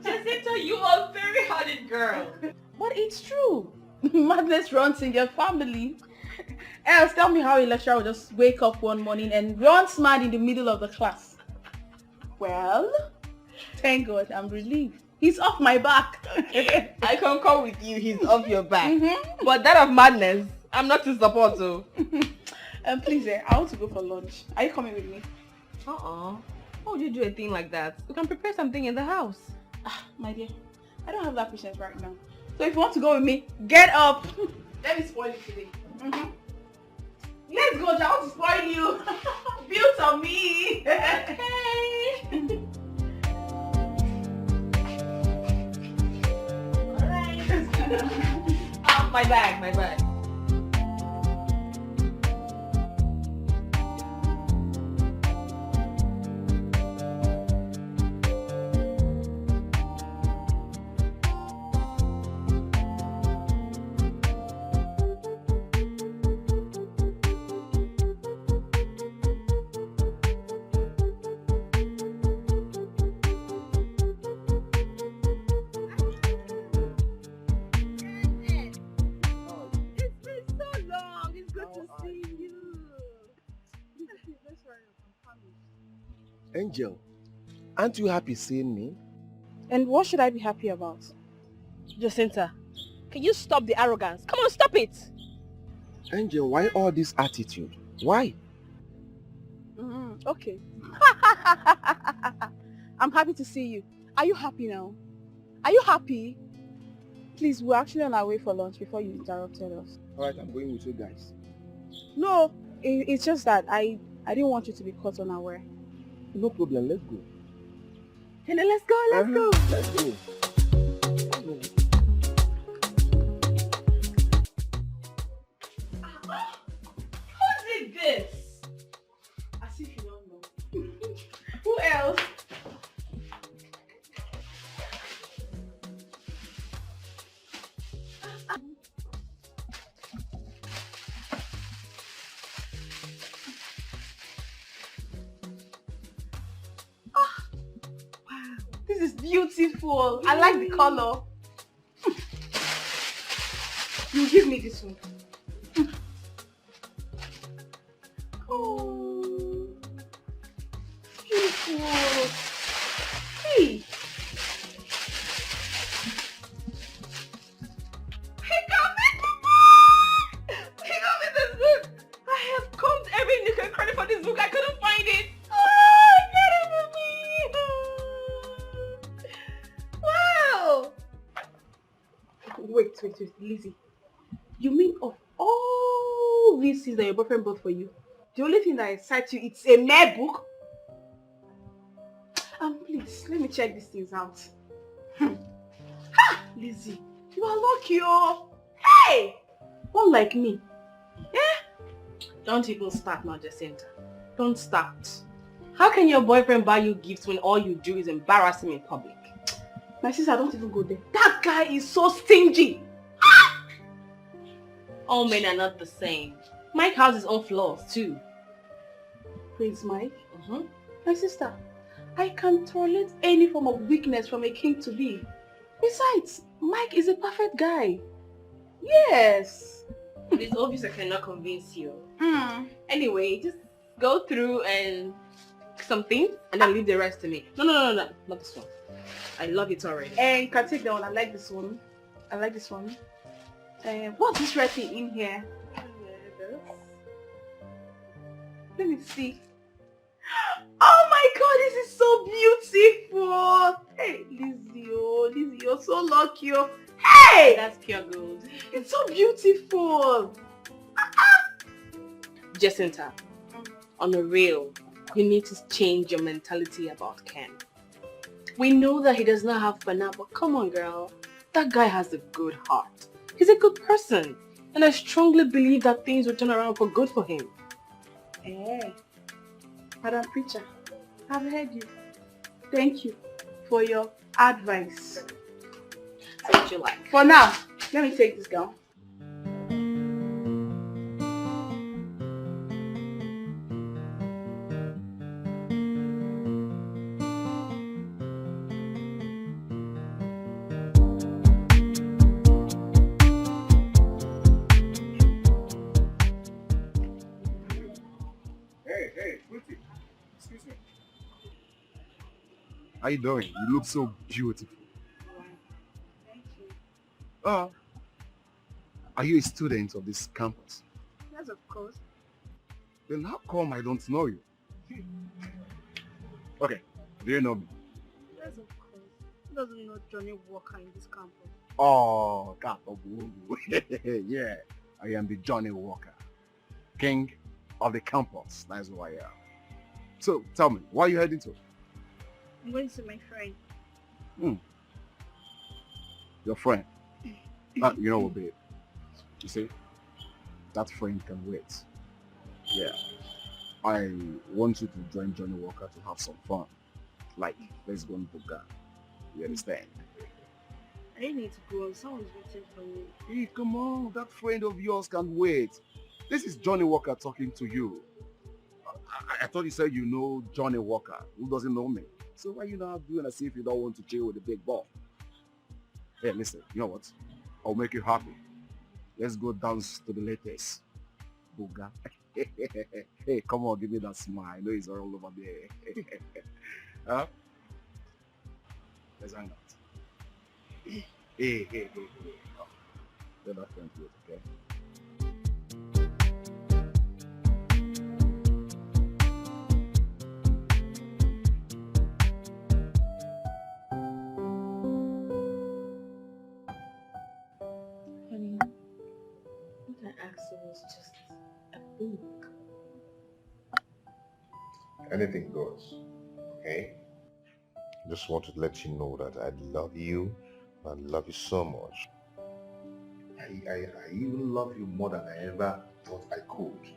Jacinta, you are a very hearted girl. But it's true. Madness runs in your family. Else, tell me how a lecturer will just wake up one morning and runs mad in the middle of the class. Well, thank God, I'm relieved. He's off my back. I concur with you, he's off your back. But that of madness, I'm not to support though. Please, I want to go for lunch. Are you coming with me? Why would you do a thing like that? We can prepare something in the house. My dear, I don't have that patience right now. So if you want to go with me, get up. Let me spoil it today. Let's go, I want to spoil you. Built on me. Okay. Alright. My bag. Angel, aren't you happy seeing me? And what should I be happy about? Jacinta, can you stop the arrogance? Come on, stop it! Angel, why all this attitude? Why? Okay. I'm happy to see you. Are you happy now? Are you happy? Please, we're actually on our way for lunch before you interrupted us. Alright, I'm going with you guys. No, it's just that I didn't want you to be caught unaware. No problem, let's go. And then let's go. Let's go. Who did this? As if you don't know. Who else? This is beautiful. I like the color. You give me this one. Oh, beautiful. Hey. He got me this book. I have combed every nook and cranny for this book. I couldn't find it. Wait, Lizzie. You mean of all these things that your boyfriend bought for you, the only thing that excites you, it's a mere book? Please, let me check these things out. Ha! Lizzie, you are lucky, oh. Hey! One like me. Eh? Don't even start now, Jacinta. Don't start. How can your boyfriend buy you gifts when all you do is embarrass him in public? My sister, don't even go there. That guy is so stingy. All men are not the same. Mike has his own flaws too. Prince Mike? My sister, I can tolerate any form of weakness from a king to be. Besides, Mike is a perfect guy. Yes. It's obvious I cannot convince you. Anyway, just go through and some things and then leave the rest to me. No, not this one. I love it already. And you can take that one. I like this one. What's this red thing in here? Let me see. Oh my god, this is so beautiful. Hey, Lizzie, you're so lucky. Hey! That's pure gold. It's so beautiful. Jacinta, on the real, you need to change your mentality about Ken. We know that he does not have fun now, but come on, girl. That guy has a good heart. He's a good person. And I strongly believe that things will turn around for good for him. Hey, Madam Preacher, I've heard you. Thank you for your advice. That's what you like. For now, let me take this down. How you doing? You look so beautiful. Thank you. Uh, are you a student of this campus? Yes, of course. Then how come I don't know you? Okay, do you know me? Yes, of course. Who doesn't know Johnny Walker in this campus? Oh, Katobu. Yeah, I am the Johnny Walker, king of the campus. That's who I am. So tell me, where are you heading to? I'm going to see my friend. Your friend. You know what, babe? You see, that friend can wait. Yeah. I want you to join Johnny Walker to have some fun. Like, let's go and book that. You understand? I didn't need to go. Someone's waiting for me. Hey, come on. That friend of yours can wait. This is Johnny Walker talking to you. I thought you said you know Johnny Walker. Who doesn't know me? So why you not doing as if you don't want to chill with the big ball? Hey, listen, you know what? I'll make you happy. Let's go dance to the latest. Booga. Hey, come on, give me that smile. I know it's all over there. Huh? Let's hang out. Hey. Oh, let that friend do it, okay? Honey, what I asked you was just a book. Anything goes, okay? Just want to let you know that I love you. I love you so much. I even love you more than I ever thought I could.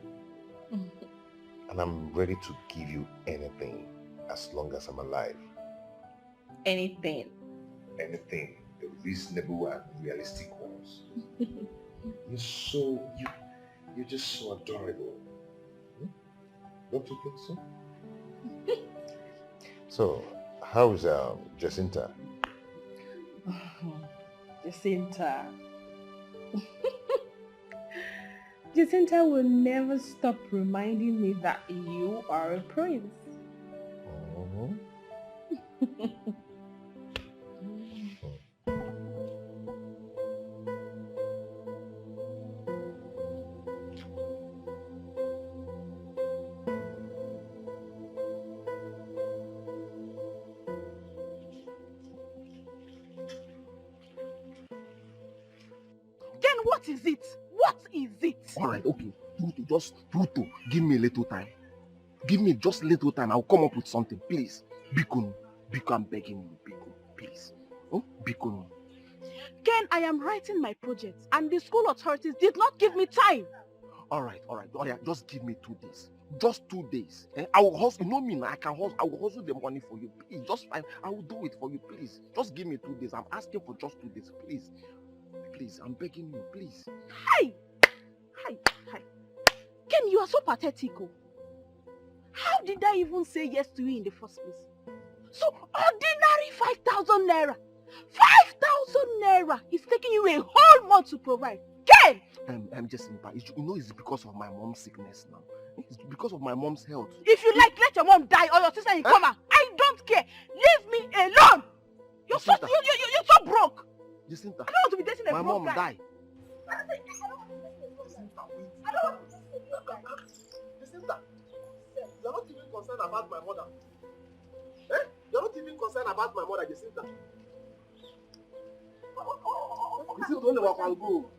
And I'm ready to give you anything as long as I'm alive. Anything. Anything. The reasonable and realistic ones. You're just so adorable. Don't you think so? So, how's Jacinta? Jacinta. Jacinta will never stop reminding me that you are a prince. What is it? What is it? Alright, okay. Pluto, give me a little time. Give me just little time. I'll come up with something. Please. Biko, I'm begging you. Biko, please. Oh, Biko. Ken, I am writing my project and the school authorities did not give me time. Alright. Just give me 2 days. Just 2 days. I will hustle. You know me now. I will hustle the money for you. Please, just fine. I will do it for you. Please. Just give me 2 days. I'm asking for just 2 days. Please. Please, I'm begging you. Please. Hi. Ken, you are so pathetic. Oh. How did I even say yes to you in the first place? So ordinary 5,000 naira. 5,000 naira is taking you a whole month to provide. Ken! Jacinta, you know it's because of my mom's sickness now. It's because of my mom's health. If you like, let your mom die or your sister in coma. I don't care. Leave me alone. You're so broke. Jacinta, I don't want to be dating a my broke mom guy. died. Jacinta, you're not even concerned about my mother. You're not even concerned about my mother, Jacinta. You see, only walk and go.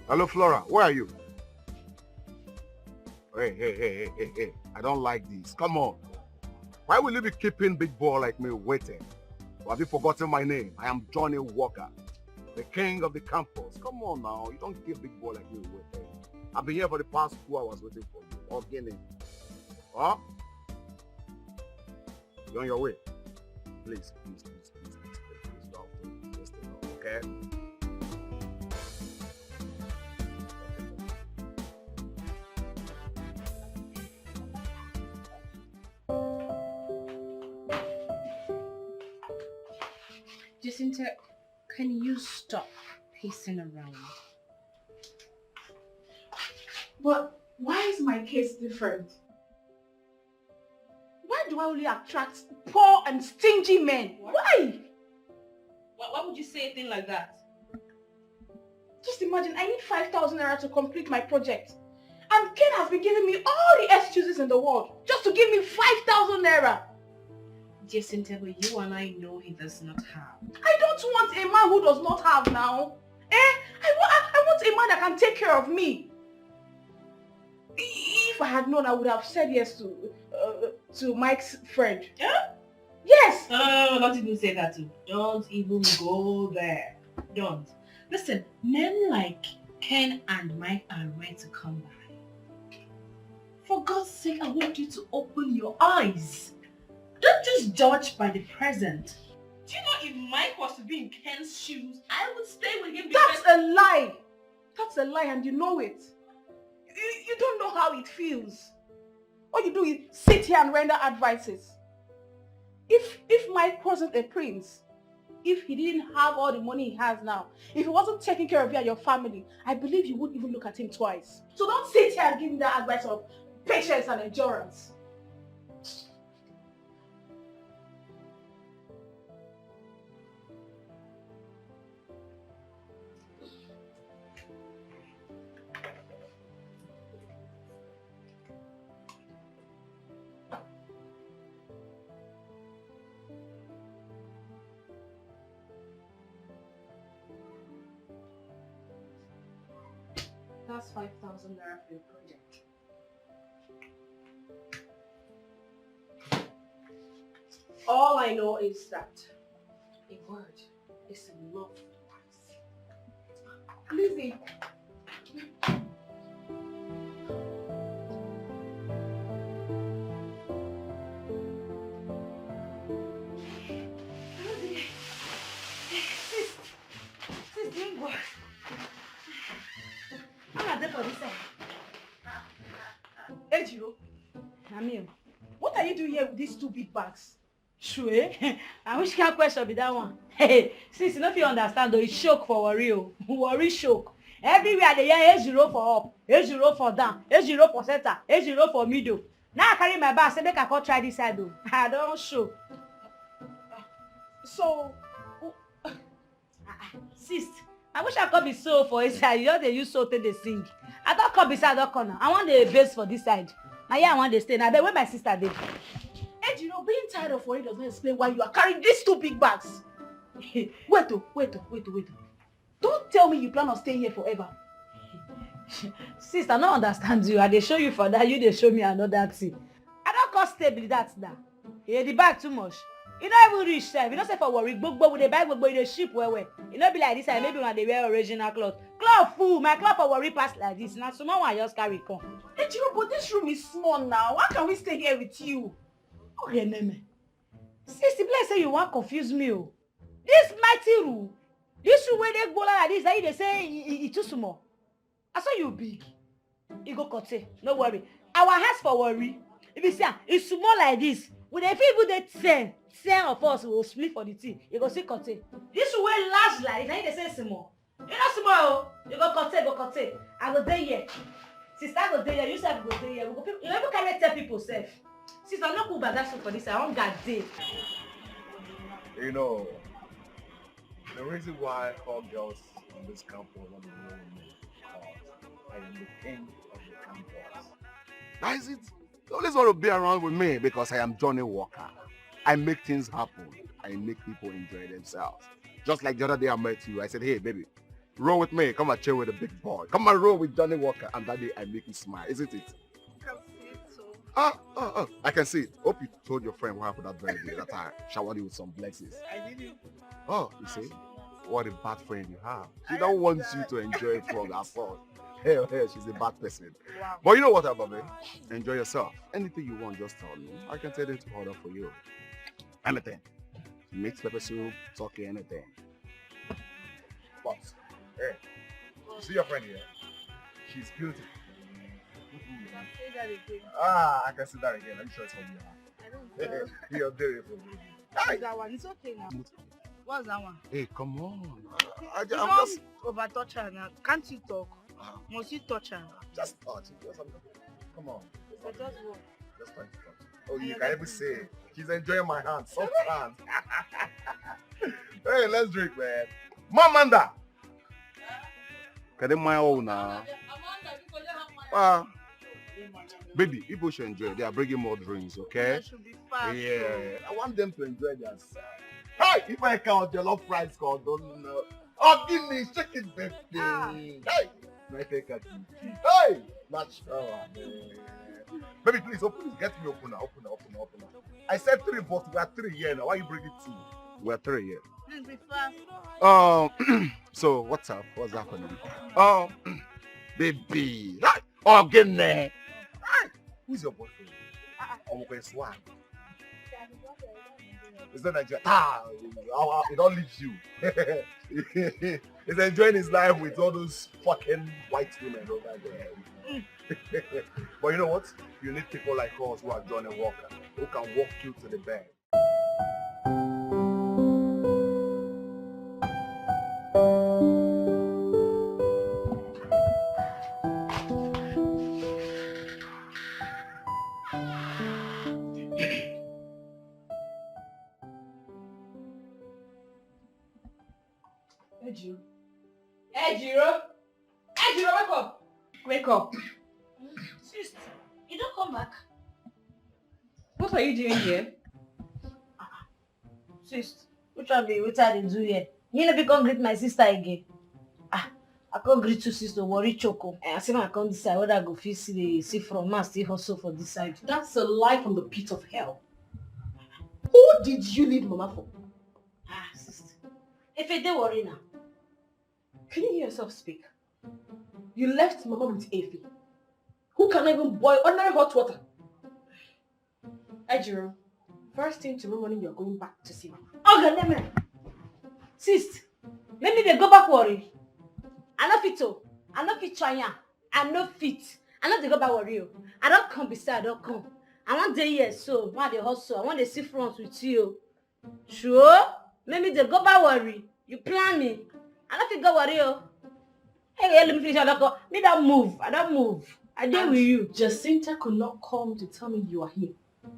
Hello, Flora. Where are you? Hey. I don't like this. Come on. Why will you be keeping big boy like me waiting? Or have you forgotten my name? I am Johnny Walker, the king of the campus. Come on now. You don't keep big boy like me waiting. I've been here for the past 2 hours waiting for you. Again. Huh? You're on your way. Please don't. Just stay now, okay? Jacinta, can you stop pacing around? But why is my case different? Why do I only attract poor and stingy men? Why? Why would you say a thing like that? Just imagine, I need 5,000 naira to complete my project. And Ken has been giving me all the excuses in the world just to give me 5,000 naira. Jacinta, but you and I know he does not have. I don't want a man who does not have now. I want a man that can take care of me. If I had known, I would have said yes to Mike's friend. Yeah? Yes! No, don't even say that too. Don't even go there. Don't. Listen, men like Ken and Mike are rare to come by. For God's sake, I want you to open your eyes. Don't just judge by the present. Do you know if Mike was to be in Ken's shoes, I would stay with him because... That's a lie! That's a lie and you know it. You don't know how it feels. All you do is sit here and render advices. If Mike wasn't a prince, if he didn't have all the money he has now, if he wasn't taking care of you and your family, I believe you wouldn't even look at him twice. So don't sit here and give me that advice of patience and endurance. That's 5,000 naira for the project. All I know is that a word is enough twice. Lizzie. Sis, doing what? I'm not there for this side. Ejiro, Amir, what are you doing here with these two big bags? sure. I wish kind question be that one. Hey, since you know if you understand though, it's shock for worry. Worry shock. Everywhere they hear A0 for up, A0 for down, A0 for center, A0 for middle. Now I carry my bag, say make I go try this side though. I don't show. So, Sis, I wish I could be so for inside. You know they use so till they sing. I don't come beside that corner. I want the base for this side. Now yeah, I want to stay. Now where my sister did. Ejiro, being tired of worry does not explain why you are carrying these two big bags. Wait. Don't tell me you plan on staying here forever. Sis, I don't understand you. I dey show you for that. You dey show me another thing. I don't cost stable that now. Yeah, the bag too much. You don't even reach time. You don't say for worry. Gbogbo with the bag, gbogbo in the ship well. You know be like this. Maybe when they wear original clothes. Cloth full. My cloth for worry pass like this. Now someone want just carry come. Ejiro, but this room is small now. Why can't we stay here with you? Okay, Neme. Sis, the place say you want confuse me. Oh. This mighty room. This room where they go like this. That they say it too small. I saw you big. You go cut it. No worry. Our house for worry. If you see, it's small like this. With the people they 10 of us will split for the tea. You go see cut it. This way large like this. They say small. You know small. You go cut it. I go there here. Sister go there here. You self go there here. We go. You never carry 10 people safe. Sister, no cool bad that's for this. I want God day. You know, the reason why all girls on this campus want to know me is because I am the king of the campus. That is it. You always want to be around with me because I am Johnny Walker. I make things happen. I make people enjoy themselves. Just like the other day I met you, I said, hey baby, roll with me. Come and chill with the big boy. Come and roll with Johnny Walker. And that day I make you smile, isn't it? I can see it. Hope you told your friend what happened that very day that I showered you with some blessings. I didn't. Oh, you see? What a bad friend you have. She don't want you to enjoy from her fault. Hell, she's a bad person. Wow. But you know what, Ababe? Enjoy yourself. Anything you want, just tell me. I can tell them to order for you. Anything. Mixed pepper soup, turkey, anything. But, hey, see your friend here? She's beautiful. Say that again. I can see that again. Are you sure it's from you? I don't know. You're beautiful. That one, it's okay now. What's that one? Hey, come on. I'm You just... don't over-touch her now. Can't you talk? Must you touch her? Just touch it. Just come on. I just walk. Just trying to touch. Oh, you can even say she's enjoying my hand. Soft hand. Hey, let's drink, man. Mamanda! Can I my own now? Baby, people should enjoy. They are bringing more drinks, okay? That should be fast. Yeah. I want them to enjoy their side. Hey, if I count your love price called, don't know. Oh, give me chicken, baby. Hey, I take a hey, that's baby, please open it. Get me open. I said 3, but we are 3 here now. Why you bring it 2? We are 3 here. Please be fast. So what's up? What's happening? Baby. Oh, get there. Who's your boyfriend? Okay, swag. It's not Nigeria. It don't leave you. He's enjoying his life with all those fucking white women over there. But you know what? You need people like us who are Johnny Walker, who can walk you to the bed. Ejiro, wake up. Wake up. Sis, you don't come back. What are you doing here? Sis, which one be what I do here? You never come greet my sister again. I can't greet you, sister. Worry choco. I say I come decide whether I go feel see from mass still hustle for this side. That's a lie from the pit of hell. Who did you leave Mama for? Sister. If you don't worry now. Can you hear yourself speak? You left Mama with Effie, who can even boil ordinary hot water. Ejiro, first thing tomorrow morning you're going back to see Mama. Okay, let me. Sis, maybe they go back worry. I no fit to. I no fit try am. I no fit. I no dey go back worry. I don't come beside. I don't come. I want day here so. Why they hustle? I want to see front with you. Sure? Maybe they go back worry. You plan me. I don't fit go worry. Hey, let me finish. I don't go. Me don't move. I don't move. I deal with you. Jacinta could not come to tell me you are here.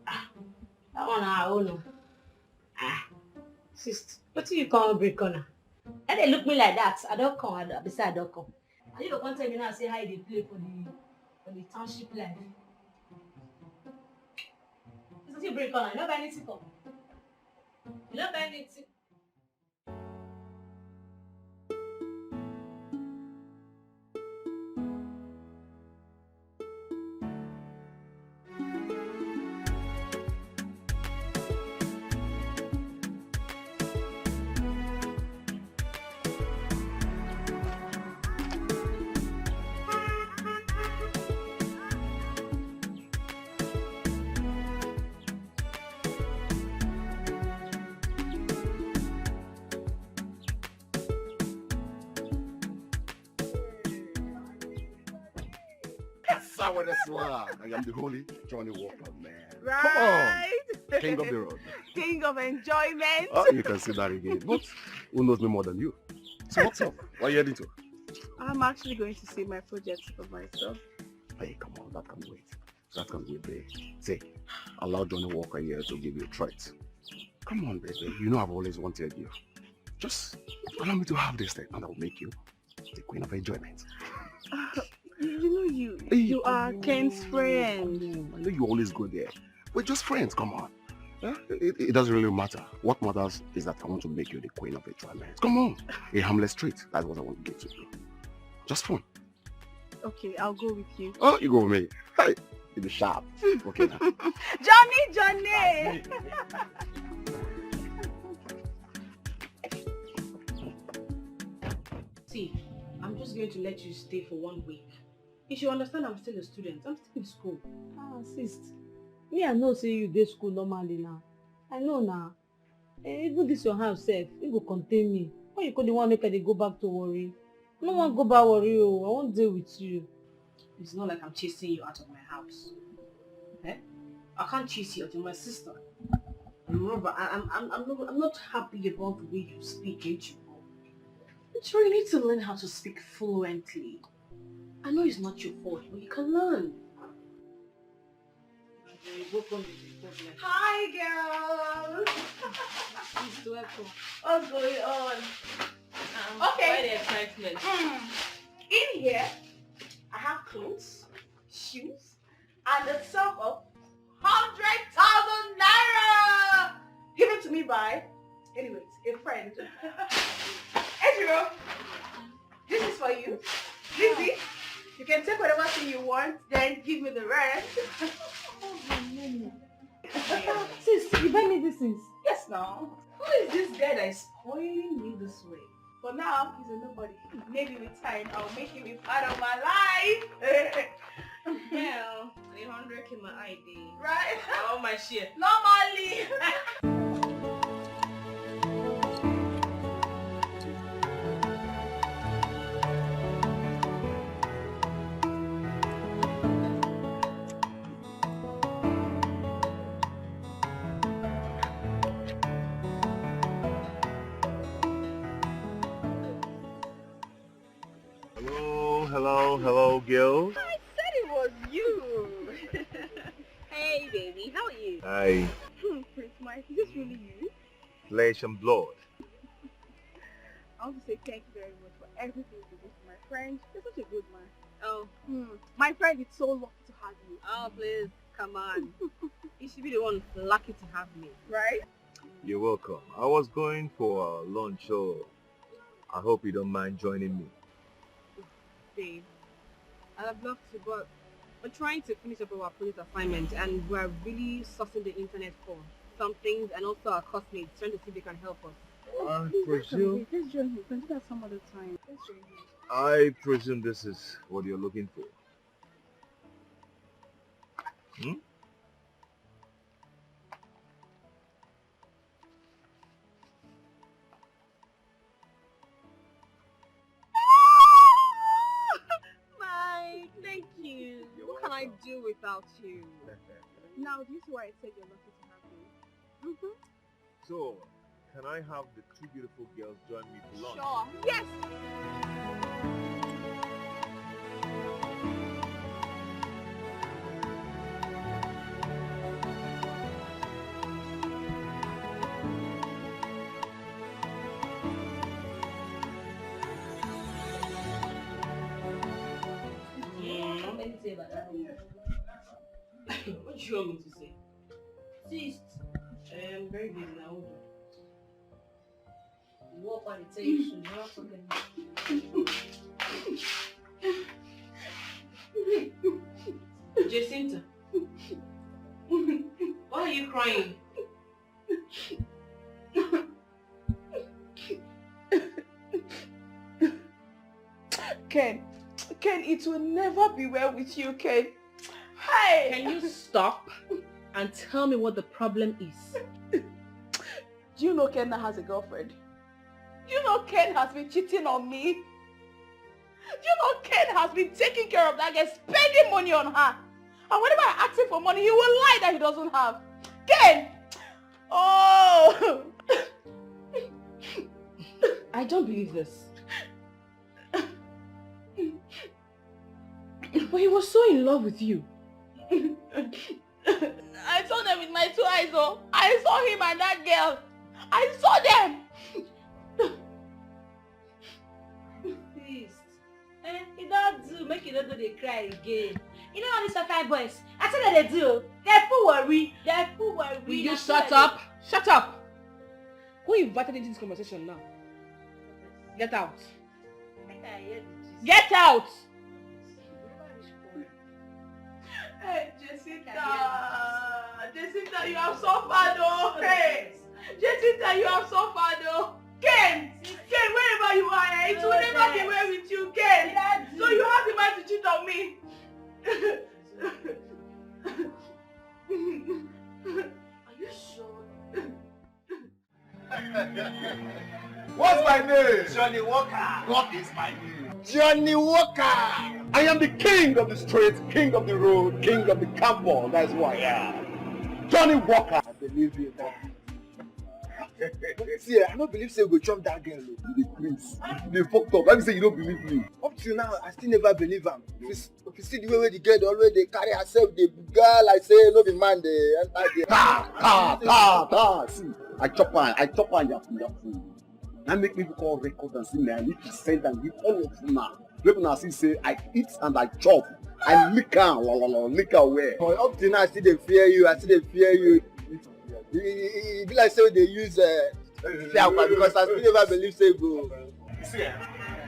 That one I own. Sister, what do you call break corner? And they look me like that. I don't come. Besides, I don't come. And you don't tell me now say how they play for the township life. It's not break corner. You don't buy anything come. You don't buy anything. Sour the swag. I am the holy Johnny Walker, man. Right. Come on. King of the road. King of enjoyment. Oh, you can say that again. But who knows me more than you? So what's up? What are you heading to? I'm actually going to see my projects for myself. Hey, come on. That can wait. That can wait, babe. Say, allow Johnny Walker here to give you a treat. Come on, baby. You know I've always wanted you. Just allow me to have this thing and I'll make you the queen of enjoyment. You know you are Ken's friend. I know you always go there. We're just friends, come on. Yeah? It doesn't really matter. What matters is that I want to make you the queen of enjoyment. Come on. A harmless treat. That's what I want to get to you. Just fun. Okay, I'll go with you. Oh, you go with me. Hey, in the shop. Okay now. Johnny! See, I'm just going to let you stay for 1 week. You should understand I'm still a student. I'm still in school. Sis. Me, I know say you dey school normally now. I know now. Even this your house self, it go contain me. Why you couldn't want make I dey go back to worry? I don't want go back worry. I won't deal with you. It's not like I'm chasing you out of my house. Eh? I can't chase you out of my sister. Remember, I'm not happy about the way you speak, ain't you? But you need to learn how to speak fluently. I know it's not your fault, but you can learn. Hi, girls. Please do welcome. What's going on? Okay. Quite the excitement. In here, I have clothes, shoes, and a sum of 100,000 naira given to me by, anyways, a friend. Ejiro, this is for you. Lizzie, you can take whatever thing you want, then give me the rest. Sis, you buy me these things? Yes, now. Who is this guy that is spoiling me this way? For now, he's a nobody. Maybe with time, I'll make him a part of my life. Well, 100 in my ID. Right? I want my share. Normally. Hello, girl. I said it was you. Hey, baby, how are you? Hi, Prince Mike, is this really you? flesh and blood. I want to say thank you very much for everything you did for my friend. You're such a good man. Oh, my friend is so lucky to have you. Oh, please, come on. You should be the one lucky to have me. Right? You're welcome. I was going for lunch, so I hope you don't mind joining me. Babe, I'd have loved to, but we're trying to finish up our project assignment and we're really sussing the internet for some things and also our classmates trying to see if they can help us. I presume. Let's join you. We can do that some other time. Let's join you. I presume this is what you're looking for. Hmm? Mike, thank you. What can I do without you? Now, do you see why I said you're lucky to have me? So, can I have the two beautiful girls join me for lunch? Sure. Yes. What do you want me to say? Sis, I'm very busy now. Walk on the table, you're not talking. Jacinta, why are you crying? Ken, it will never be well with you, Ken. Hey! Can you stop and tell me what the problem is? Do you know Ken now has a girlfriend? Do you know Ken has been cheating on me? Do you know Ken has been taking care of that girl, spending money on her? And whenever I ask him for money, he will lie that he doesn't have. Ken! Oh! I don't believe this. But he was so in love with you. I saw them with my two eyes, oh. I saw him and that girl. I saw them. Please. You don't do, make you don't do they cry again. You know all these fine boys, I said that they do. They're full worry. They're full worry. Will you shut up? Shut up! Who invited into this conversation now? Get out. Get out! Hey, Jacinta, you have suffered, oh. Hey, Jacinta, you have suffered, oh. Ken, wherever you are, it will never be well with you, Ken. So you have the mind to cheat on me. Are you sure? What's my name? Johnny Walker. What is my name? Johnny Walker. I am the king of the streets, king of the road, king of the campus. That's who I am. Johnny Walker. I believe you that. See, I don't believe say we go chop that girl. The prince. They fucked up. Let me say you don't believe me. Up till now, I still never believe am. If you see the way the girl always they carry herself, the girl like say no be man they enter Ta. See, I chop her yafu. Now make me call record and say, man, I need to send and give all of you now. People now say I eat and I chop. I lick her where. But up till now, I still dey fear you. It be like say they use fear because I still never believe say go. You see,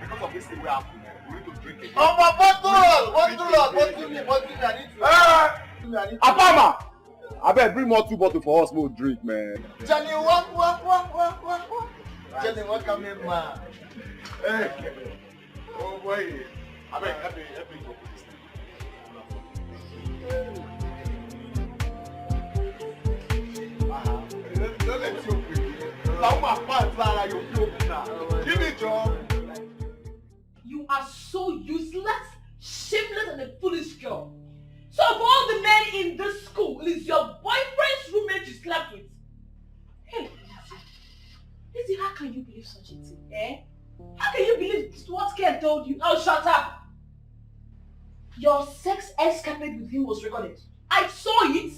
because of this thing we happen, we need to drink it. Oh my bottle me, I need to. Apama! I bet bring more 2 bottles for us, more drink, man. Johnny, what? Johnny, what come in, man? Hey. Oh boy. I bet help me go put this thing. Don't let you open. Now my pants are you open now. Give me job. You are so useless, shameless, and a foolish girl. So of all the men in this school, it is your boyfriend's roommate you slept with. Hey, Lizzie, how can you believe such a thing? Eh? How can you believe what Ken told you? Oh, shut up! Your sex escapade with him was recorded. I saw it!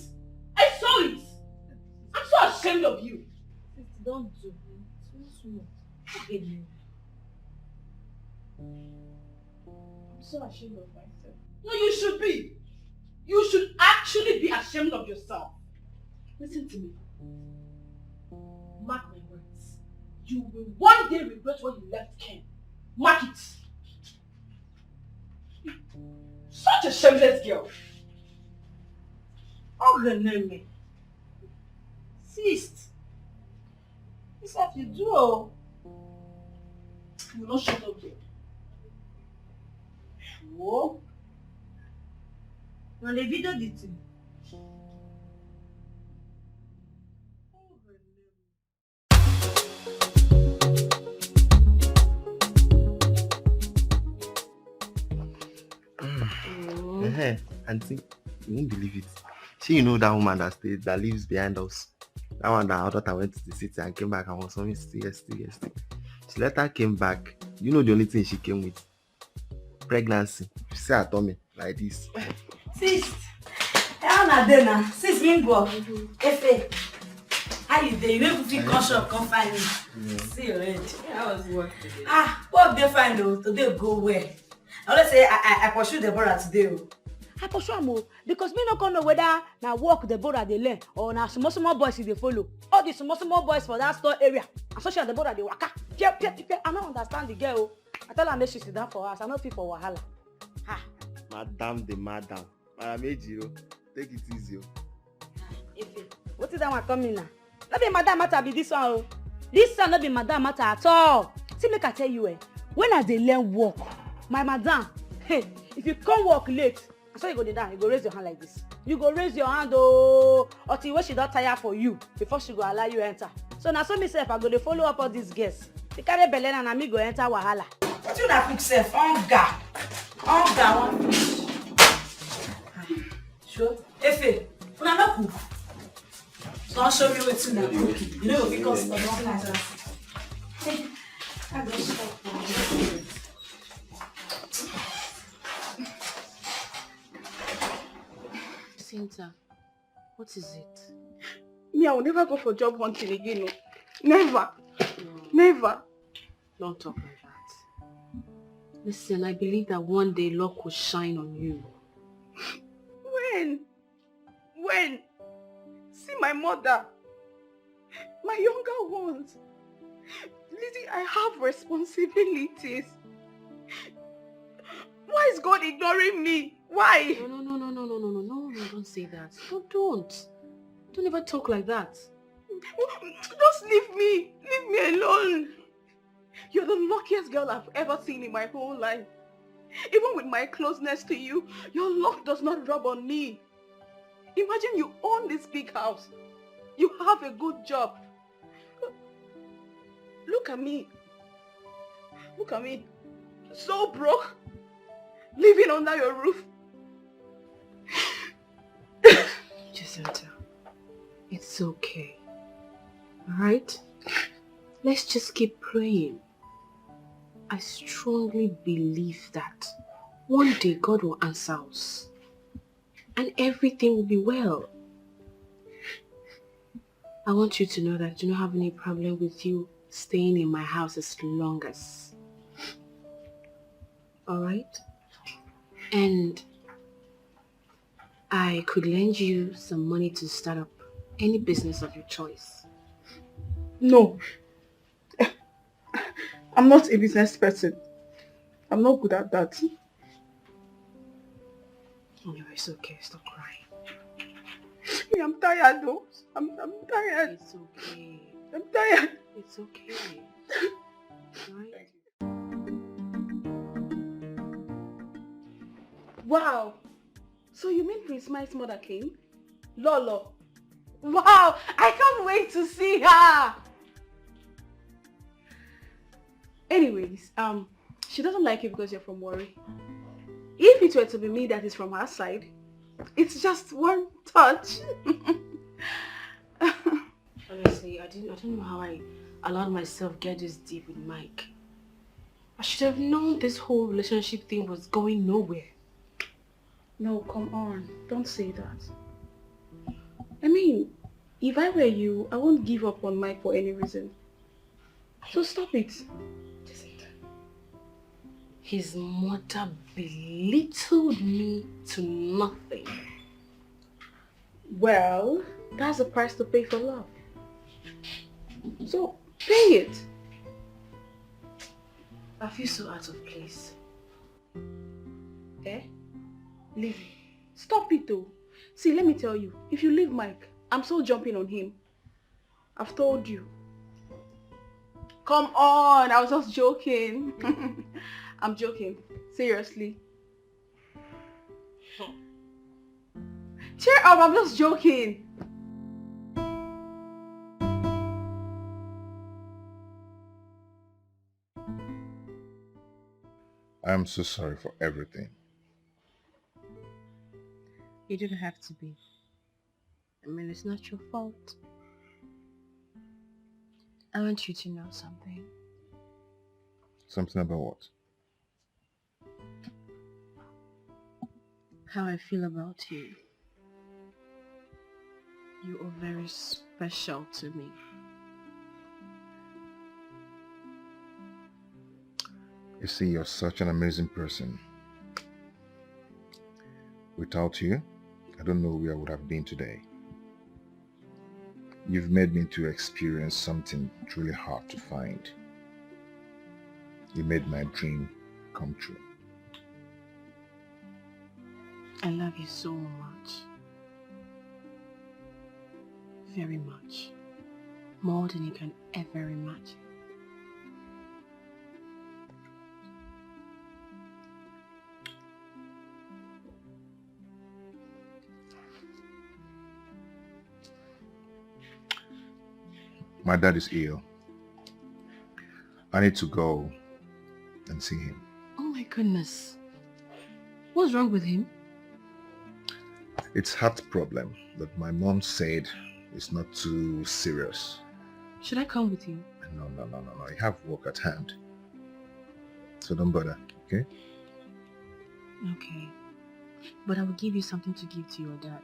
I'm so ashamed of you. Don't do it. I'm so ashamed of myself. No, you should be. You should actually be ashamed of yourself. Listen to me. Mark my words. You will one day regret when you left Ken. Mark it. Such a shameless girl. Oh, her name. Sis. This have you do. You will not shut up there. Whoa. On the video did you? Auntie, you won't believe it. You know that woman that lives behind us. That one that our daughter went to the city and came back and was only yesterday. She later came back. You know the only thing she came with? Pregnancy. She said her tummy like this. Sis, how na dey na? Sis Mingo, Efe, how you dey? You never feel conscious, come find me. See already. How was work today? Work dey fine though. Today go well. I always say I pursue Deborah today. I pursue am because me no come know whether na work Deborah dey learn or na small boys she dey follow. All the small boys for that store area. And so she and Deborah dey waka. I no understand the girl. I tell her make she sit down for us. I no fit for wahala. Madam. Madam Ejiro, take it easy. What is that one coming now? No be madam matter be this one. This one no be madam matter at all. See, make I tell you, when I dey learn work, my madam, if you come work late, I saw you go dey down, you go raise your hand like this. You go raise your hand until when she don tire for you before she go allow you enter. So now so myself, I go dey follow up all these girls. They carry belle and me go enter wahala. What you na cook sef? Hunger one fish. Sure. Efe, una no cook. So I'll show you wetin na cooking. You know because of nothing like that. I go stop. Cynthia, what is it? Me, I will never go for job hunting again. No. Never. Don't talk like that. Listen, I believe that one day luck will shine on you. When? See my mother. My younger ones. Lizzie, I have responsibilities. Why is God ignoring me? Why? No, don't say that. Don't ever talk like that. Just leave me alone. You're the luckiest girl I've ever seen in my whole life. Even with my closeness to you, your luck does not rub on me. Imagine you own this big house. You have a good job. Look at me. So broke. Living under your roof. Jacinta, it's okay. Alright? Let's just keep praying. I strongly believe that one day God will answer us and everything will be well. I want you to know that I do not have any problem with you staying in my house as long as. Alright? And I could lend you some money to start up any business of your choice. No. I'm not a business person. I'm not good at that. Anyway, it's okay. Stop crying. I'm tired though. I'm tired. It's okay. I'm tired. It's okay. Right? Wow. So you mean Prince Mike's mother came? Lolo. Wow. I can't wait to see her. Anyways, she doesn't like you because you're from Warri. If it were to be me that is from her side, it's just one touch. Honestly, I don't know how I allowed myself get this deep with Mike. I should have known this whole relationship thing was going nowhere. No, come on. Don't say that. I mean, if I were you, I won't give up on Mike for any reason. So stop it. His mother belittled me to nothing. Well, that's the price to pay for love. So, pay it. I feel so out of place. Eh? Leave it. Stop it though. See, let me tell you, if you leave Mike, I'm so jumping on him. I've told you. Come on, I was just joking. I'm joking. Seriously. Cheer up, I'm just joking. I'm so sorry for everything. You didn't have to be. I mean, it's not your fault. I want you to know something. Something about what? How I feel about you. You are very special to me. You see, you're such an amazing person. Without you, I don't know where I would have been today. You've made me to experience something truly hard to find. You made my dream come true. I love you so much. Very much. More than you can ever imagine. My dad is ill. I need to go and see him. Oh my goodness. What's wrong with him? It's heart problem, but my mom said it's not too serious. Should I come with you? No. I have work at hand. So don't bother, okay? Okay. But I will give you something to give to your dad.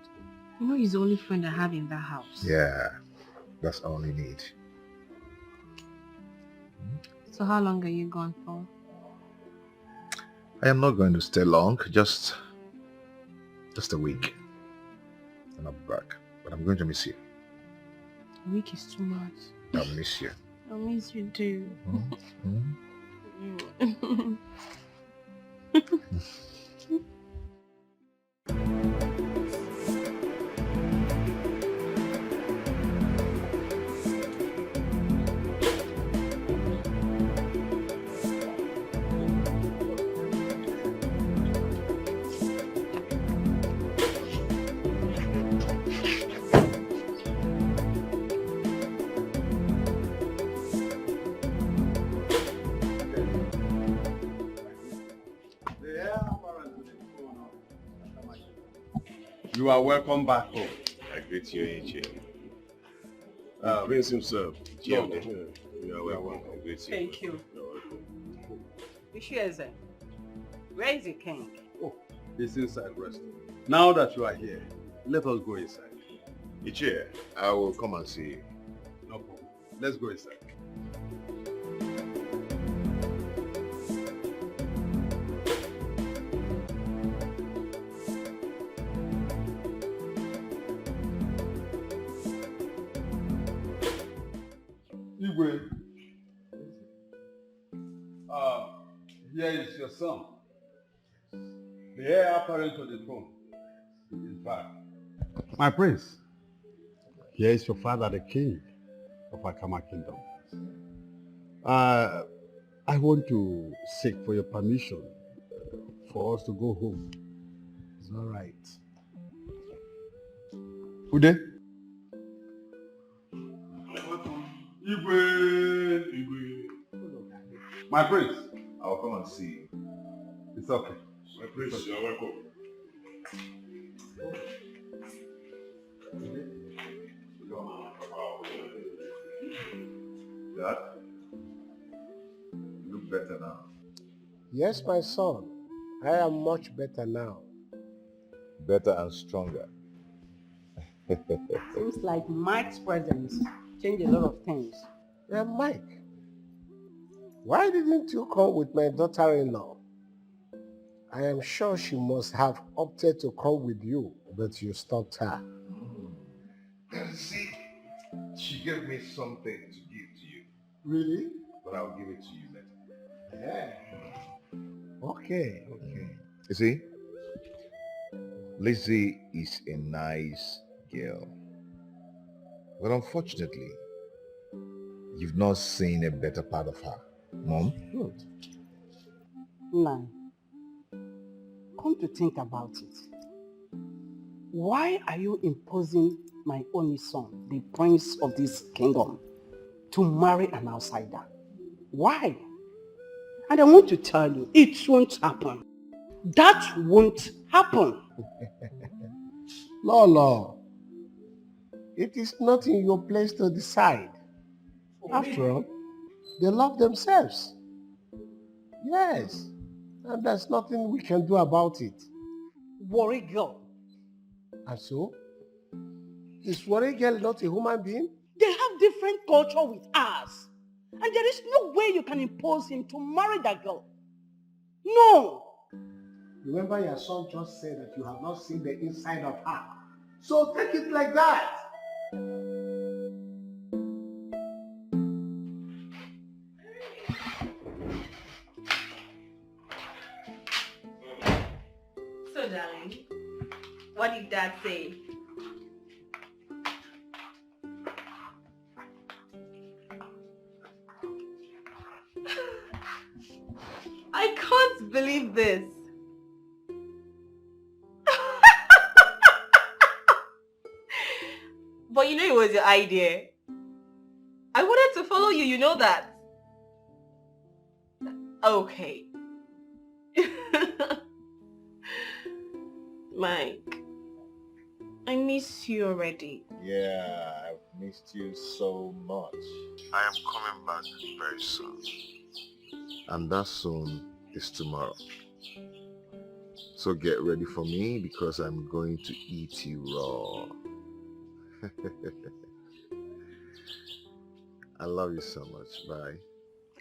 You know he's the only friend I have in that house. Yeah, that's all you need. So how long are you gone for? I am not going to stay long, just a week. And I'll be back. But I'm going to miss you. A week is too much. I'll miss you. I miss you too. You are welcome back home. I greet you, AJ. Rinse himself. Yeah, No, man. you are welcome. Great to see Thank you. You're welcome. Ishieze, where is the king? Oh, he's inside resting. Now that you are here, let us go inside. Ichie, I will come and see you. No problem. Let's go inside. Igwe, here is your son, the heir apparent to the throne. In fact, my prince, here is your father, the king of Akama Kingdom. I want to seek for your permission for us to go home. It's all right. Ude? Igwe. My prince. I'll come and see you. It's okay. My prince, you're welcome. Dad, you look better now. Yes, my son. I am much better now. Better and stronger. Seems like Mike's presence changed a lot of things. Mike, why didn't you come with my daughter-in-law? I am sure she must have opted to come with you, but you stopped her. See, she gave me something to give to you, Really? but I'll give it to you later. Yeah. Okay. You see, Lizzie is a nice girl. But unfortunately, you've not seen a better part of her. Mom? Good. Nine. Come to think about it. Why are you imposing my only son, the prince of this kingdom, to marry an outsider? Why? And I want to tell you, it won't happen. That won't happen. Lolo, it is not in your place to decide. After all, they love themselves. Yes, and there's nothing we can do about it. Worry girl. And so, is Worry Girl not a human being? They have different culture with us. And there is no way you can impose him to marry that girl. No. Remember your son just said that you have not seen the inside of her. So take it like that. So, darling, what did Dad say? I can't believe this. But you know it was your idea. I wanted to follow you, you know that. Okay. Mike, I miss you already. Yeah, I've missed you so much. I am coming back very soon. And that soon is tomorrow. So get ready for me because I'm going to eat you raw. I love you so much. Bye.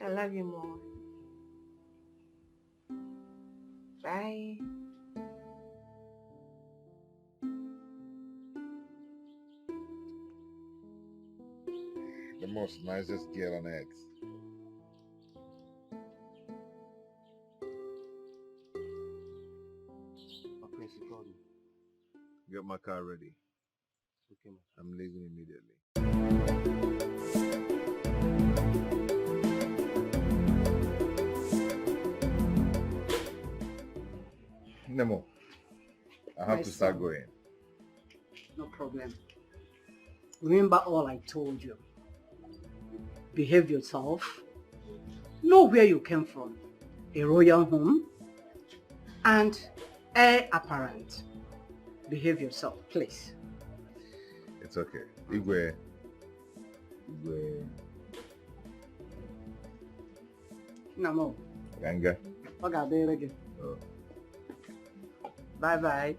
I love you more. Bye. The most nicest girl on earth. Okay, she called me. Get my car ready. Okay, man. I'm leaving immediately. Nemo, I have My to start son. going. No problem. Remember all I told you. Behave yourself. Know where you came from. A royal home. And heir apparent. Behave yourself, please. It's okay. Igwe, Igwe. No. Ganga. Okay, bye-bye.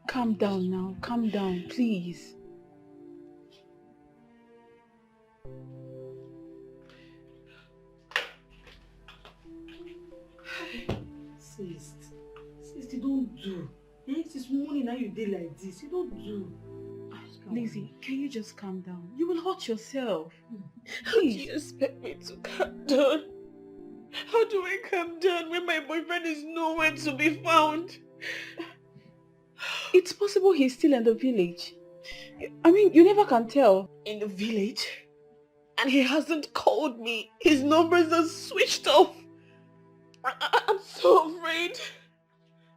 Calm down now. Calm down, please. Sis, you don't do. It is morning now you did like this. You don't do. Lizzie, can you just calm down? You will hurt yourself. How do you expect me to calm down? How do I calm down when my boyfriend is nowhere to be found? It's possible he's still in the village. I mean, you never can tell. In the village? And he hasn't called me. His numbers are switched off. I'm so afraid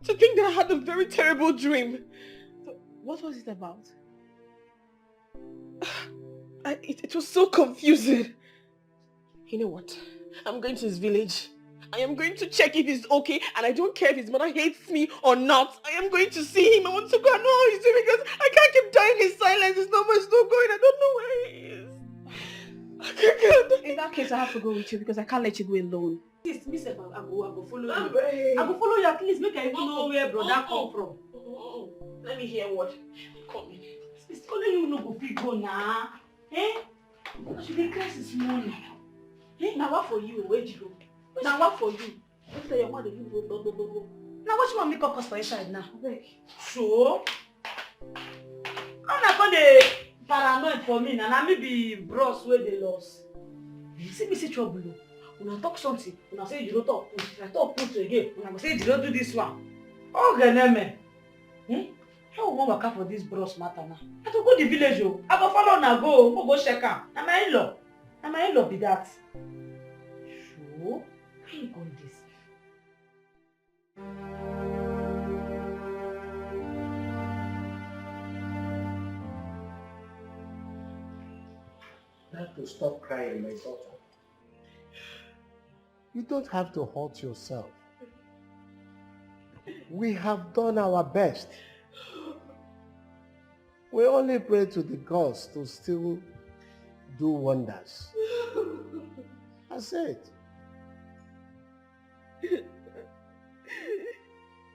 to think that I had a very terrible dream. So, what was it about? It was so confusing. You know what? I'm going to his village. I am going to check if he's okay, and I don't care if his mother hates me or not. I am going to see him. I want to go and know how he's doing because I can't keep dying in silence. His number is not going. I don't know where he is. In that case, I have to go with you because I can't let you go alone. Sis, me say I go follow you. I go follow you at least make I even know where brother come from. Let me hear what. Come in. It's only you no go fit go now. Eh? She dey cry this morning. Eh? Now what for you? Where you go? Now what for you? After your mother, you go. Now what you want make up us for inside now? Beg. So? How na come dey paranoid for me na me be bros wey dey lost. You see me see trouble o. Una talk something, una say you don't talk put. If I talk put again, una go say you don't do this one. Ogeneme. How we wan waka for this bros matter now? I go the village o. I go follow una go. Go check am. Na my in-law. Na my in-law be that. So, how you go this? You have to stop crying, my daughter. You don't have to hurt yourself. We have done our best. We only pray to the gods to still do wonders. That's it.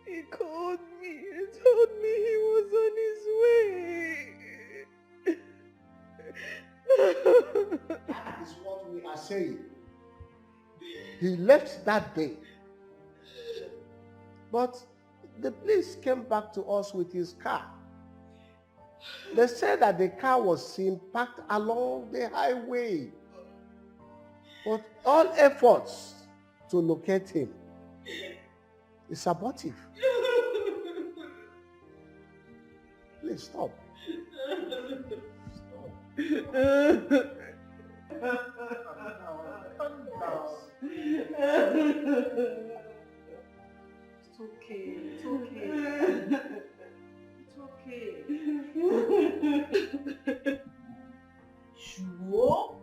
He called me and told me he was on his way. That is what we are saying. He left that day. But the police came back to us with his car. They said that the car was seen parked along the highway. But all efforts to locate him is abortive. Please stop. It's okay. It's okay. It's okay. Sure?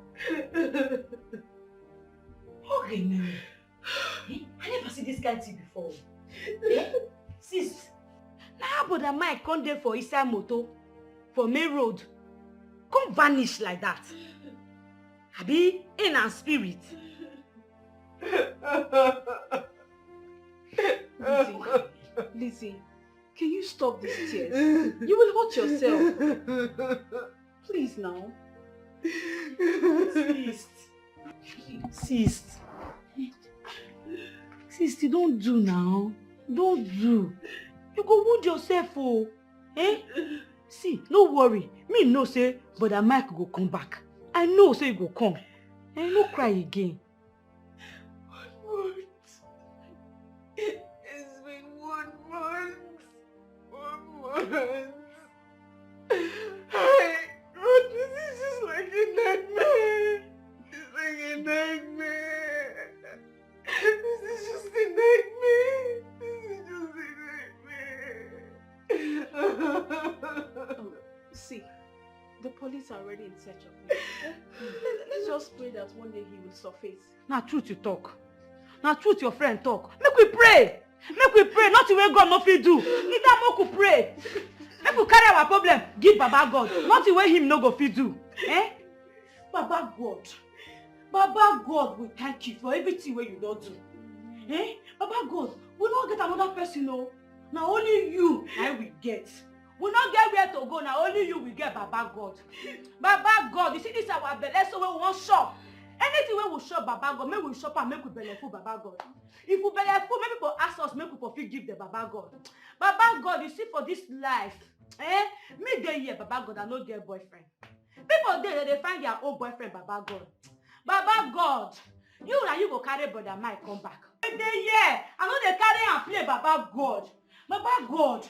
Okay, no. I never see this kind thing before. Sis, now how about that Mike come there for inside motor for main road? Come vanish like that. Abi in our spirit. Lizzie, can you stop these tears? You will hurt yourself. Please now. Sis, don't do now. Don't do. You go wound yourself, oh. Eh? See, no worry. Me no say, but that Mike go come back. I know say you go come. And no cry again. 1 month. It's been 1 month. 1 month. God, this is just like a nightmare. It's like a nightmare. This is just a nightmare. See, the police are already in search of him. Let's just pray that one day he will surface. Now truth you talk. Now truth your friend talk. Make we pray. Make we pray. Not the way God no fit do. Need that make we pray. Make we carry our problem. Give Baba God. Not the way him no go fit do. Eh? Baba God. Baba God, we thank you for everything where you don't do. Eh? Baba God, we don't get another person, no. Now only you I will get. We not get where to go. Now only you will get Baba God. Baba God, you see this our belly, so we won't shop. Anything we will shop Baba God, maybe we shop and make we belly full Baba God. If we belly full, maybe people ask us, make people give the Baba God. Baba God, you see for this life, me dey here Baba God, I no get boyfriend. People there they find their own boyfriend Baba God. Baba God, you go carry brother Mike come back. They here, I know they carry and play Baba God. Baba God,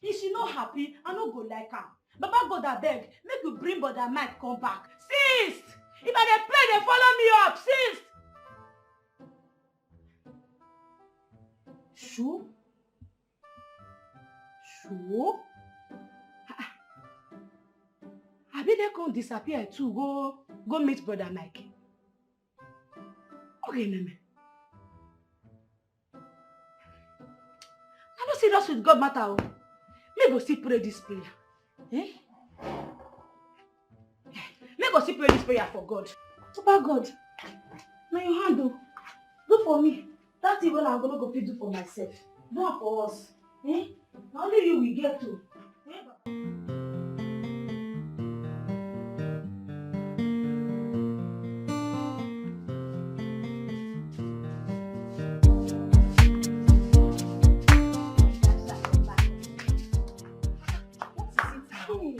if she not happy, I no go like her. Baba God, I beg, make you bring brother Mike come back. Sis, if I dey play, they follow me up, sis. Sure? Sure? I be they come disappear too, go meet brother Mike. Okay, Neme. I'm not serious with God matter. Oh. Me go see pray this prayer. Eh? Me go see pray this prayer for God. Papa God, now your hand do for me. That's even I'm gonna go do for myself. Do it for us. Eh? Now only you will get to. Eh?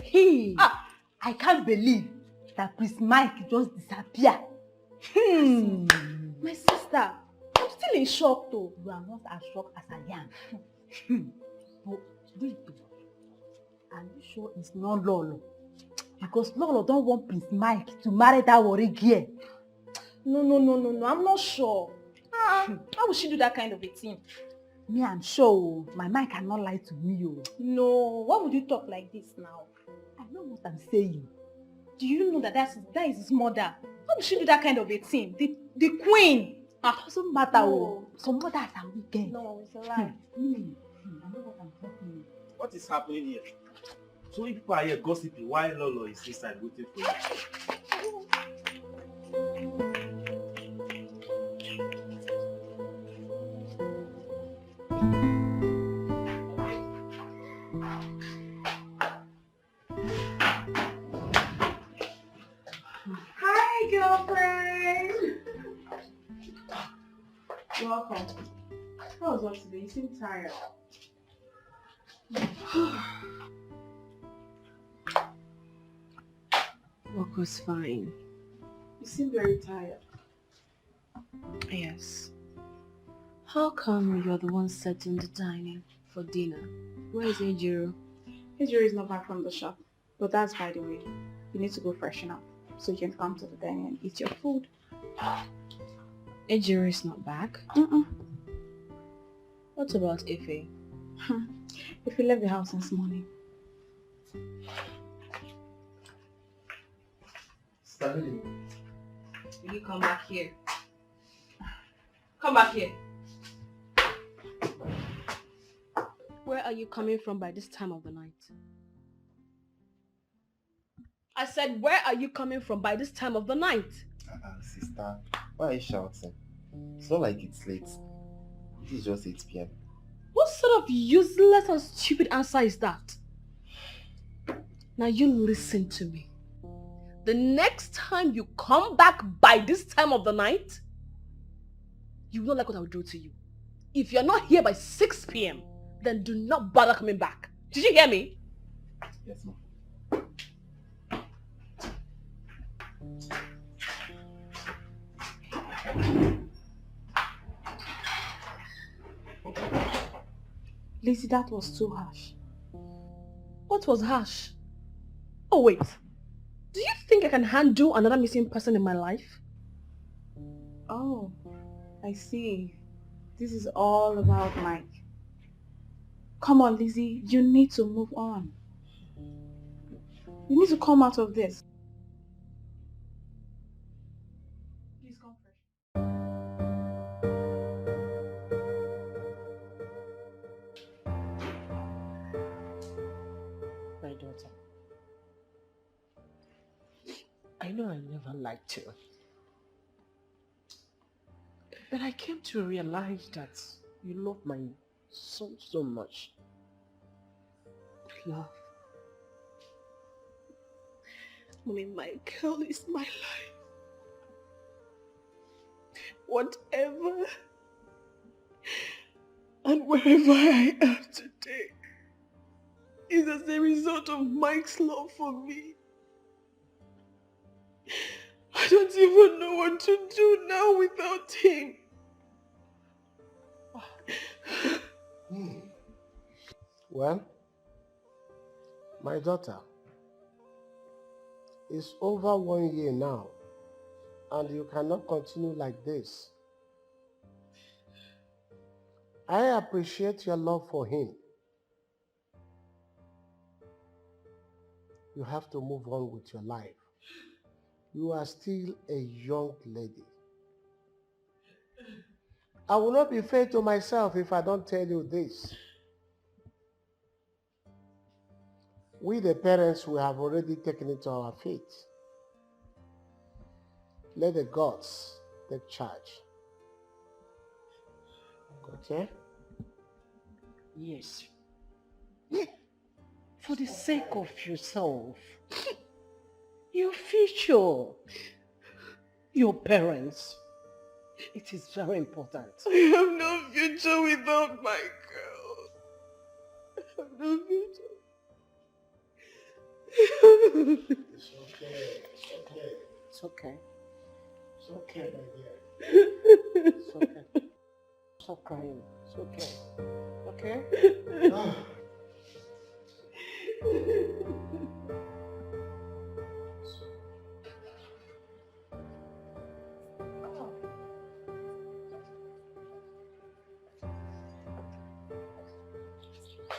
Hey, I can't believe that Prince Mike just disappeared. My sister, I'm still in shock though. You are not as shocked as I am. But wait, are you sure it's not Lolo? Because Lolo don't want Prince Mike to marry that worry girl. No, I'm not sure. How would she do that kind of a thing? Me, I'm sure. My mind cannot lie to me. No, why would you talk like this now? I know what I'm saying. Do you know that that is his mother? How would she do that kind of a thing? The queen. It doesn't matter. No. Some mothers are wicked. No, it's a lie. I know what I'm talking about. What is happening here? So if people are here gossiping, why Lolo is inside waiting for you? Hi, girlfriend. Welcome. How was work today? You seem tired. Work was fine. You seem very tired. Yes. How come you're the one setting the dining for dinner? Where is Ejiro? Ejiro is not back from the shop. But that's by the way. You need to go freshen up so you can come to the dining and eat your food. Ejiro is not back? What about Ife? If you left the house this morning. Stanley. Will you come back here? Come back here. Where are you coming from by this time of the night? I said, where are you coming from by this time of the night? Sister, why are you shouting? It's not like it's late. It is just 8 p.m. What sort of useless and stupid answer is that? Now you listen to me. The next time you come back by this time of the night, you will not like what I will do to you. If you're not here by 6 p.m., then do not bother coming back. Did you hear me? Yes, ma'am. Lizzie, that was too harsh. What was harsh? Oh wait, do you think I can handle another missing person in my life? Oh, I see. This is all about Mike. Come on, Lizzie, you need to move on. You need to come out of this. Please come fresh. My daughter, I know I never liked you. But I came to realize that you love my son so much. Love. Mommy, Michael is my life. Whatever and wherever I am today is as a result of Mike's love for me. I don't even know what to do now without him. Well, my daughter, it's over 1 year now, and you cannot continue like this. I appreciate your love for him. You have to move on with your life. You are still a young lady. I will not be fair to myself if I don't tell you this. We the parents, we have already taken it to our feet. Let the gods take charge. Okay? Yes. For the sake of yourself, your future, your parents, it is very important. I have no future without my girl. I have no future. It's okay. It's okay. It's okay, my dear. It's okay. Stop crying. It's okay. Okay? Ah.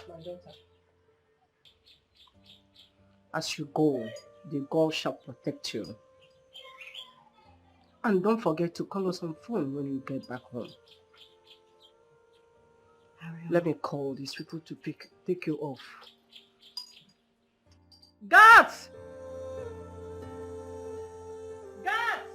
My daughter. As you go, the God shall protect you. And don't forget to call us on phone when you get back home. Let me call these people to take you off. Guards! Guards!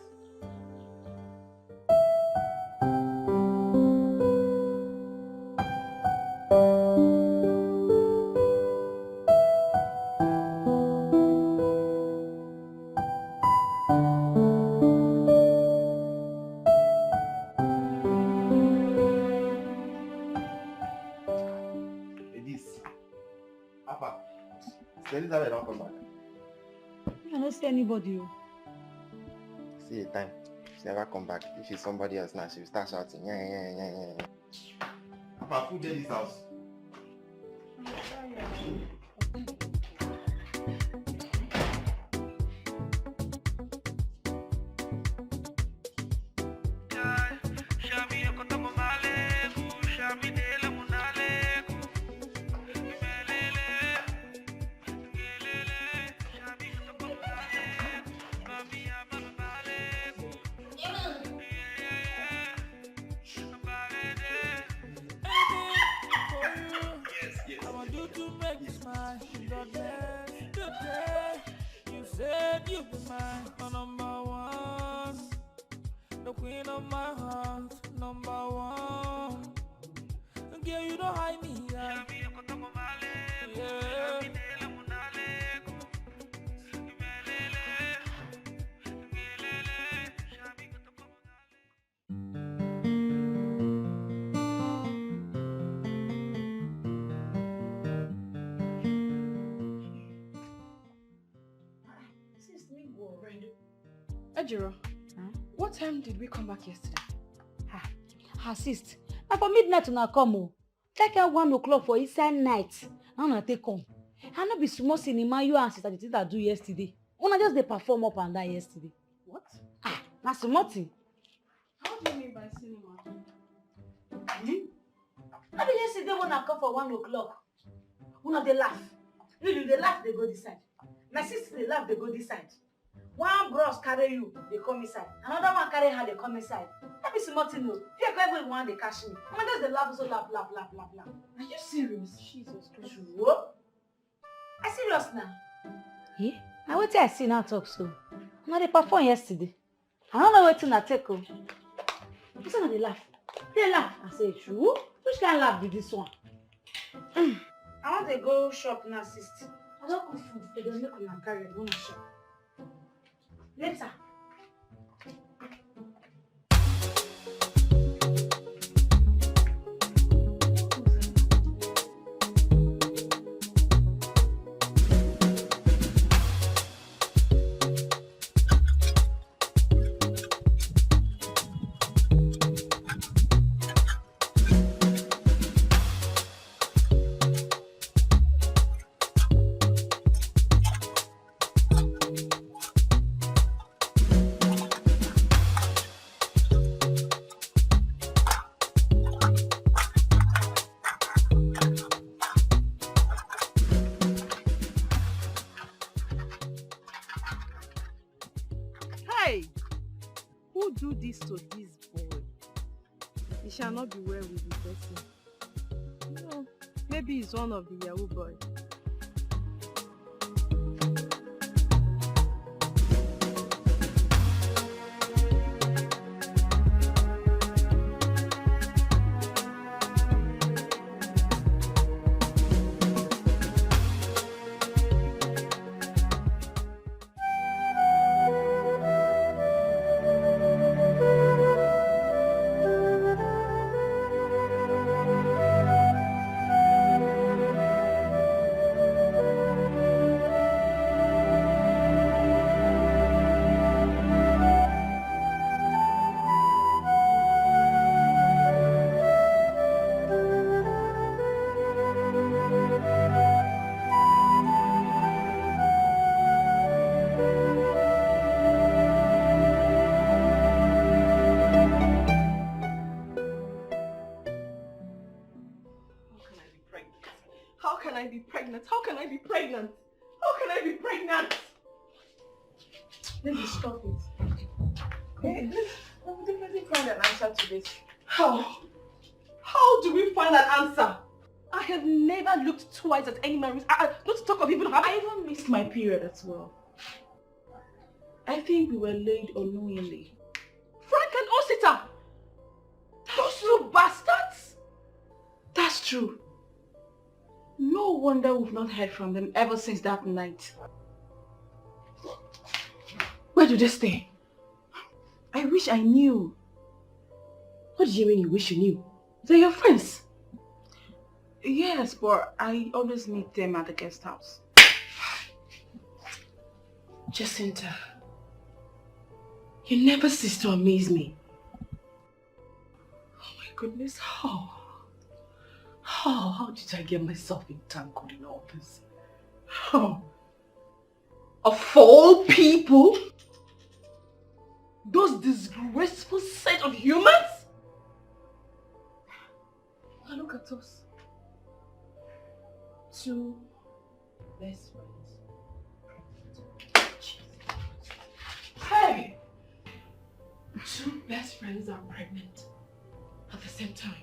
Ladies, Papa, Elizabeth don't come back. I don't see anybody. See the time. She never come back. If she's somebody else now, she will start shouting. Yeah. Papa, who did this house? Ejiro, what time did we come back yesterday? Assist. Na for midnight una come o. Take out 1 o'clock for inside night. Now una take come. I no be small cinema you and sister the thing that do yesterday. Una just dey perform up and down yesterday. What? Na small thing. How do you mean by cinema? No be yesterday when I come for 1 o'clock. Una dey laugh. You dey laugh, they go this side. My sister dey laugh, they go this side. One bros carry you, they come inside. Another one carry her, they come inside. That be small thing, no. If you're everyone, they catch me. I'm just the laugh, so laugh. Are you serious? Jesus Christ. Sure. I serious now. Yeah? Now what I see now talk so. Now they perform yesterday. I don't know what to take. What's on they laugh? They laugh. I say, true. Which kind of laugh be this one? I want to go shop now, sister. I don't cook food. They don't make them carry it. Go to shop. Later. Who do this to this boy? He shall not be well with the person. No, maybe he's one of the Yahoo boys. pregnant? How can I be pregnant? How can I be pregnant? Let me stop it. Hey, let's definitely find an answer to this. How? How do we find an answer? I have never looked twice at any man. Not to talk of even having... I even missed my period as well. I think we were laid unknowingly. Frank and Osita! Those two bastards! That's true. No wonder we've not heard from them ever since that night. Where do they stay? I wish I knew. What do you mean you wish you knew? They're your friends. Yes, but I always meet them at the guest house. Jacinta, you never cease to amaze me. Oh my goodness, how did I get myself entangled in all this? How? Of all people? Those disgraceful set of humans? Now look at us. Two best friends. Hey! Two best friends are pregnant at the same time.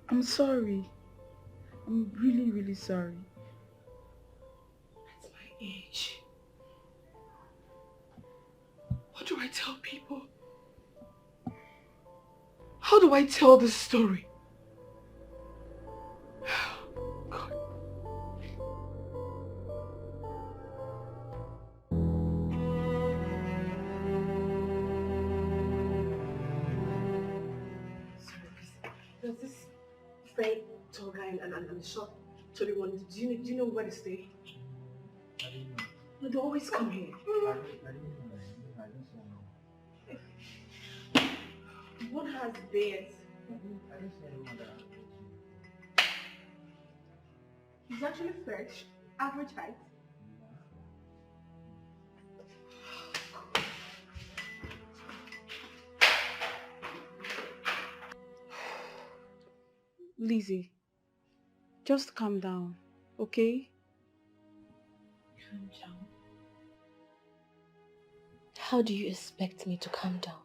I'm sorry. I'm really, really sorry. At my age. What do I tell people? How do I tell this story? God. Sorry, please. There's this very tall guy and the short, chubby one. Do you know where they stay? I didn't know. No, they always come here. I didn't know. One has beards. I didn't see anyone that. He's actually fresh, average height. Lizzie, just calm down, okay? Calm down. How do you expect me to calm down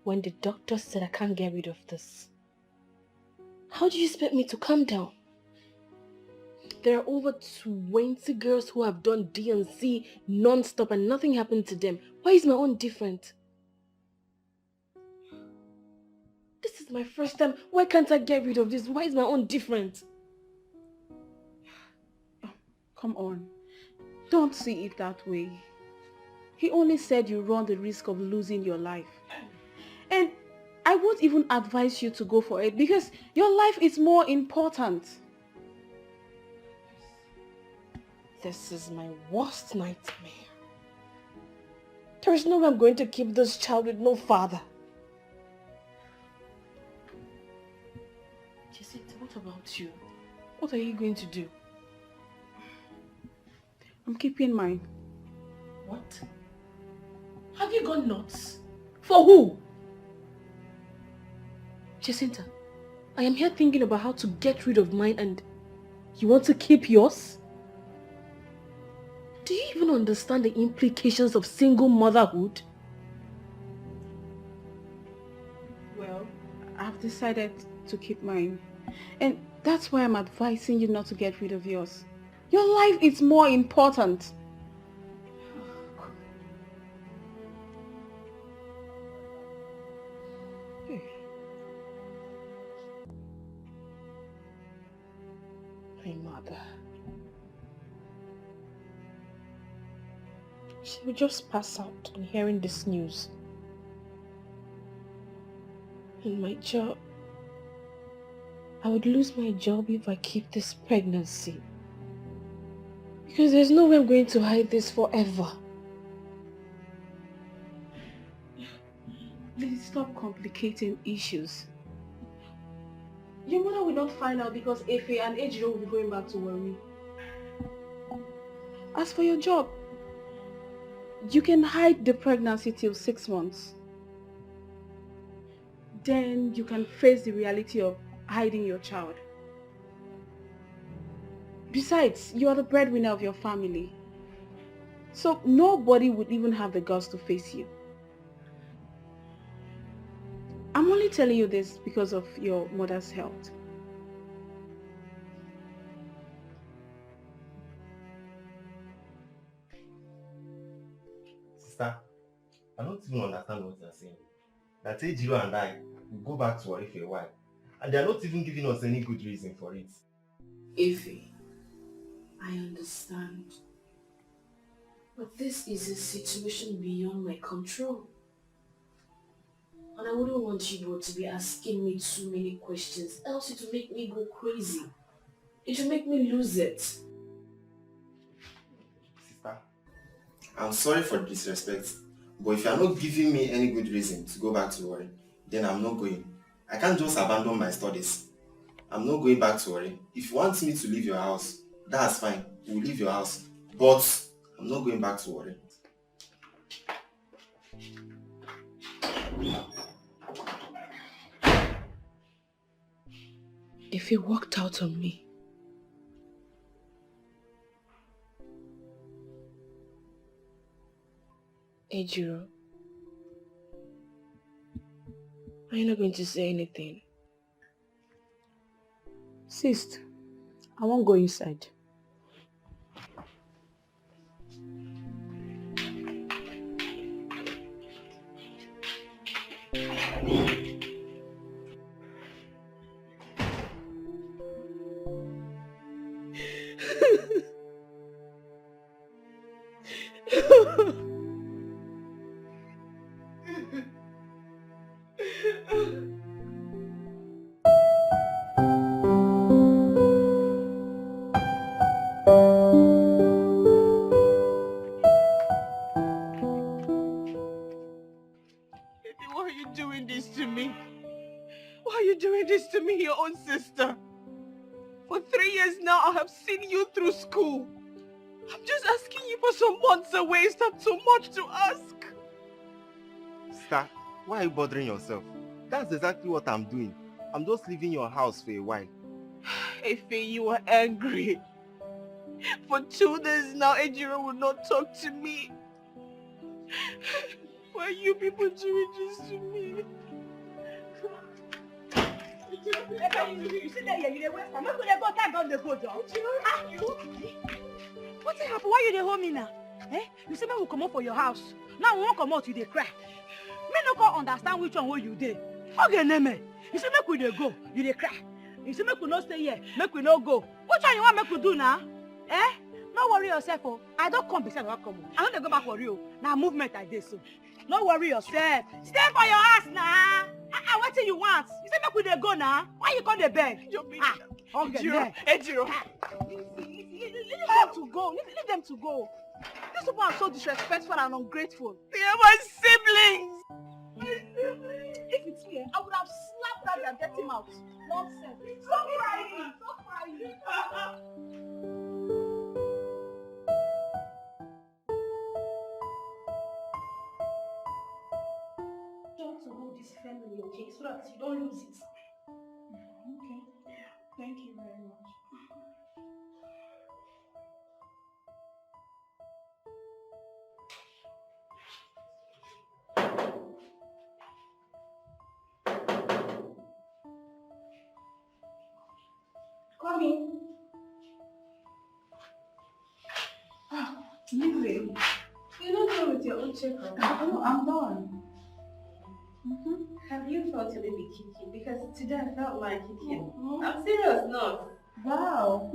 when the doctor said I can't get rid of this? How do you expect me to calm down? There are over 20 girls who have done D&C non-stop and nothing happened to them. Why is my own different? This is my first time. Why can't I get rid of this? Why is my own different? Come on. Don't see it that way. He only said you run the risk of losing your life. And I won't even advise you to go for it because your life is more important. This is my worst nightmare. There is no way I'm going to keep this child with no father. Jacinta, what about you? What are you going to do? I'm keeping mine. What? Have you gone nuts? For who? Jacinta, I am here thinking about how to get rid of mine and you want to keep yours? Do you even understand the implications of single motherhood? Well, I've decided to keep mine. And that's why I'm advising you not to get rid of yours. Your life is more important. My mother. She will just pass out on hearing this news. And my job. I would lose my job if I keep this pregnancy. Because there's no way I'm going to hide this forever. Please stop complicating issues. Your mother will not find out because Efe and Ejiro will be going back to worry. As for your job, you can hide the pregnancy till 6 months. Then you can face the reality of hiding your child. Besides, you are the breadwinner of your family. So nobody would even have the guts to face you. I'm only telling you this because of your mother's health. Sister, I don't even understand what you're saying. That Ejiro and I will go back to Warri for a while. And they're not even giving us any good reason for it. Ife, I understand. But this is a situation beyond my control. And I wouldn't want you both to be asking me too many questions, else it will make me go crazy. It will make me lose it. Sister, I'm sorry for the disrespect, but if you're not giving me any good reason to go back to Warri, then I'm not going. I can't just abandon my studies. I'm not going back to Warri. If you want me to leave your house, that's fine. We'll leave your house. But I'm not going back to Warri. If it worked out on me, Ejiro, are you not going to say anything? Sis, I won't go inside. Why are you doing this to me? Why are you doing this to me, your own sister? For 3 years now, I have seen you through school. I'm just asking you for some months away. It's not too much to ask. Sister, why are you bothering yourself? That's exactly what I'm doing. I'm just leaving your house for a while. Efe, you are angry. For 2 days now, Ejiro will not talk to me. Why are you people doing this to me? You sit there here, you dey waste time. Make we dey go time down the go, John. What happened? Why you dey hold me now? Eh? You say make we come out for your house. Now we won't come out, you dey cry. Me no go understand which one where you dey. Okay, name. You say make we dey go, you dey cry. You say make we no stay here, make we no go. Which one you want make we do now? Eh? No worry yourself, oh. I don't come beside what come. I don't go back for you. Now movement like this, so. No worry yourself. Stay for your ass now. What do you want? You say make we dey go now. Why you come dey beg? Okay, Ejiro. Leave them to go. Leave them to go. These people are so disrespectful and ungrateful. They are my siblings. If it's me, I would have slapped that their dirty mouth. Nonsense. Stop crying. Stop crying. To hold this family, okay, so that you don't lose it. Okay. Thank you very much. Come in. Leave it. You're not done with your own checkup. Oh, I'm done. Have you felt your baby kicking? Because today I felt mine kicking. I'm serious, not. Wow.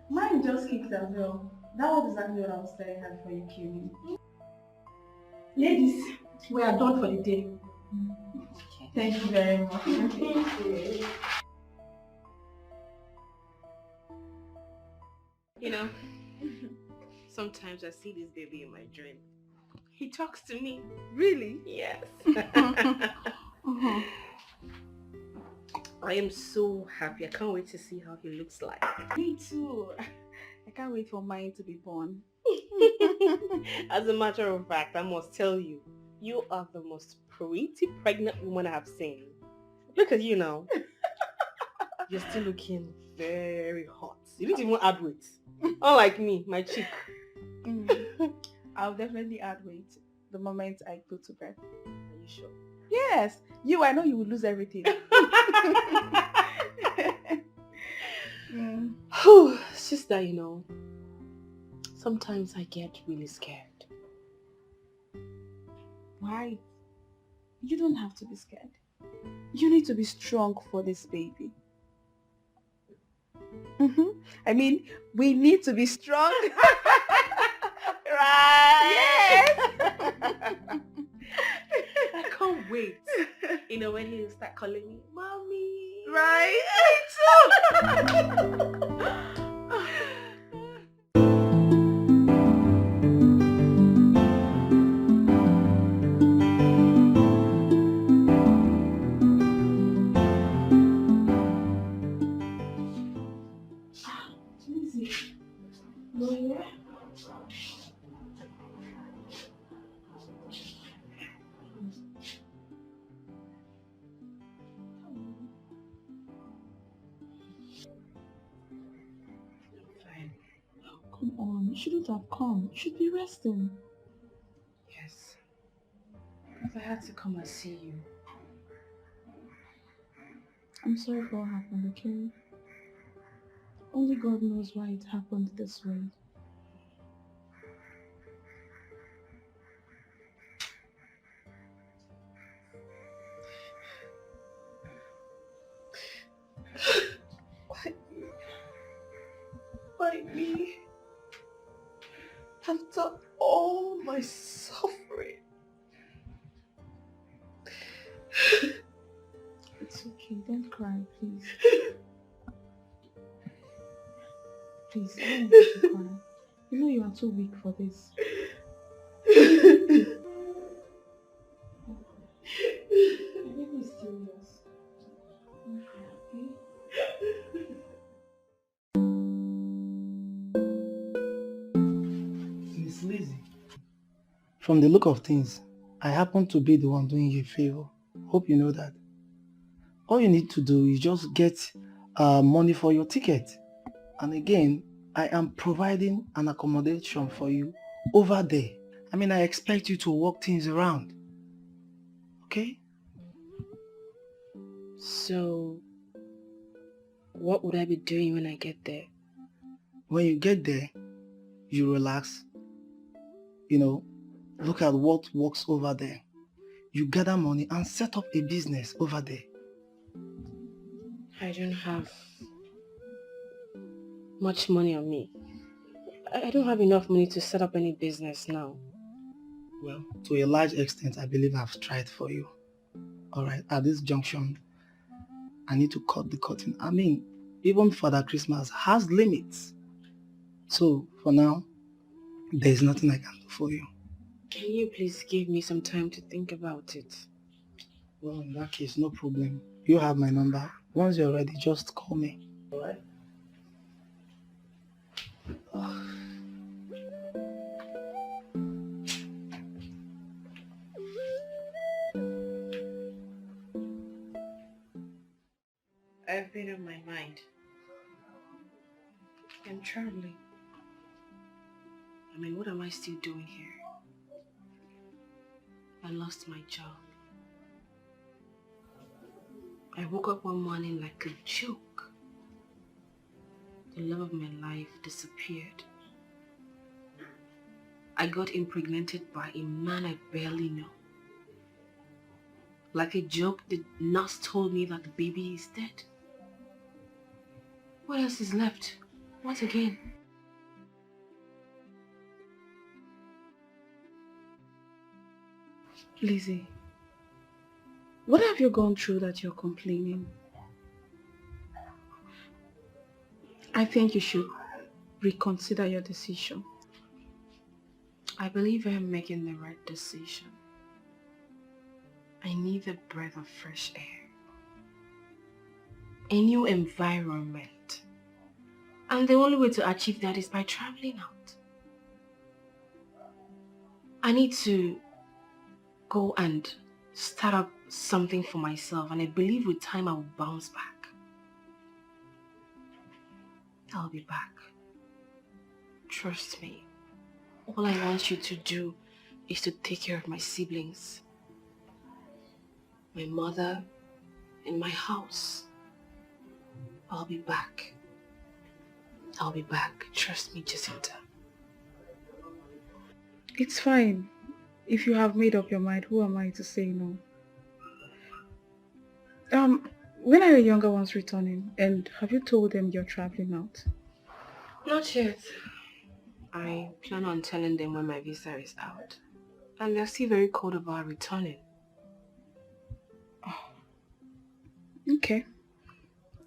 Mine just kicked as well. That was exactly what I was telling her before you came in. Ladies, we are done for the day. Okay. Thank you very much. Thank you. You know, sometimes I see this baby in my dream. He talks to me. Really? Yes. I am so happy. I can't wait to see how he looks like. Me too. I can't wait for mine to be born. As a matter of fact, I must tell you, you are the most pretty pregnant woman I have seen. Look at you now. You're still looking very hot. You didn't even add weight. Unlike me, my chick. I'll definitely add weight the moment I go to bed. Are you sure? Yes. I know you will lose everything. It's just that, sometimes I get really scared. Why? You don't have to be scared. You need to be strong for this baby. I mean, we need to be strong. Right? Yes! I can't wait. When he'll start calling me, Mommy. Right? Come on, you shouldn't have come. You should be resting. Yes. If I had to come and see you. I'm sorry for what happened, okay? Only God knows why it happened this way. Why me? After all my suffering. It's okay, don't cry, please. Please, I don't want you to cry. You know you are too weak for this. The baby is still yours. Don't cry, okay? Miss Lizzie, from the look of things, I happen to be the one doing you a favor. Hope you know that. All you need to do is just get money for your ticket. And again, I am providing an accommodation for you over there. I mean, I expect you to work things around. Okay? So, what would I be doing when I get there? When you get there, you relax. Look at what works over there. You gather money and set up a business over there. I don't have much money on me. I don't have enough money to set up any business now. Well, to a large extent, I believe I've tried for you. Alright, at this junction, I need to cut the curtain. I mean, even Father Christmas has limits. So, for now, there's nothing I can do for you. Can you please give me some time to think about it? Well, in that case, no problem. You have my number. Once you're ready, just call me. Alright? I've been on my mind. I'm traveling. I mean, what am I still doing here? I lost my job. I woke up one morning like a joke. The love of my life disappeared. I got impregnated by a man I barely know. Like a joke, the nurse told me that the baby is dead. What else is left? What again? Lizzie, what have you gone through that you're complaining? I think you should reconsider your decision. I believe I'm making the right decision. I need a breath of fresh air. A new environment. And the only way to achieve that is by traveling out. I need to go and start up something for myself, and I believe with time I will bounce back. I'll be back. Trust me. All I want you to do is to take care of my siblings, my mother, and my house. I'll be back. I'll be back. Trust me, Jacinta. It's fine. If you have made up your mind, who am I to say no? When are your younger ones returning? And have you told them you're traveling out? Not yet. I plan on telling them when my visa is out. And they're still very cold about returning. Oh. Okay.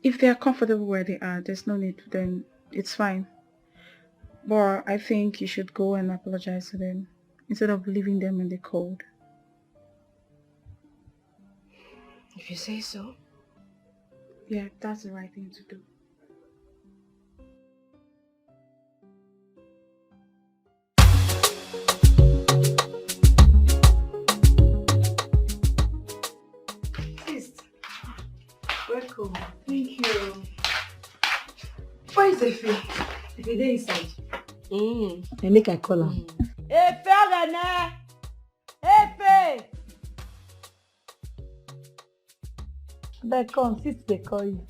If they are comfortable where they are, there's no need, then it's fine. But I think you should go and apologize to them instead of leaving them in the cold. If you say so. Yeah, that's the right thing to do. Welcome. Thank you. Where is the fee? If you inside. Then make I call her. Efe Ogene! Efe! They come, sis, they call you.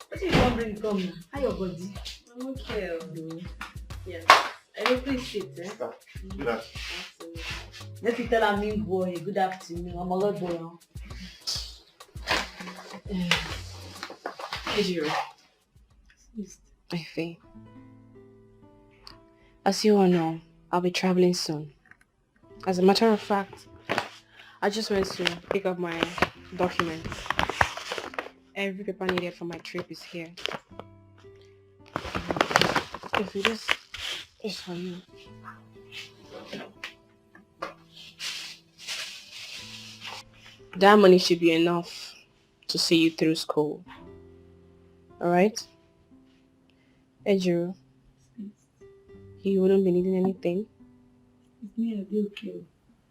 What do you want to bring come now? How your body? I'm okay. Yes. Please sit, eh? Good afternoon. Let me tell her, boy, good afternoon. I'm a lot boy. Ejiro. Efe. As you all know, I'll be traveling soon. As a matter of fact, I just went to pick up my documents. Every paper needed for my trip is here. If it is for you. That money should be enough to see you through school. Alright? Ejiro, you wouldn't be needing anything? It's me, I'll be okay.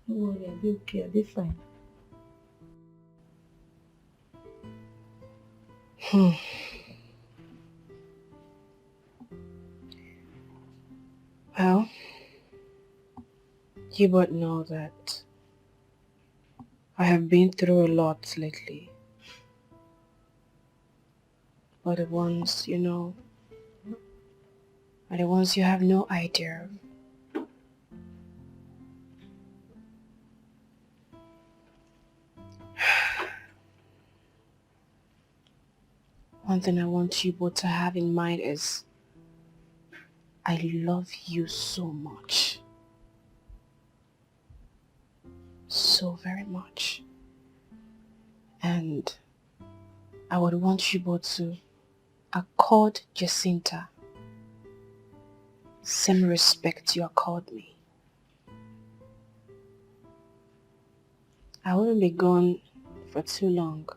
Don't worry, I'll be okay, I'll be fine. Well, you both know that I have been through a lot lately. But the ones you know are the ones you have no idea of. One thing I want you both to have in mind is I love you so much. So very much. And I would want you both to accord Jacinta same respect you accord me. I wouldn't be gone for too long.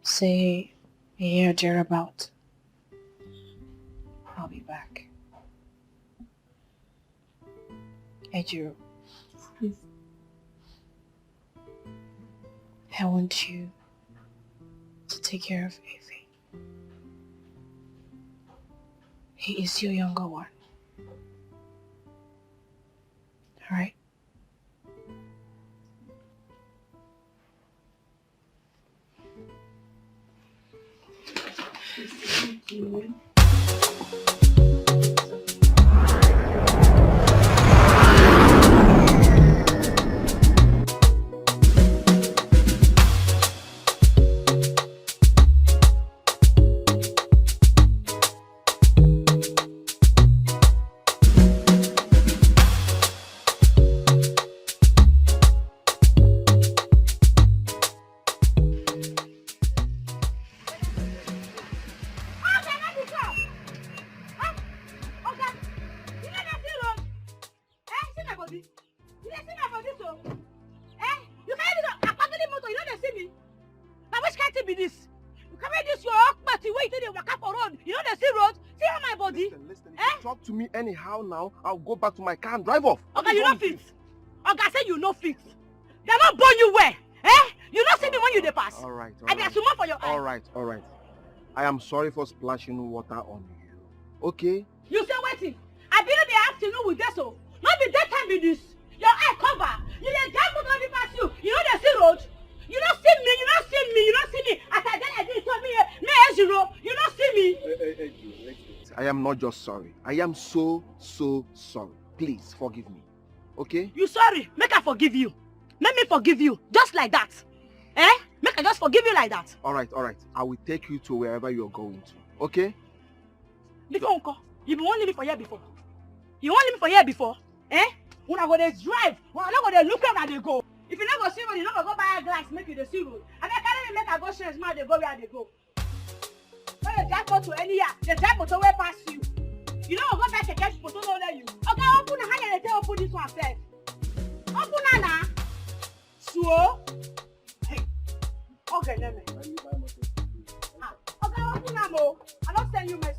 Say a year thereabout. I'll be back. Ejiro. Please. I want you to take care of Evie. He is your younger one. Alright? Thank you. Anyhow now, I'll go back to my car and drive off. Okay, you not fit. Oga say you no fit. They not born you where? Eh? You not see me when you dey pass. Alright. I be assuming for your eye. Alright. I am sorry for splashing water on you. Okay? You say waiting. I believe the afternoon with this so. Not be daytime be this. Your eye cover. You dey drive motor only pass you. You know they see road. You don't see me. You don't see me. You don't see me. As I get like this, tell me me zero. You don't see me. I am not just sorry. I am so sorry. Please forgive me. Okay? You sorry. Make I forgive you. Make me forgive you. Just like that. Eh? Make I just forgive you like that. Alright. I will take you to wherever you're going to. Okay? Before uncle, you been want leave me for here before. You want leave me for here before? Eh? When I go to drive, when I not go to look where they go. If you not go see road, you not go buy a glass, make you the see road. And then carry me make I go change my they go where they go. When you drive go to any year, the drive motor way past you. You don't go back to catch photo no let you. Okay, open the hand and tell open this one first. Open Nana. So hey. Okay, let me. Okay, open Namo. I don't send you message.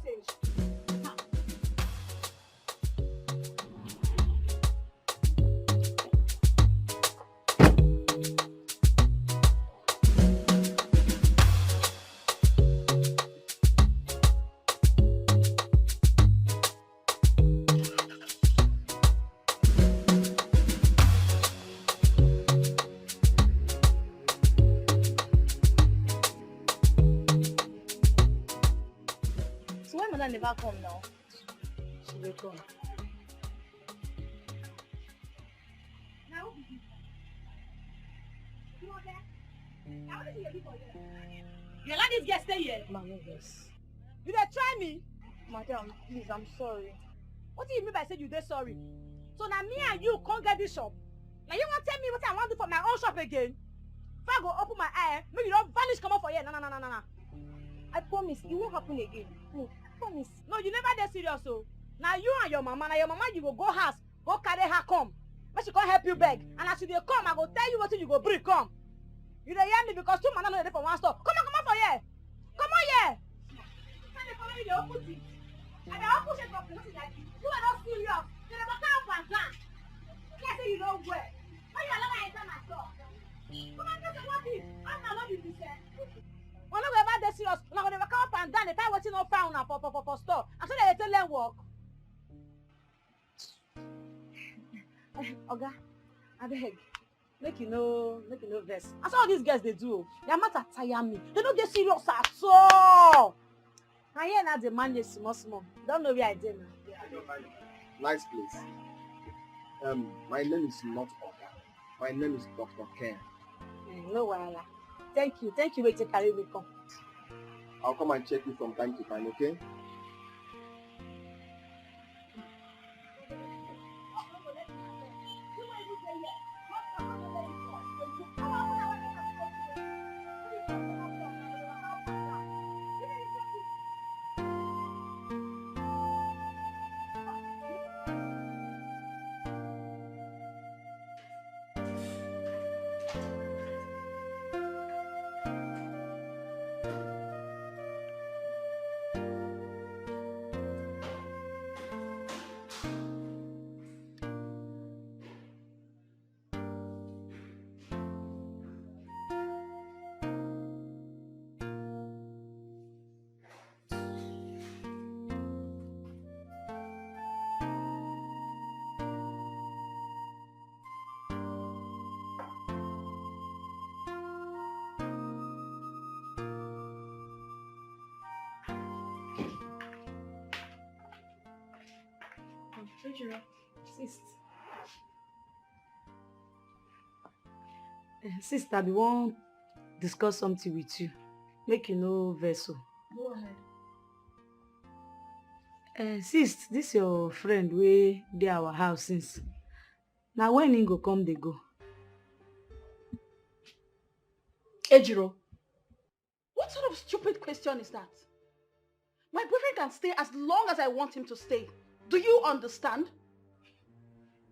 Never come now. She will come. Now, you want that? Now, what is your people here? You let this girl stay here? Mama, yes. You dey try me? Madam, please, I'm sorry. What do you mean by saying you dey sorry? So now me and you can't get this shop. Now you want to tell me what I want to do for my own shop again? If I go open my eye, maybe you don't vanish come up for here. No. I promise, it won't happen again. No. Promise. No, you never dey serious so. Now you and your mama, you go house, go carry her come. But she can't help you beg. And as you dey come, I go tell you what you go bring come. You dey hear me because two man no dey for one store. Come on for here. Come on here. Can you follow me the open thing? And the open shit of nothing like this. You are not serious. You never come and plan. Can't say you don't wear. Why you allow me enter my store? Come on, just walk in. I'm not loving this here. We're not going to be serious. We're not going to come up and down. The time waiting no found for store. And so they tell them work. Oga, I beg. Make you know verse. That's all these girls they do. They are not tire me. They don't get serious at all. And here now the man is small. Don't know where I did now. Nice place. My name is not Oga. My name is Dr. Ken. No wahala. Thank you, wait to carry me come. I'll come and check you from time to time, okay? Sister, we want discuss something with you. Make you know vessel. Go ahead. Sis, this your friend wey dey our house since. Now when he go come, they go. Ejiro, what sort of stupid question is that? My boyfriend can stay as long as I want him to stay. Do you understand?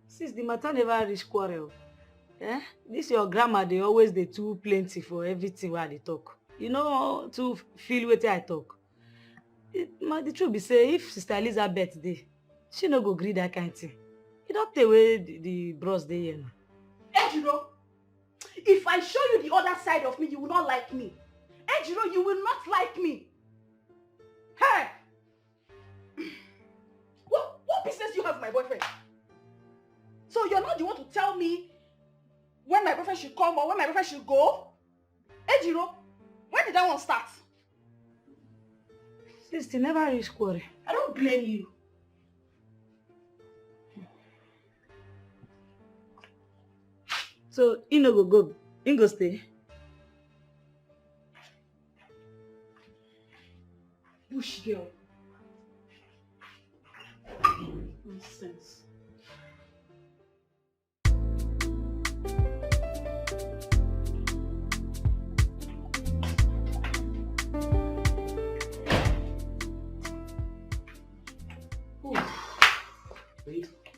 Sis, the matter never reach quarrel. This your grandma, they always dey too plenty for everything wey they talk. You know to feel wetin I talk. The truth be say, if Sister Elizabeth dey, she no go gree that kind thing. You don't take away the bros dey here now. Ejiro, if I show you the other side of me, you will not like me. Ejiro, you will not like me. Hey! What business do you have with my boyfriend? So you're not the one to tell me when my boyfriend should come or when my boyfriend should go? Ejiro, when did that one start? Sister, never reach quarry. I don't blame you. So, you no go, you go stay. Bush girl. Nonsense.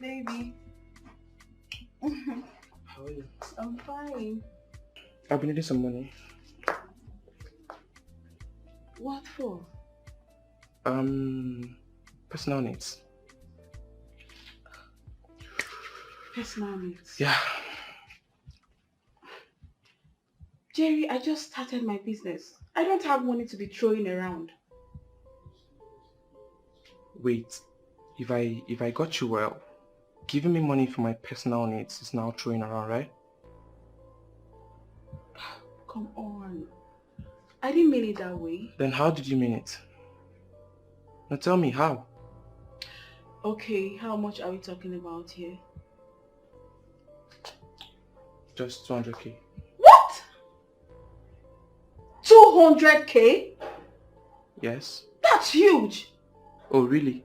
Baby. How are you? I'm fine. I've been needing some money. What for? Personal needs. Personal needs. Yeah. Jerry, I just started my business. I don't have money to be throwing around. Wait, if I got you well, giving me money for my personal needs is now throwing around, right? Come on. I didn't mean it that way. Then how did you mean it? Now tell me how. Okay, how much are we talking about here? Just 200k. What? 200k? Yes. That's huge. Oh, really?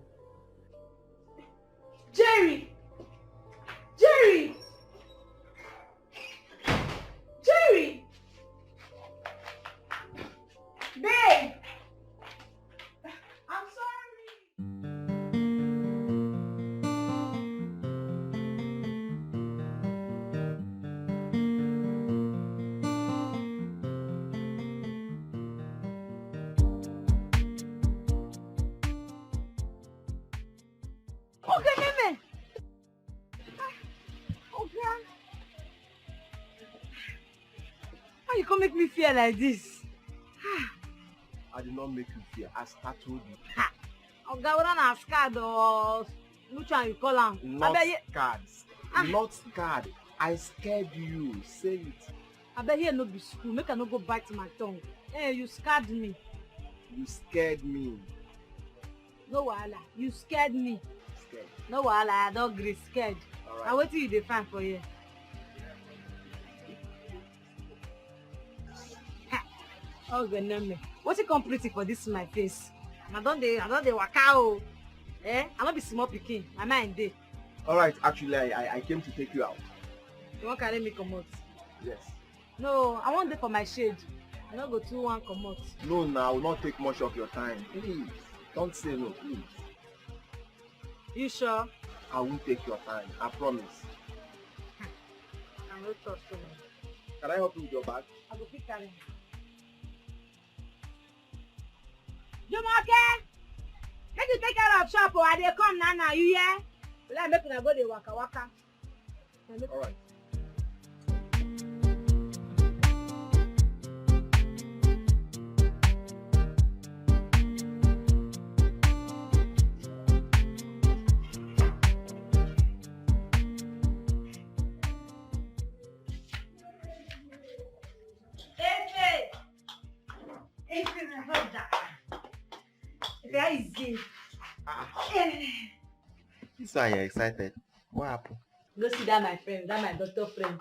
Jerry! Jerry! Jerry! Babe! I'm sorry. Okay, Meme. Okay. How you come make me feel like this? I did not make you fear. I told you. Oga, whether na scared or which one you call am? Not Abeg, scared. Not scared. I scared you. Say it. abeg here no be school. Make I no go bite my tongue. Hey, you scared me. You scared me. No wahala. You scared me. Scared. No wahala. I don gree scared. Alright. Na wetin you dey find for here? Oga Neme, wetin come pretty for dis my face? I don dey waka o. I no be small pikin. My mind dey. Alright, actually I came to take you out. You wan carry me comot? Yes. No, I wan dey for my shade. I no go too wan comot. No, now I will not take much of your time. Please. Don't say no, please. You sure? I won't take your time. I promise. I no trust you. Can I help you with your bag? I go fit carry am. Jumoke! Make you take care of shop o. I dey come now, you hear? Like make una go dey waka waka. Alright. This one you're excited. What happened? Go see that my friend, that my doctor friend.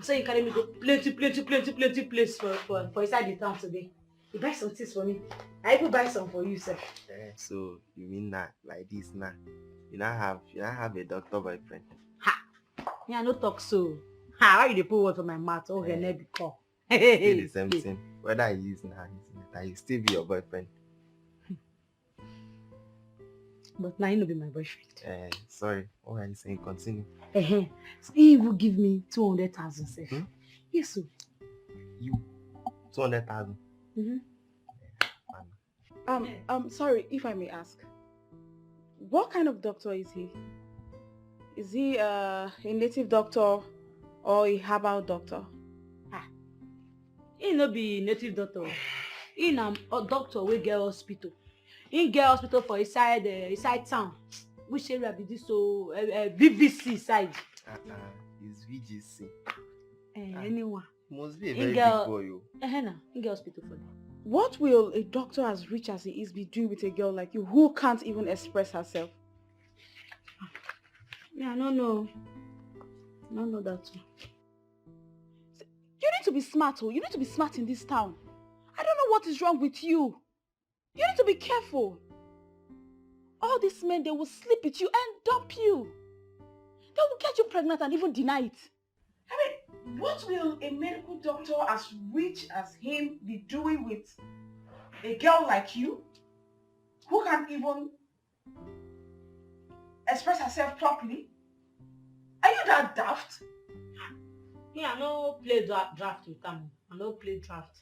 So you carry me go plenty place for inside the town today. You buy some things for me. I even buy some for you, sir. So you mean that like this now? You now have a doctor boyfriend. Yeah, no talk so. Why you dey put word for my mouth? Oh, her neck be call. Still the same thing. Whether he is now, he still be your boyfriend. But now he no be my boyfriend. Sorry. What are you saying? Continue. So he will give me 200,000, sir. Yes, sir. You 200,000. Sorry, if I may ask. What kind of doctor is he? Is he a native doctor or a herbal doctor? He no be native doctor. He na a doctor wey get hospital. In get hospital for inside town. Which area be this? So BVC side. It's VGC. Anyone. Must be a very big boy. In get hospital for them. What will a doctor as rich as he is be doing with a girl like you who can't even express herself? Yeah, I don't know. I don't know that too. You need to be smart, oh. You need to be smart in this town. I don't know what is wrong with you. You need to be careful. All these men, they will sleep with you and dump you. They will get you pregnant and even deny it. I mean, what will a medical doctor as rich as him be doing with a girl like you who can't even express herself properly? Are you that daft? Yeah, I no play draft with them. I no play draft.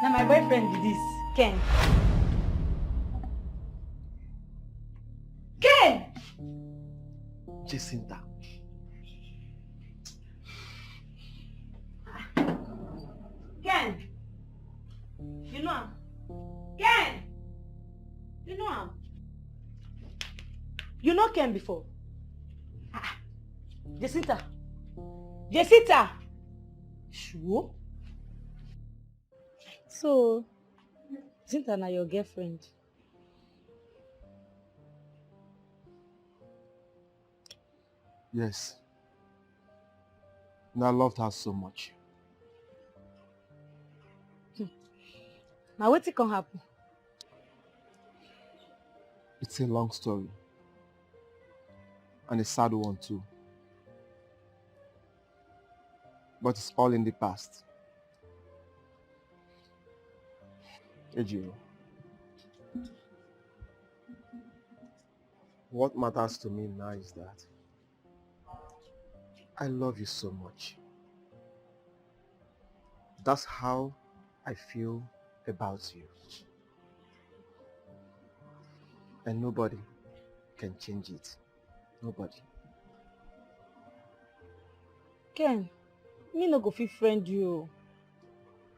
Now my boyfriend be this, Ken. Ken! Jacinta. Ken! You know him? Ken! You know him? You know Ken before? Jacinta! Jacinta! Sure? So, Jacinta na your girlfriend? Yes. And I loved her so much. Now wetin can happen? It's a long story. And a sad one too. But it's all in the past. Ejiro. What matters to me now is that I love you so much. That's how I feel about you. And nobody can change it. Nobody. Ken, me no go fit friend you.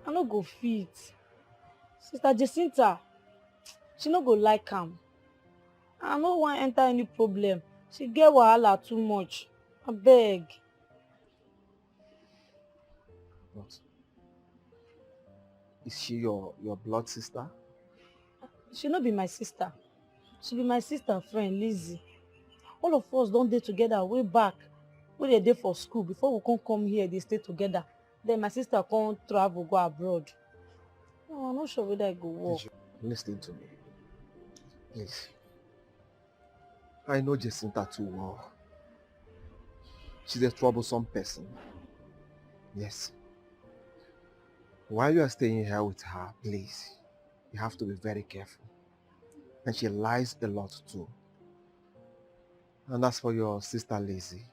I no go fit. Sister Jacinta, she no go like am. I no wan enter any problem. She get wahala too much. Abeg. But is she your blood sister? She no be my sister. She be my sister friend, Lizzie. All of us don dey together way back. We dey dey for school before we come here, dey stay together. Then my sister come travel go abroad. No, I'm not sure whether I go work. Listen to me. Please. I know Jacinta too well. She's a troublesome person. Yes. While you are staying here with her, please, you have to be very careful. And she lies a lot too. And as for your sister Lizzie,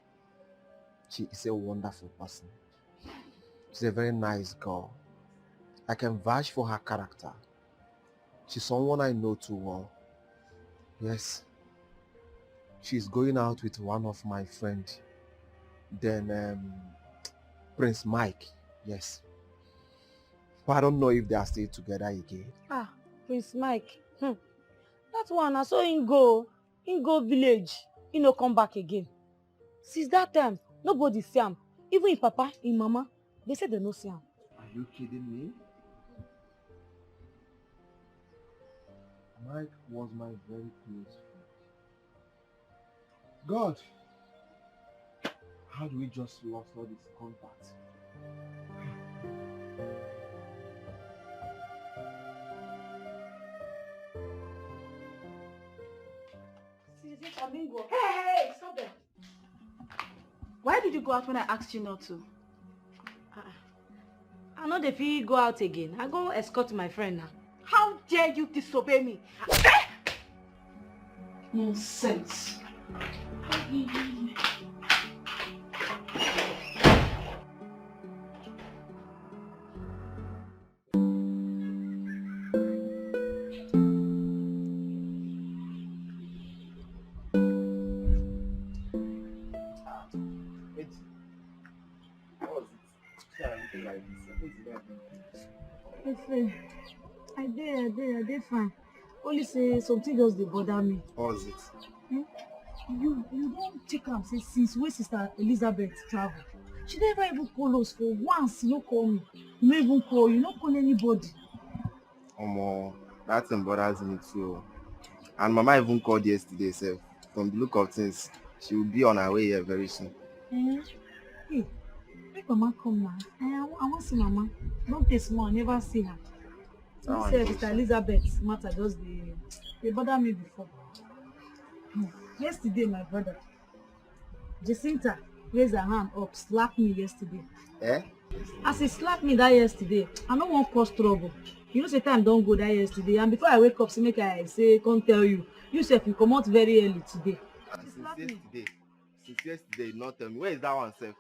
she is a wonderful person. She's a very nice girl. I can vouch for her character. She's someone I know too well. Yes. She's going out with one of my friends. Then Prince Mike. Yes. But I don't know if they are still together again. Prince Mike. That one, I saw him go village. He no come back again. Since that time, nobody see him. Even him papa, him mama, they say they no see him. Are you kidding me? Mike was my very close friend. God, how do we just lost all this contact? Hey, stop there. Why did you go out when I asked you not to? I know dey fit go out again. I go escort my friend now. How dare you disobey me? Nonsense. like this? I did fine. Only say something just dey bother me. What was it? You don't take am say since wey sister Elizabeth travel. She never even call us for once. You no call me. You no even call. You no call anybody. Omo, that thing bothers me too. And Mama even called yesterday sef. From the look of things, she will be on her way here very soon. Hey, make Mama come now. I want see Mama. Don't take small. I never see her. That This one is Sister so. Elizabeth matter just they bother me before. Yesterday, my brother, Jacinta raised her hand up, slapped me yesterday. Eh? As he slapped me that yesterday, I no wan cause trouble. You know say time don go that yesterday, and before I wake up, say make I say come tell you. You sef you comot very early today. Since yesterday, you not tell me. Where is that one sef?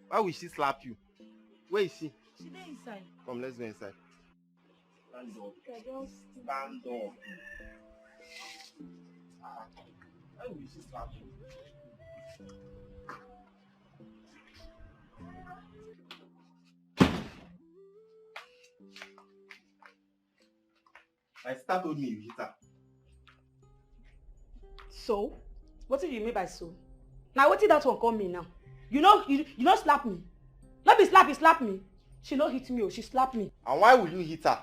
Why will she slap you? Where is she? She dey inside. Come, let's go inside. Stand up. I just Stand up. Why will she slap you? My sister told me you hit her. So, what do you mean by so? Now what did that one call me now? You know slap me. Not be slap, you slap me. She no hit me, or she slap me. And why will you hit her?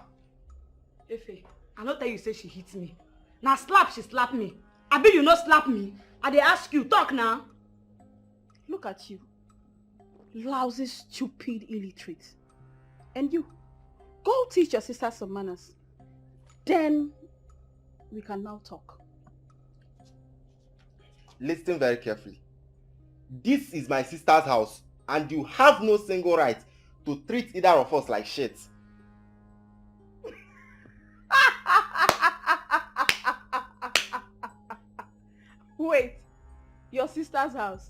Efe, I no tell you say she hit me. Now slap, she slap me. Abi you no slap me. I dey ask you, talk now. Look at you. Lousy, stupid, illiterate. And you, go teach your sister some manners. Then we can now talk. Listen very carefully. This is my sister's house, and you have no single right to treat either of us like shit. Wait, your sister's house?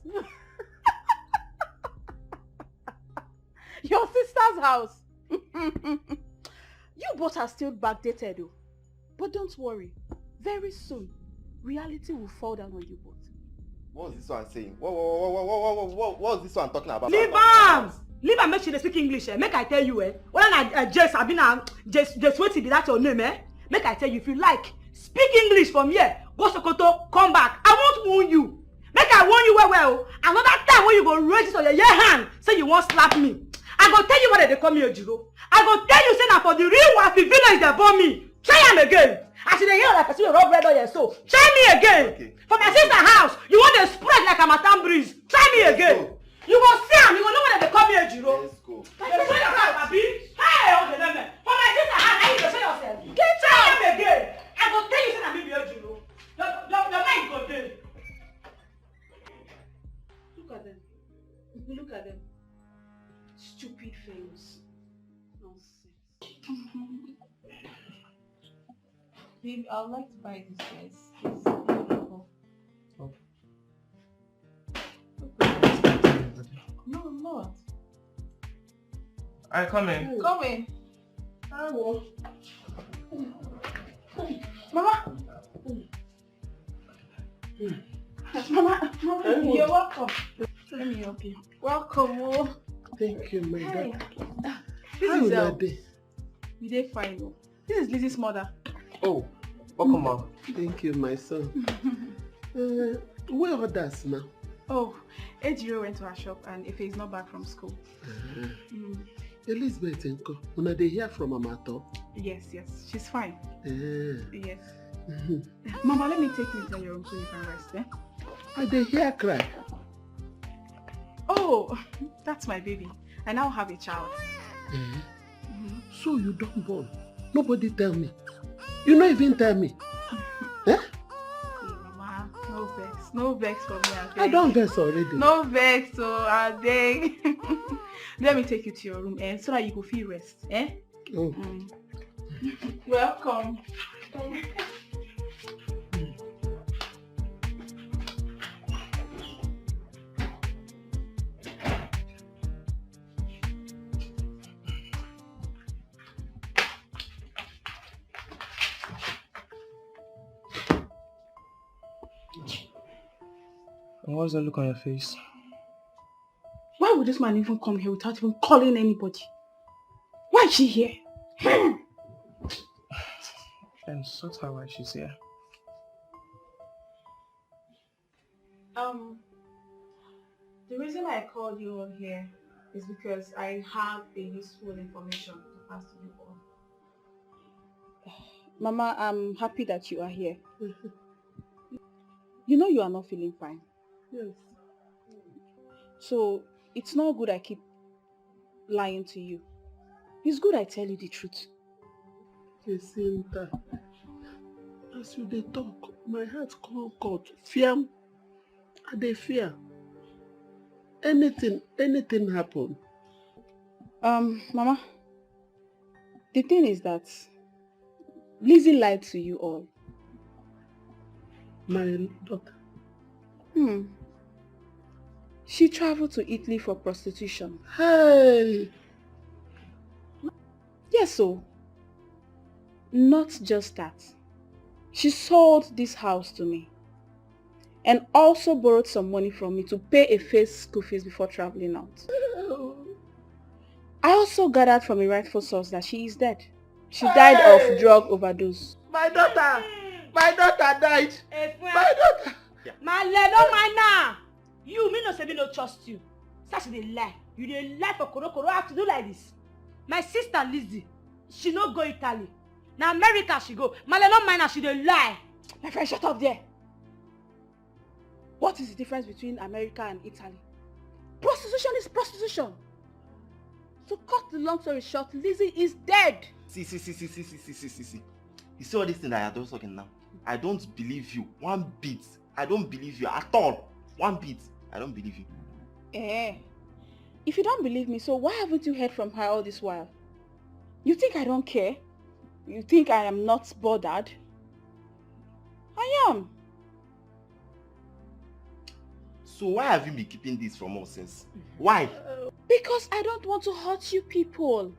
Your sister's house? You both are still backdated though. But don't worry, very soon, reality will fall down on you both. What was this one saying? What was this one talking about? Leave am! Leave am make she dey speak English, eh? Make I tell you, eh? Whether na Jess, abi na Jess wetin be that your name, eh? Make I tell you, if you like, speak English from here, go Sokoto, come back. I won't warn you. Make I warn you well. Another time when you go raise it on your hand, say you won't slap me. I go tell you what they call me Ojiro. I go tell you say na for the real Wafi village they born me. Try am again. I see the hear like I see a rub red on your soul. Try me again. Okay. For my sister house, you want to spread like a matam breeze. Try me again. You go see am, you go know what they call me Ojiro. Let's go. Show yourself, Abi. Hey, okay, let me. For my sister house, I need to show yourself. Try am again. I go tell you say na me be Ojiro. Your mind go there. Look at them. Look at them. Stupid things. Nonsense. Babe, I would like to buy this dress. It's beautiful. Oh. No, I'm not. Alright, come in. Come in. Mama. Mama, you're welcome. Let me help you. Welcome, oh. Thank you, my Hey. daughter. This How is will I be? You did fine, oh. This is Lizzie's mother. Oh, Welcome, mom. thank you, my son. Where others now? Oh, Ejiro went to her shop and Ife is not back from school. Elizabeth and Co. When they hear from Amato? Yes, she's fine. Yes. Mhm. Mama, let me take you to your room so you can rest, eh? I they hear cry. Oh, that's my baby. I now have a child. So you don't born? Nobody tell me. You not even tell me. Hey, Mama, no vex for me. I don't vex already. No vex, so I beg. Let me take you to your room, so that you can feel rest, eh? Oh. Welcome. And what's that look on your face? Why would this man even come here without even calling anybody? is she here? And sort her why she's here. The reason I called you all here is because I have a useful information to pass to you all. Mama, I'm happy that you are here. You know you are not feeling fine. Yes. So it's not good I keep lying to you. It's good I tell you the truth. Jacinta, as you dey talk, my heart come cut. Fear, I dey fear. Anything happen. Mama, the thing is that Lizzie lied to you all. My daughter. She traveled to Italy for prostitution. Hey! Yes, so not just that. She sold this house to me and also borrowed some money from me to pay a face school fees before traveling out. I also gathered from a rightful source that she is dead. She died of drug overdose. My daughter! My daughter died! My daughter! Male, don't mind now. You, me no say me no trust you. Such dey lie. You dey lie for koro. I have to do like this. My sister Lizzie, she no go Italy. Now America she go. Male, don't mind her, she dey lie. My friend, shut up there. What is the difference between America and Italy? Prostitution is prostitution. To cut the long story short, Lizzie is dead. See. You see all this thing that you're talking now? I don't believe you one bit. I don't believe you at all. One bit. I don't believe you. If you don't believe me, so why haven't you heard from her all this while? You think I don't care? You think I am not bothered? I am. So why have you been keeping this from us since? Why? Because I don't want to hurt you people.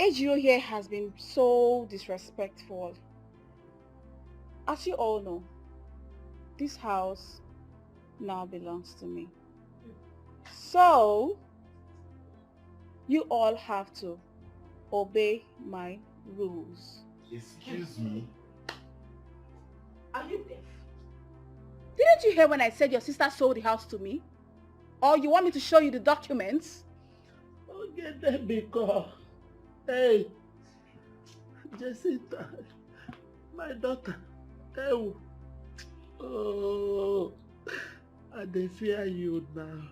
AGO here has been so disrespectful. As you all know, this house now belongs to me. So, you all have to obey my rules. Excuse me? Are you deaf? Didn't you hear when I said your sister sold the house to me? Or you want me to show you the documents? Okay, then because, hey, Jacinta, my daughter, oh, I dey fear you now.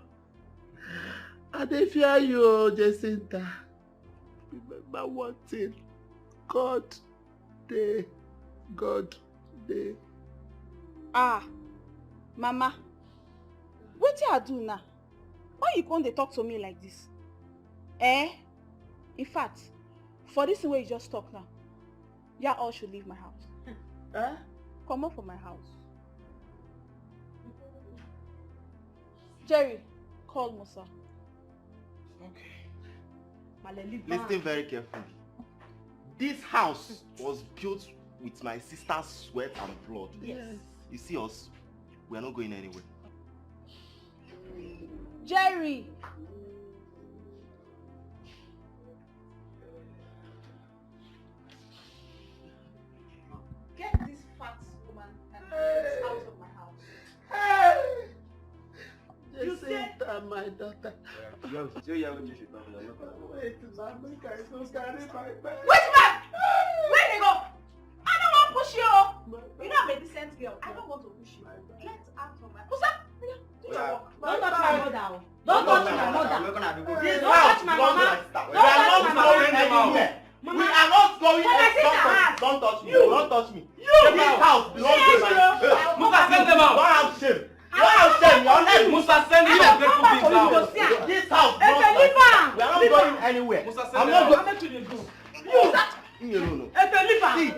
I dey fear you, Jacinta. Remember one thing, God dey. Mama, what do I do now? Why you come dey talk to me like this? In fact, for this way you just talk now, you all should leave my house. Come up from my house. Jerry, call Musa. Okay. Listen very carefully. This house was built with my sister's sweat and blood. Yes. You see us, we are not going anywhere. Jerry! Get this fat woman and out of my house. Hey! Jacinta, my daughter. Wait, man, I don't carry my bag. Wait, man! Where they go? I don't want to push you. You know I'm a decent girl. I don't want to push you. Get out of my... Who's that? Do your work. Don't touch my mother. Don't touch my mother. Don't touch my mama. Don't touch my mama. We are not going anywhere. Don't touch me. Don't touch me. This house belongs to my... Musa, send them out. Don't have shame. Don't have shame. You're not... Musa, send them out. This house belongs to my... We are not going anywhere. Musa, send I'm them not out. going... You that? No. See, You.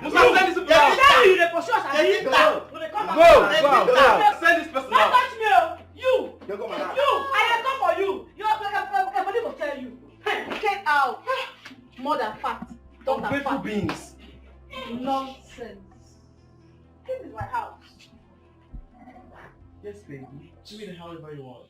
Musa, send this people out. You the pursue us. Go. Send this person Don't out. touch me, oh. You. You go, madam. I am come for you. Everybody will tell you. Get out. More than fat. Don't have Ungrateful fat. beings. Nonsense. This is my house. Yes, baby. Do it however you want.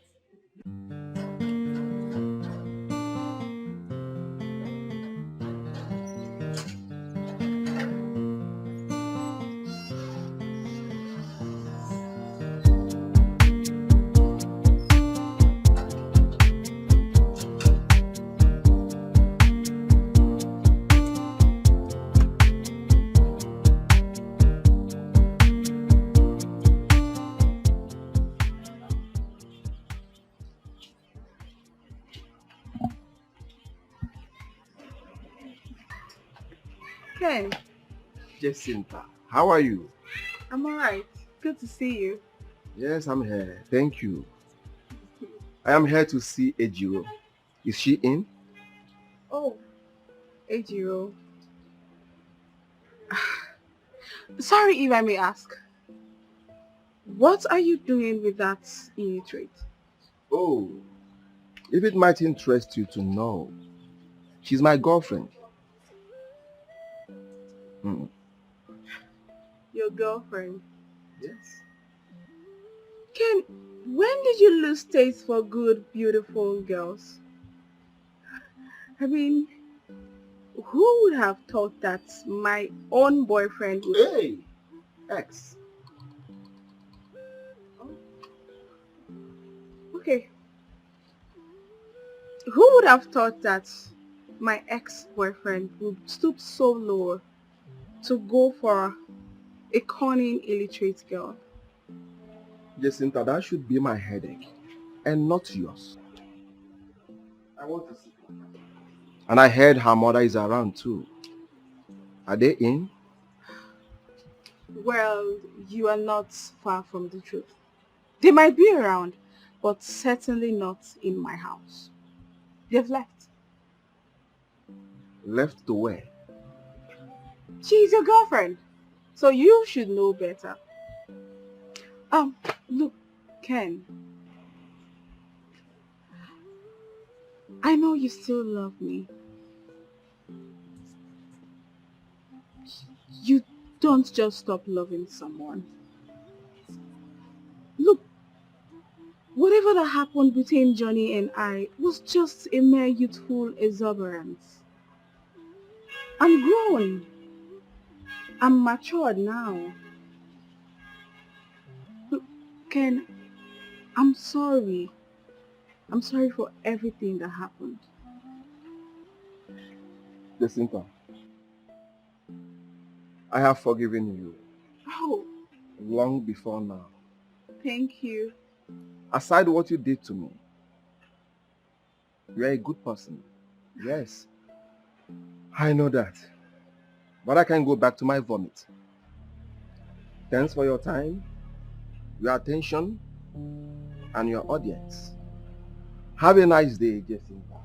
Ken, Jacinta, how are you? I'm alright. Good to see you. Yes, I'm here. Thank you. I am here to see Ejiro. Is she in? Oh, Ejiro. Sorry if I may ask. What are you doing with that illiterate? Oh, if it might interest you to know, she's my girlfriend. Mm. Your girlfriend? Yes. Ken, when did you lose taste for good, beautiful girls? I mean, who would have thought that my own boyfriend would... Hey, ex. Okay. Who would have thought that my ex-boyfriend would stoop so low to go for a cunning, illiterate girl? Jacinta, that should be my headache and not yours. I want to see her. And I heard her mother is around too. Are they in? Well, you are not far from the truth. They might be around, but certainly not in my house. They've left. Left to where? She's your girlfriend, so you should know better. Look, Ken. I know you still love me. You don't just stop loving someone. Look, whatever that happened between Johnny and I was just a mere youthful exuberance. I'm grown. I'm matured now. Look, Ken, I'm sorry. I'm sorry for everything that happened. Jacinta, I have forgiven you Oh, long before now. thank you. Aside what you did to me, you are a good person. Yes, I know that. But I can go back to my vomit. Thanks for your time, your attention, and your audience. Have a nice day, Jacinta.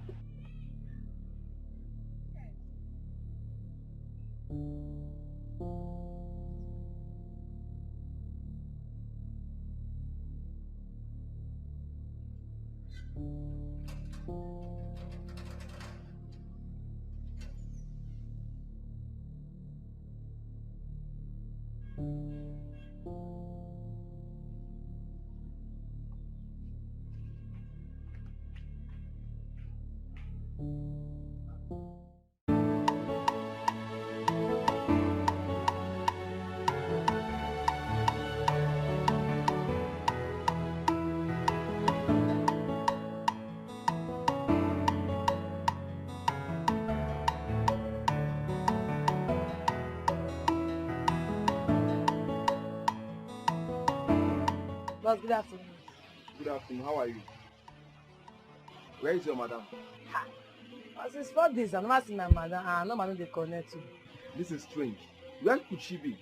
Boss, good afternoon. Good afternoon, how are you? Where is your madam? Since 4 days, I've never seen my madam. No man they connect to. This is strange. Where could she be?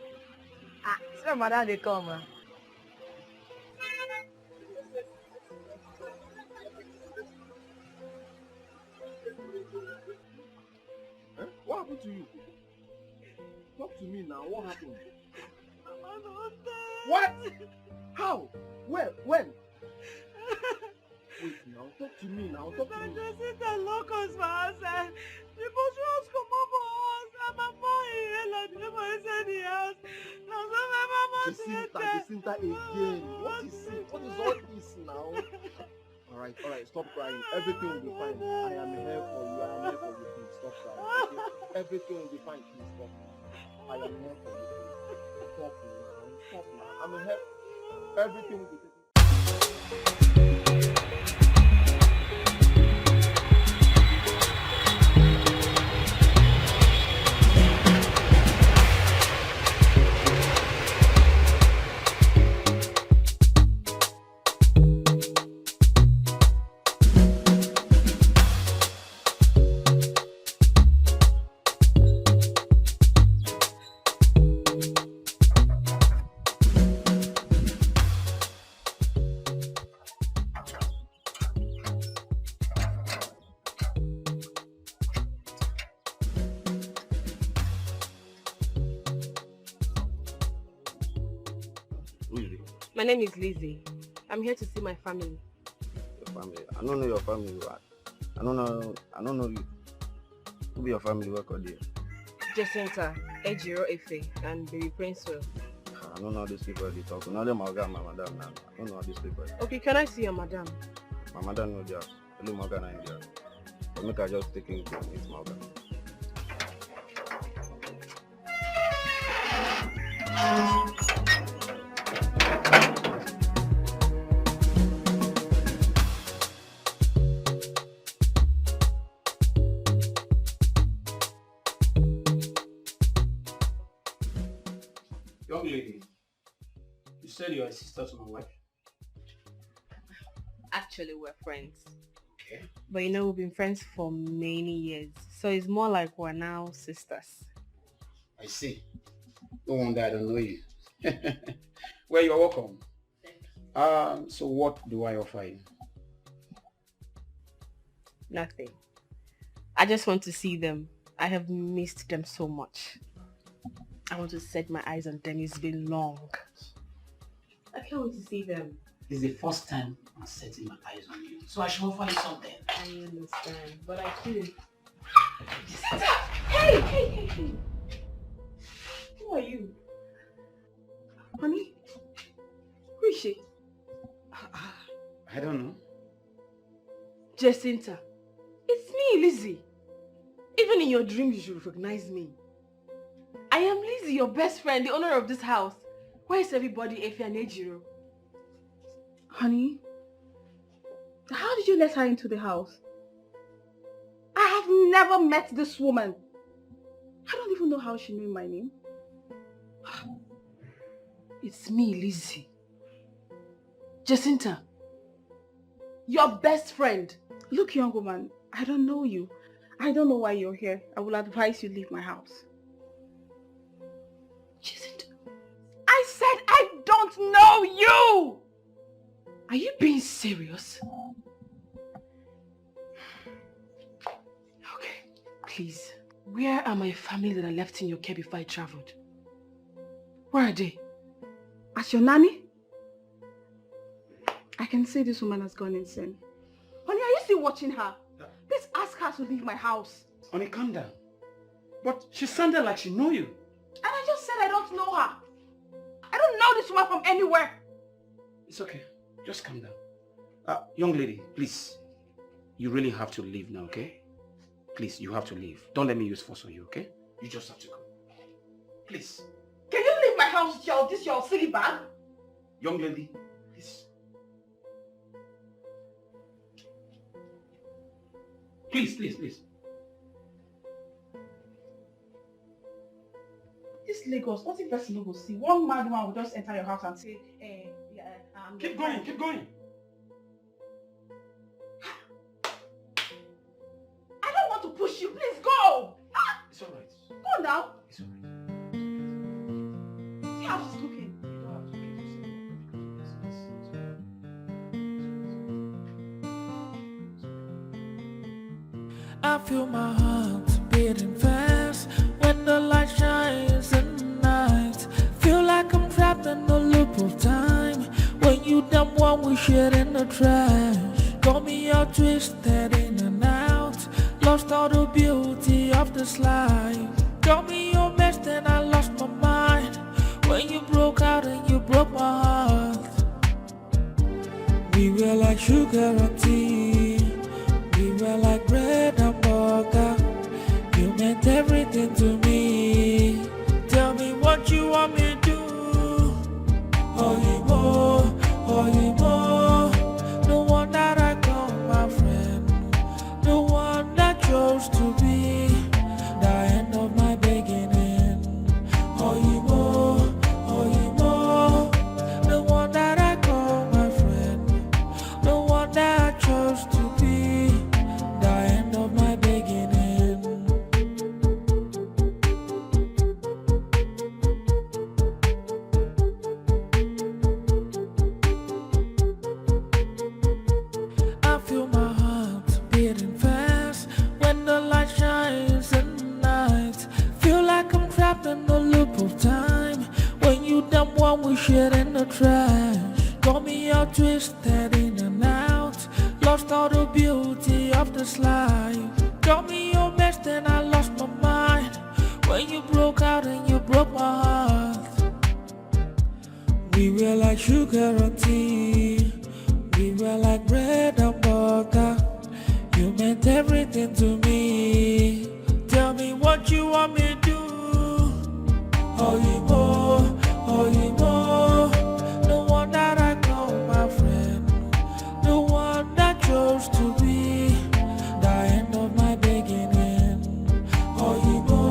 See my madam they come. Eh? What happened to you? Talk to me now. What happened? What? How? Where? When? Wait now. Talk to me now. Talk to me. Jacinta lock us for outside. The boss come up for us. And my mom here and the boy inside the house. Now so my mama Jacinta again. What is it? What is all this now? Alright, stop crying. Everything will be fine. I am here for you. I am here for you. Please stop crying. Okay? Everything will be fine. Please stop. I am here for you. Please. Stop now. Stop now. I'm here. Everything will be taken. My name is Lizzie. I'm here to see my family. Your family? I don't know your family. I don't know you. Who be your family work or there? Jacinta, Ejiro Efe, and Baby Princewell. I don't know how these people they talk. None of them are my madam now. I don't know how these people. Okay, can I see your madam? My madam no there. Hello, Morgan in there. But make I just take it to meet Morgan. Young lady, you said you're a sister to my wife? Actually, we're friends. Okay. But you know, we've been friends for many years. So it's more like we're now sisters. I see. No wonder I don't know you. Well, you're welcome. So what do I offer you? Nothing. I just want to see them. I have missed them so much. I want to set my eyes on them. It's been long. I can't wait to see them. This is the first time I'm setting my eyes on you. So I should offer you something. I understand, but I couldn't. Hey! Who are you? Honey? Who is she? I don't know. Jacinta. It's me, Lizzie. Even in your dreams, you should recognize me. I am Lizzie, your best friend, the owner of this house. Where is everybody, Efe and Ejiro? Honey? How did you let her into the house? I have never met this woman. I don't even know how she knew my name. It's me, Lizzie. Jacinta. Your best friend. Look, young woman, I don't know you. I don't know why you're here. I will advise you leave my house. Jacinta. I said I don't know you! Are you being serious? Okay, please. Where are my family that I left in your care before I traveled? Where are they? As your nanny? I can see this woman has gone insane. Honey, are you still watching her? Please ask her to leave my house. Honey, calm down. But she sounded like she knew you. And I just said I don't know her. I don't know this woman from anywhere. It's okay. Just calm down. Young lady, please. You really have to leave now, okay? Please, you have to leave. Don't let me use force on you, okay? You just have to go. Please. Can you leave my house with this your silly bag? Young lady, please. Please. This Lagos, what if person will see? One mad man will just enter your house and say, Keep going. I don't want to push you. Please go. It's alright. Go now. It's alright. See how she's looking. I feel my heart beating fast when the light shines in the night. Feel like I'm trapped in a loop of time. When you dump one we shit in the trash. Got me all twisted in and out. Lost all the beauty of this life. Got me your mess and I lost my mind. When you broke out and you broke my heart. We were like sugar and tea. Oyimo, Oyimo, the one that I call my friend, the one that I chose to be, the end of my beginning. I feel my heart beating fast when the light shines in the night. Feel like I'm trapped in a loop of time. When you dump one we shit in the trash. Got me all twisted in and out. Lost all the beauty of this life. Got me your best and I lost my mind. When you broke out and you broke my heart. We were like sugar and tea. We were like bread and butter. You meant everything to me. Tell me what you want me to do. Oyimo, Oyimo, the one that I call my friend, the one that chose to be the end of my beginning. Oyimo,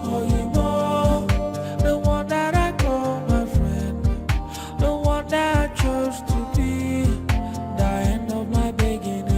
Oyimo, the one that I call my friend, the one that I chose to be the end of my beginning.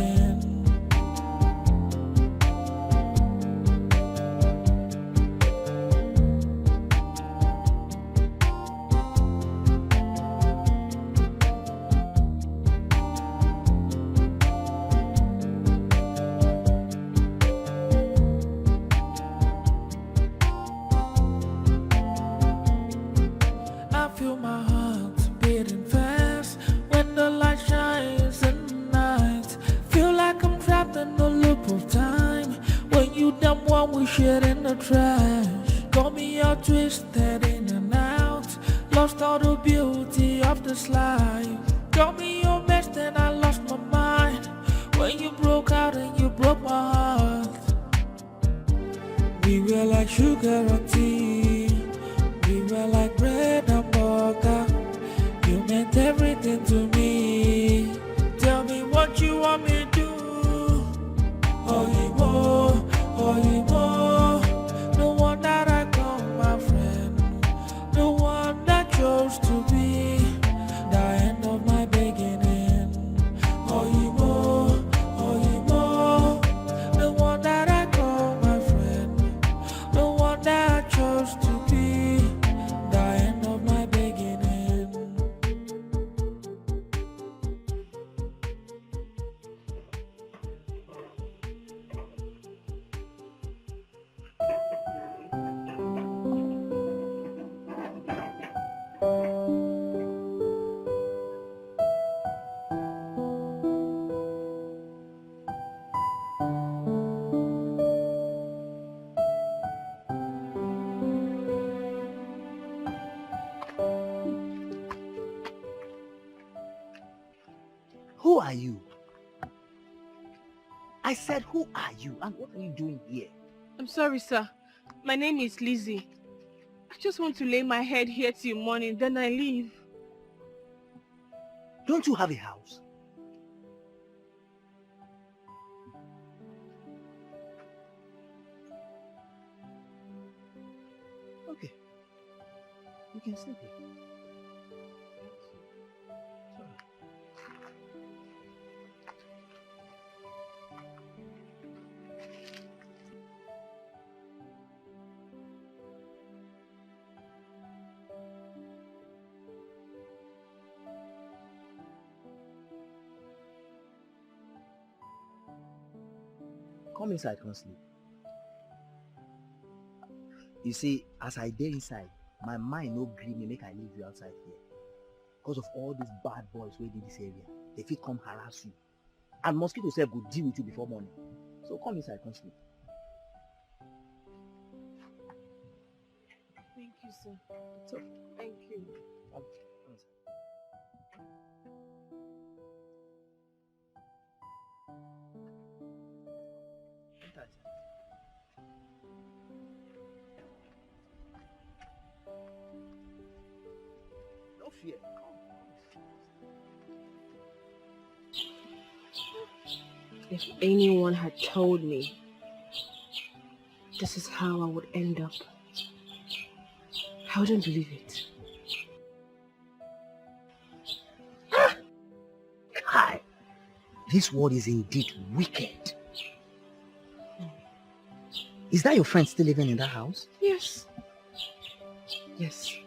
I feel my heart beating fast when the light shines in the night. Feel like I'm trapped in a loop of time. When you dump one we shit in the trash. Got me all twisted in and out. Lost all the beauty of this life. Got me your best and I lost my mind. When you broke out and you broke my heart. We were like sugar and tea. We were like bread and butter. You meant everything to me. Tell me what you want me to do. Oyimo, Oyimo, the one that I call my friend, the one that chose to be the end of my beginning. Oyimo, Oyimo, the one that I call my friend, the one that I chose to be the end of my beginning. Who are you? I said, who are you and what are you doing here? I'm sorry, sir. My name is Lizzie. I just want to lay my head here till morning, then I leave. Don't you have a house? Okay. You can sleep here. Come inside, come sleep. You see, as I dey inside, my mind no gree me make I leave you outside here. Because of all these bad boys wey dey this area, they fit come harass you. And mosquito sef go deal with you before morning. So come inside, come sleep. Thank you, sir. It's okay. Thank you. Come inside. Enter inside. No fear. If anyone had told me this is how I would end up, I wouldn't believe it. Kai, this world is indeed wicked. Is that your friend still living in that house? Yes. Yes.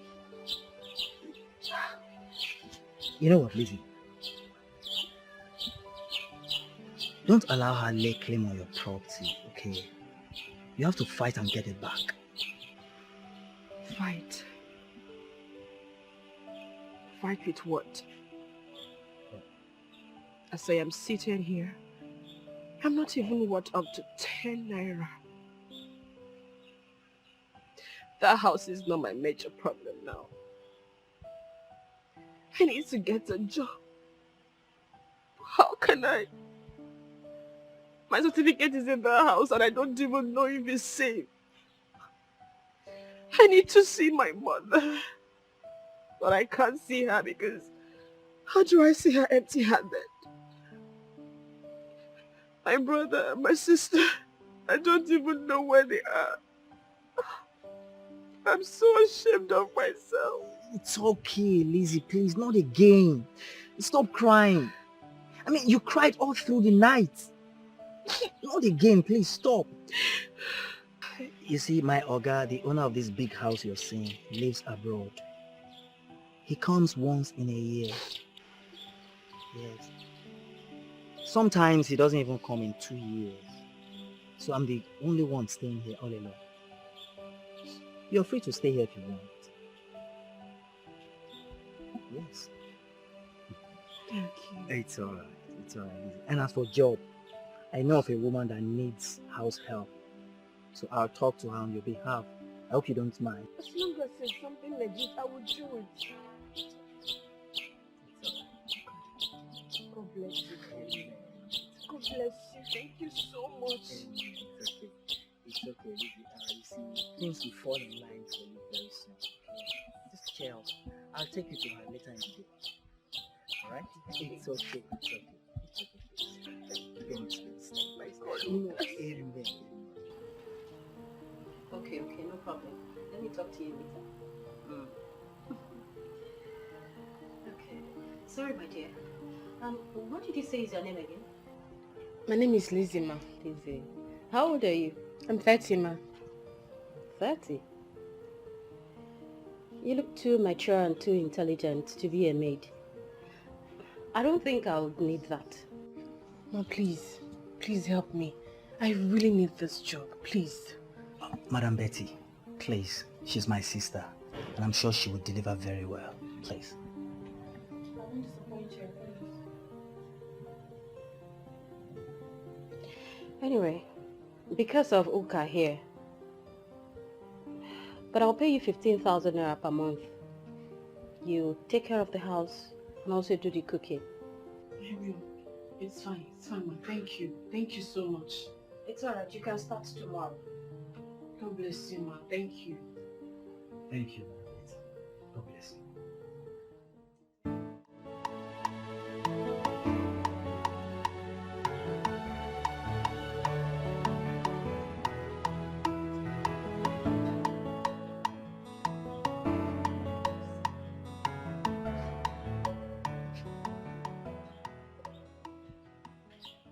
You know what, Lizzie? Don't allow her lay claim on your property, okay? You have to fight and get it back. Fight? Fight with what? As I am sitting here, I'm not even worth up to 10 naira. That house is not my major problem now. I need to get a job. How can I? My certificate is in the house and I don't even know if it's safe. I need to see my mother. But I can't see her because how do I see her empty-handed? My brother and my sister, I don't even know where they are. I'm so ashamed of myself. It's okay, Lizzie, please, not again. Stop crying. I mean, you cried all through the night. Not again, please, stop. You see, my Oga, the owner of this big house you're seeing, lives abroad. He comes once in a year. Yes. Sometimes he doesn't even come in 2 years. So I'm the only one staying here all alone. You're free to stay here if you want. Yes. Thank you. It's alright. It's alright. And as for job, I know of a woman that needs house help. So I'll talk to her on your behalf. I hope you don't mind. As long as it's something legit, I will do it. God bless you. God bless you. Thank you so much. It's okay. It's okay, Lizzie. You see, things will fall in line for you very soon. Okay? Just chill. I'll take you to her later in the day. Alright? It's okay. It's okay. It's okay. My God. Amen. Okay, no problem. Let me talk to you later. Okay. Sorry, my dear. What did you say is your name again? My name is Lizzie, ma. Lizzie. How old are you? I'm 30, ma. 30? You look too mature and too intelligent to be a maid. I don't think I'll need that. Ma, please. Please help me. I really need this job. Please. Madam Betty, please. She's my sister. And I'm sure she will deliver very well. Please. I won't disappoint you, Anyway, because of Uka here, but I'll pay you 15,000 naira per month. You take care of the house and also do the cooking. I will. It's fine, ma. Thank you. Thank you so much. It's alright, you can start tomorrow. God bless you, ma. Thank you. Thank you, Madam Betty. God bless you.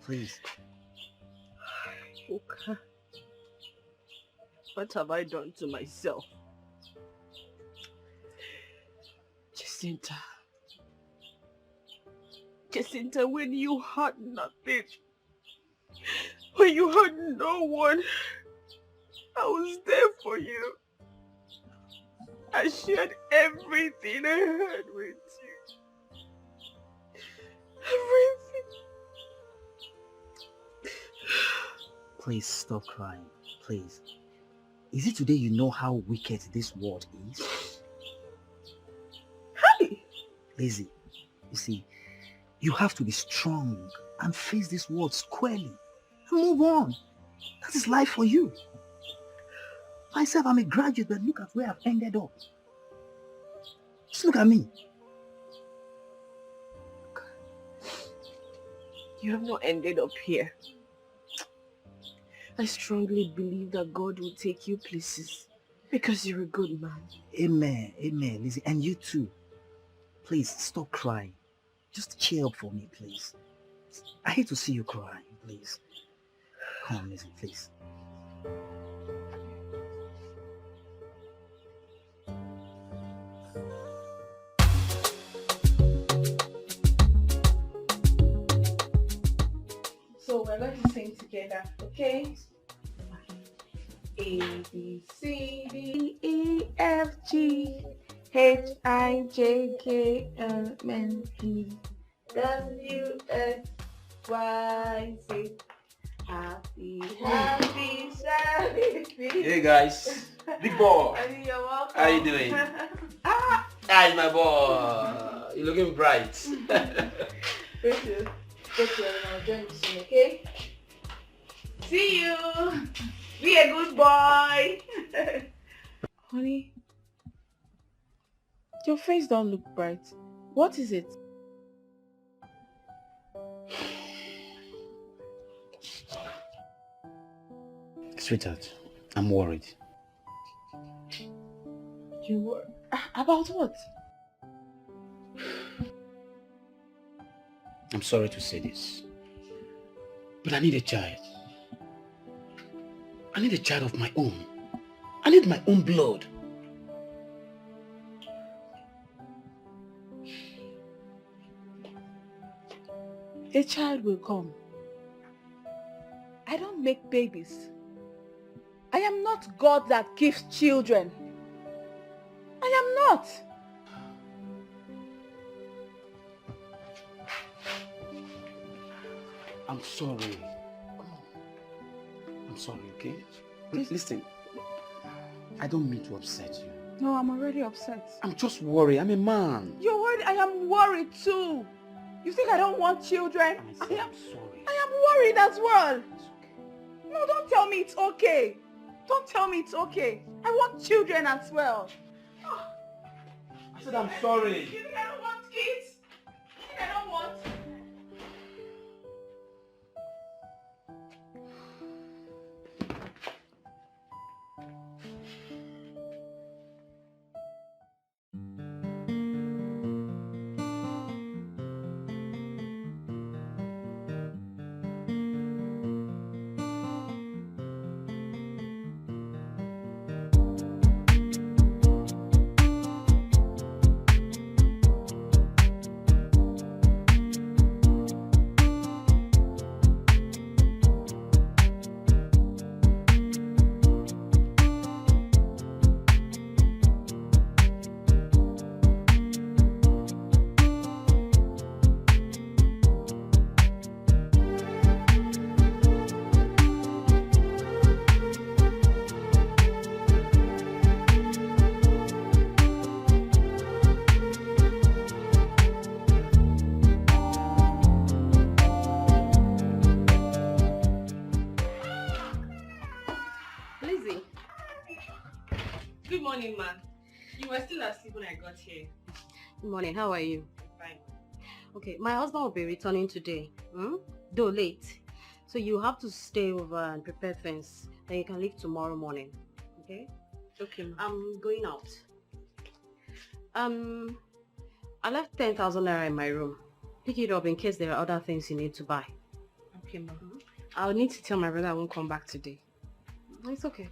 Please. Okay. What have I done to myself? Jacinta, when you had nothing, when you had no one, I was there for you. I shared everything I had with you. Everything. Please stop crying. Please. Is it today you know how wicked this world is? Hey! Lizzie, you see, you have to be strong and face this world squarely and move on. That is life for you. Myself, I'm a graduate, but look at where I've ended up. Just look at me. You have not ended up here. I strongly believe that God will take you places. Because you're a good man. Amen. Amen. Lizzie, and you too. Please stop crying. Just cheer up for me, please. I hate to see you cry, please. Come on, Lizzie, please. So we're going to sing together, okay? A, B, C, D, E, F, G, H, I, J, K, L, M, N, W, X, Y, Z. Happy, happy, happy. Hey guys, big boy. You're welcome. How you doing? Hi, my boy. You're looking bright. Thank you. Take care and I'll join you soon, okay? See you. Be a good boy. Honey, your face don't look bright. What is it? Sweetheart, I'm worried. You were about what? I'm sorry to say this, but I need a child. I need a child of my own. I need my own blood. A child will come. I don't make babies. I am not God that gives children. I am not. I'm sorry. I'm sorry, okay? Listen, I don't mean to upset you. No, I'm already upset. I'm just worried. I'm a man. You're worried? I am worried too. You think I don't want children? I am sorry. I am worried as well. No, don't tell me it's okay. Don't tell me it's okay. I want children as well. I said I'm sorry. You think I don't want kids? You think I don't want? Good morning, man. You were still asleep when I got here. Good morning, how are you? Fine. Okay, my husband will be returning today, though late. So you have to stay over and prepare things. Then you can leave tomorrow morning, okay? Okay. I'm going out. I left 10,000 naira in my room. Pick it up in case there are other things you need to buy. Okay, ma'am. I'll need to tell my brother I won't come back today. It's okay.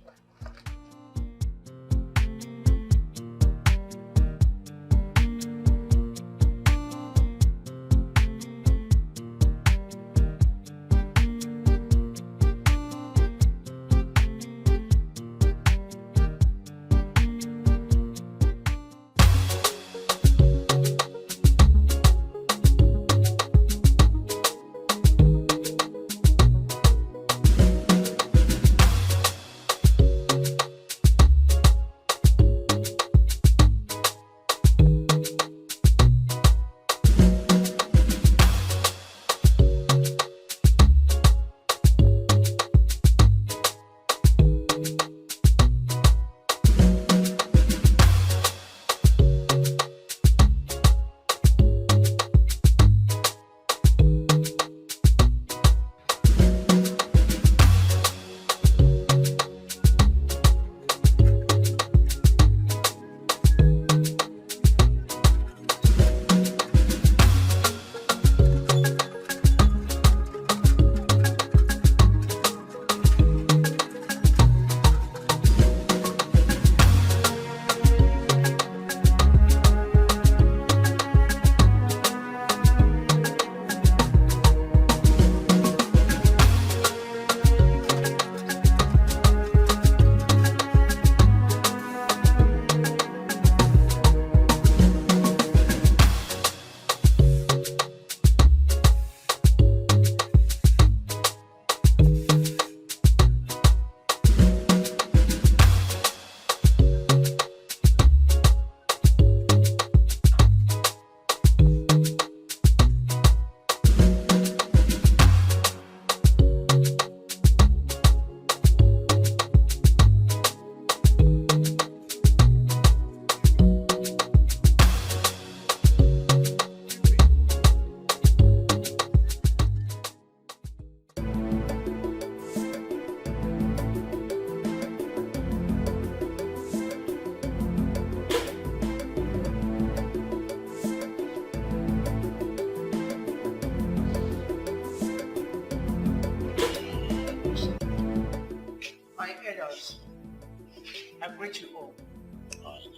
greet you all.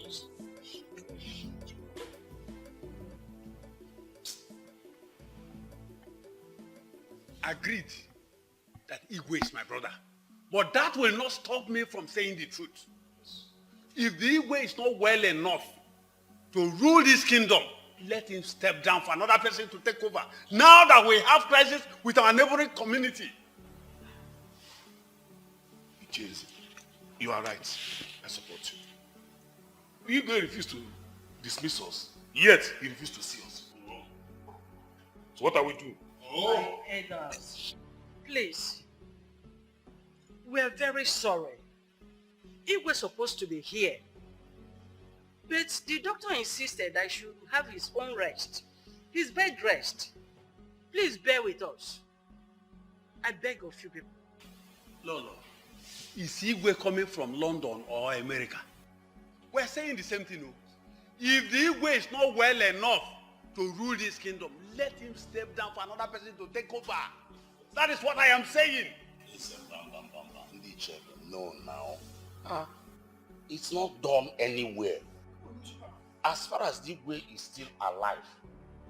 Yes. Agreed that Igwe is my brother. But that will not stop me from saying the truth. If the Igwe is not well enough to rule this kingdom, let him step down for another person to take over. Now that we have crisis with our neighboring community. James, you are right. I support you. Igwe refused to dismiss us, yet he refused to see us. So what are we doing? My elders, please. We are very sorry. He was supposed to be here. But the doctor insisted I should have his own rest. His bed rest. Please bear with us. I beg of you people. Lolo, is Igwe coming from London or America? We're saying the same thing. If the Igwe is not well enough to rule this kingdom, let him step down for another person to take over. That is what I am saying. Listen, no, now. It's not done anywhere. As far as Igwe is still alive,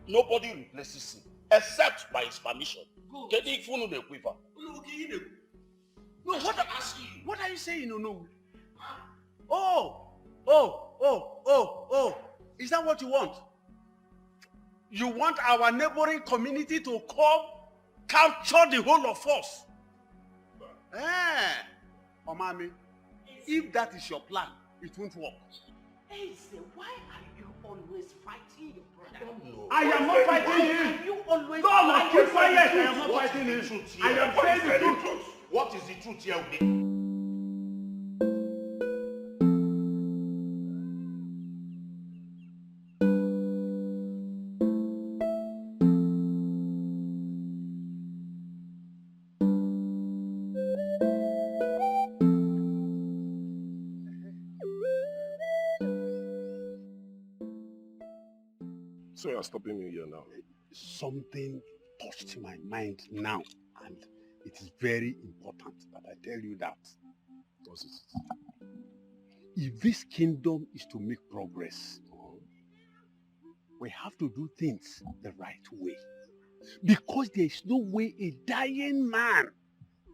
nobody replaces him except by his permission. No, what are you saying? No. Oh. Is that what you want? You want our neighboring community to come capture the whole of us? Omami, if that is your plan, it won't work. Eze, why are you always fighting your brother? I am not fighting him. You always No, keep quiet. I am not fighting him. I am saying the truth. What is the truth here? So you're stopping me here now. Something touched my mind now, and it is very important that I tell you that. What's it? If this kingdom is to make progress, we have to do things the right way. Because there is no way a dying man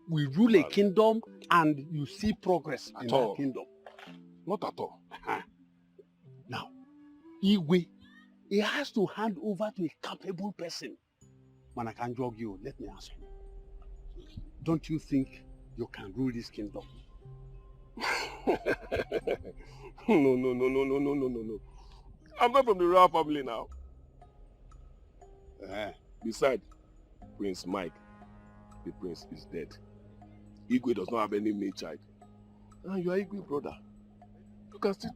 will rule a kingdom and you see progress in that kingdom. Not at all. Now, Igwe, he has to hand over to a capable person. Man, I can jog you. Let me ask you. Don't you think you can rule this kingdom? No. I'm not from the royal family now. Besides, Prince Mike, the prince, is dead. Igwe does not have any male child. And you are Igwe brother. You can still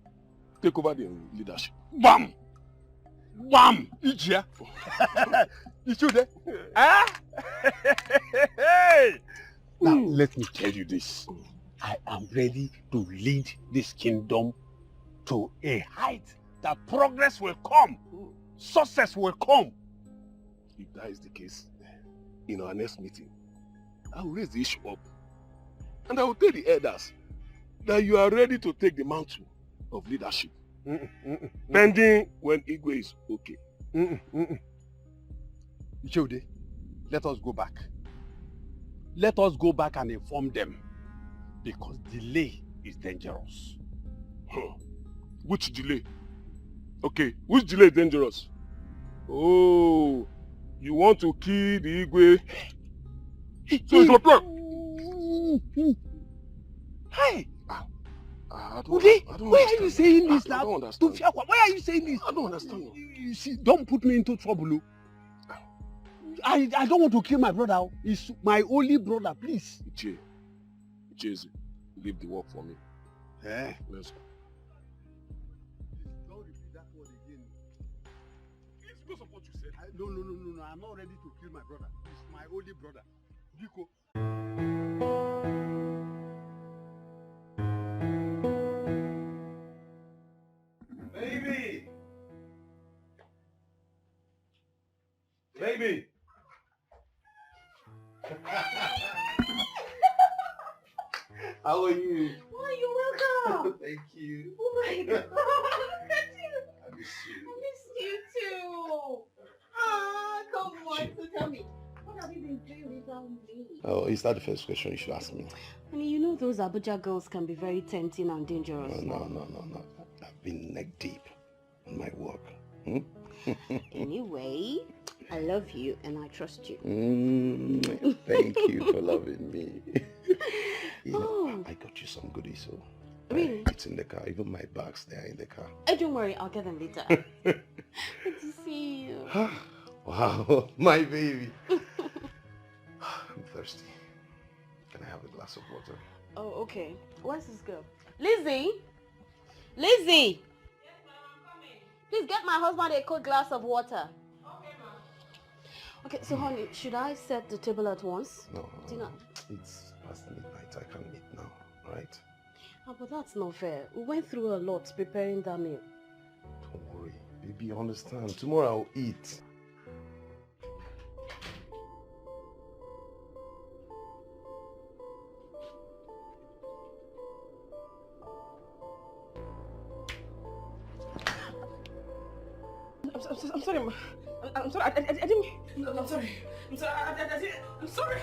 take over the leadership. Bam! Bam! Ijia! Ichude! Hey! Now, let me tell you this. I am ready to lead this kingdom to a height that progress will come. Success will come. If that is the case, in our next meeting, I will raise the issue up. And I will tell the elders that you are ready to take the mantle of leadership. Pending when Igwe is okay. Ichode, let us go back. Let us go back and inform them. Because delay is dangerous. Which delay? Okay, which delay is dangerous? Oh, you want to kill the Igwe? So it's your plan. Hey! Ude, why are you saying this now? I don't understand. Why are you saying this? I don't understand. You see, don't put me into trouble. I don't want to kill my brother. He's my only brother, please. Icheze, leave the work for me. Let's go. Don't repeat that word again. It's because of what you said. No. I'm not ready to kill my brother. He's my only brother. Biko. Baby! How are you? Oh, you're welcome. Thank you. Oh my God. Look at you. I miss you. I miss you too. Ah, come on. So tell me, what have you been doing without me? Oh, is that the first question you should ask me? Honey, you know those Abuja girls can be very tempting and dangerous. No. I've been neck deep in my work. Hmm? Anyway, I love you and I trust you. Thank you for loving me. I got you some goodies, so really? It's in the car. Even my bags, they are in the car. Don't worry, I'll get them later. Good to see you. Wow, my baby. I'm thirsty. Can I have a glass of water? Oh, okay. Where's this girl? Lizzie! Lizzie! Yes, ma'am, I'm coming. Please get my husband a cold glass of water. Okay, ma'am. Okay, so honey, should I set the table at once? No. Dinner. It's past midnight. I can't eat now, right? Oh, but that's not fair. We went through a lot preparing that meal. Don't worry. Baby, understand. Tomorrow I'll eat. I'm sorry, ma. I'm sorry. I didn't. No, I'm sorry. I'm sorry. I didn't. I'm sorry.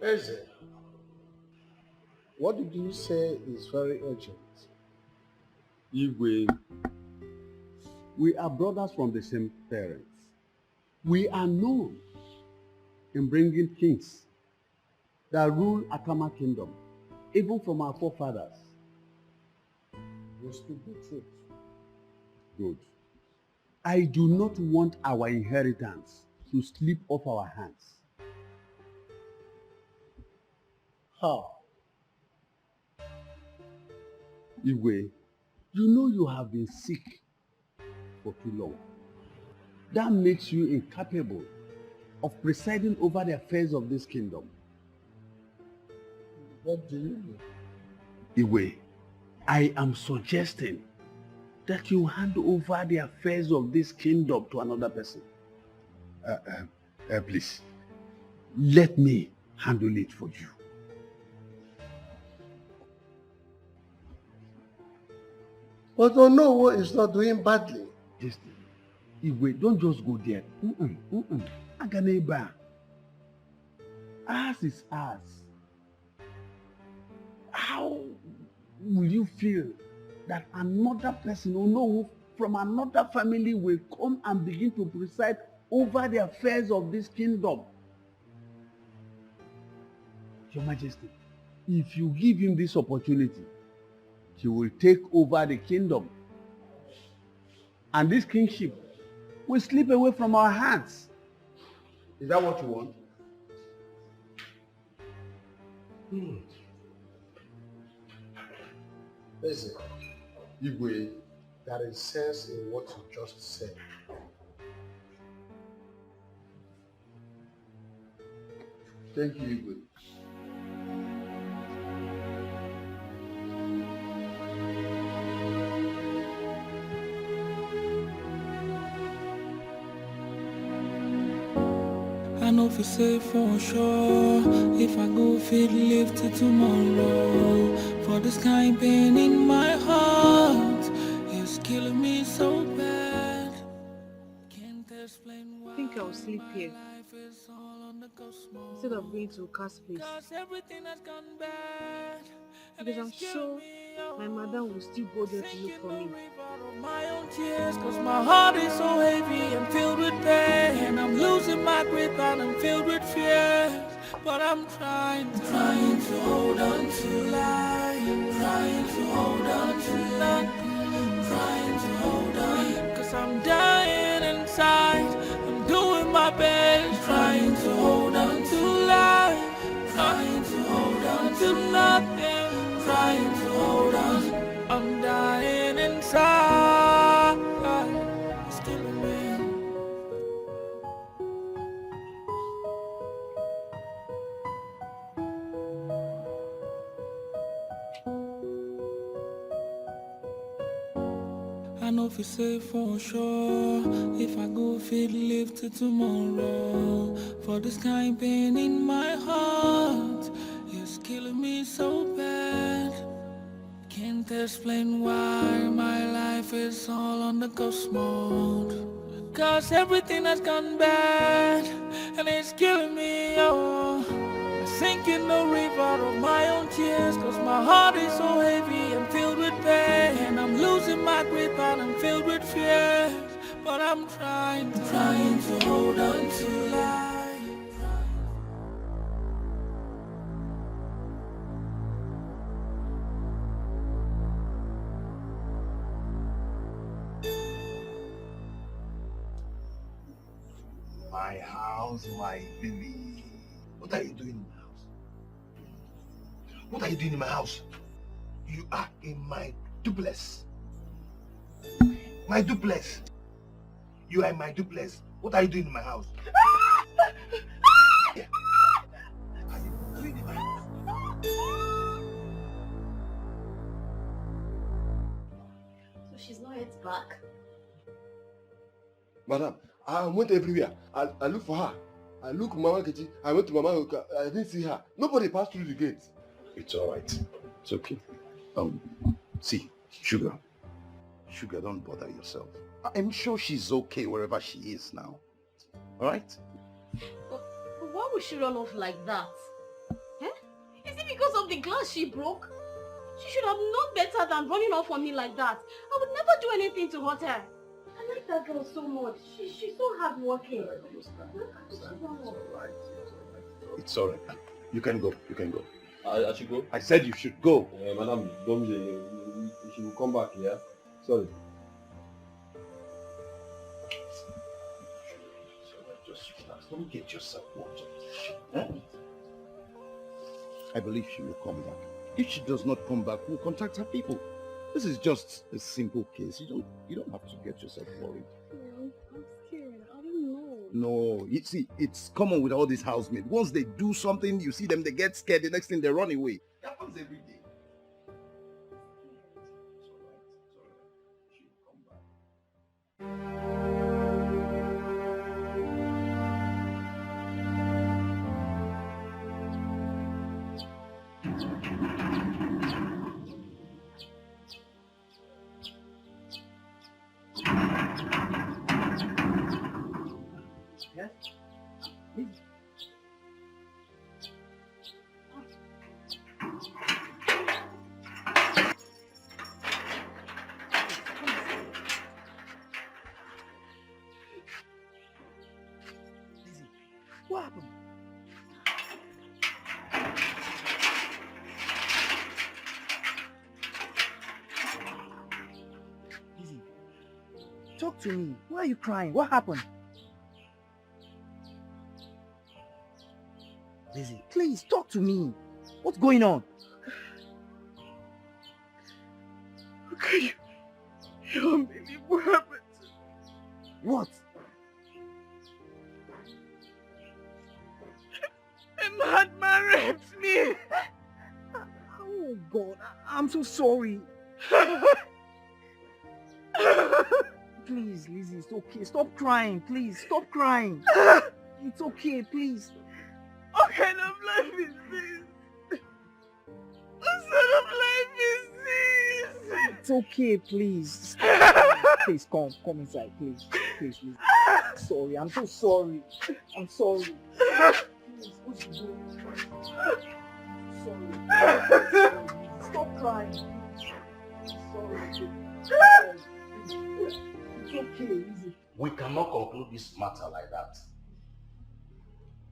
Eze, what did you say is very urgent? Igwe, we are brothers from the same parents. We are known in bringing kings that rule Akama Kingdom, even from our forefathers. You speak the truth. Good. I do not want our inheritance to slip off our hands. How? Igwe, you know you have been sick for too long. That makes you incapable of presiding over the affairs of this kingdom. What do you mean? Igwe, I am suggesting that you hand over the affairs of this kingdom to another person. Please, let me handle it for you. But Onowo is not doing badly. Just, Igwe, don't just go there. Aganeba. Ours is ours. How will you feel that another person Onowo from another family will come and begin to preside over the affairs of this kingdom? Your Majesty, if you give him this opportunity, he will take over the kingdom. And this kingship will slip away from our hands. Is that what you want? Listen, Igwe, there is sense in what you just said. Thank you, Igwe. I know if you say for sure, if I go fit live till tomorrow. For this kind pain in my heart is killing me so bad. Can't explain why. I think I'll sleep here instead of going to Cass place. Because I'm sure my mother will still go there to look for me. My own tears, cause my heart is so heavy and filled with pain. I'm losing my grip and I'm filled with fear. But I'm trying to hold on to life, trying to hold on to love, trying to hold on. Cause I'm dying inside, I'm doing my best, trying to hold on to life, trying to hold on to nothing, trying to hold on. I'm dying inside, it's killing me. fi say for sure. If I go fit live till tomorrow. For this kind pain in my heart is killing me so bad. Can't explain why my life is all on the ghost mode. Cause everything has gone bad and it's killing me, oh. I sink in the river of my own tears. Cause my heart is so heavy and filled with pain. And I'm losing my grip and I'm filled with fear. But I'm trying to hold on to life. My house, my baby. What are you doing in my house? What are you doing in my house? You are in my duplex. My duplex. You are in my duplex. What are you doing in my house? Yeah. What are you doing in my house? So she's not yet back? Madam, I went everywhere. I looked for her. I looked Mama Kechi. I went to Mama Oka. I didn't see her. Nobody passed through the gate. It's all right. It's okay. See, Sugar, don't bother yourself. I'm sure she's okay wherever she is now. All right? But why would she run off like that? Eh? Is it because of the glass she broke? She should have known better than running off on me like that. I would never do anything to hurt her. I like that girl so much. She's so hardworking. It's all right. You can go. I should go? I said you should go. Madam, she will come back, yeah? Sorry. Just relax. Don't get yourself worked up. I believe she will come back. If she does not come back, we'll contact her people. This is just a simple case. You don't have to get yourself worried. I'm scared. I don't know. No, you see, it's common with all these housemaids. Once they do something, you see them, they get scared. The next thing, they run away. It happens every day. What happened? Lizzie, talk to me. Why are you crying? What happened? Lizzie, please talk to me. What's going on? Okay, you don't believe what happened. What? A madman raped me. Oh God, I'm so sorry. Please, Lizzie, it's okay. Stop crying, please. Stop crying. It's okay, please. What kind of life is this? What sort of life is this? It's okay, please. Please, come inside, please. Please, Lizzie. Sorry, I'm so sorry. I'm sorry. Please, what you doing? Sorry. Stop crying. Sorry. It's okay, Lizzie. We cannot conclude this matter like that.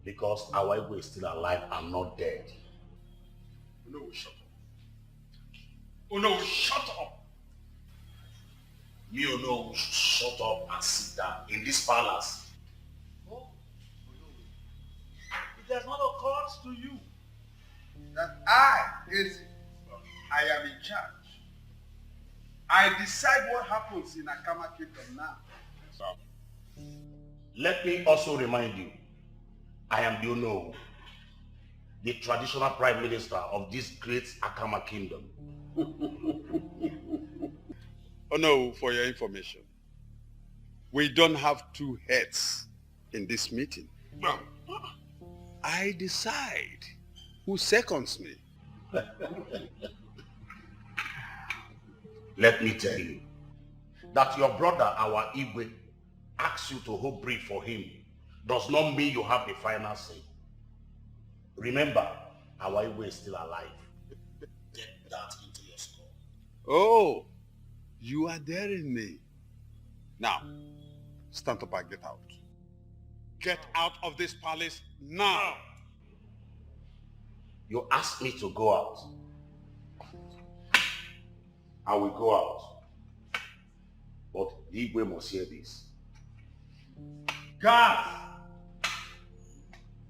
Because our ego is still alive and not dead. No, shut up. Oh no, shut up! Me or no, shut up and sit down in this palace. Oh, it has not occurred to you that I am in charge. I decide what happens in Akama Kingdom now. Let me also remind you, I am the Ono, the traditional prime minister of this great Akama kingdom. Oh no, for your information, we don't have two heads in this meeting. I decide who seconds me. Let me tell you that your brother, our Igwe, asks you to hold brief for him does not mean you have the final say. Remember, our Igwe is still alive. Get that into your skull. Oh, you are daring me. Now, stand up and get out. Get out of this palace now. You asked me to go out. I will go out. But Igwe must hear this. Guards!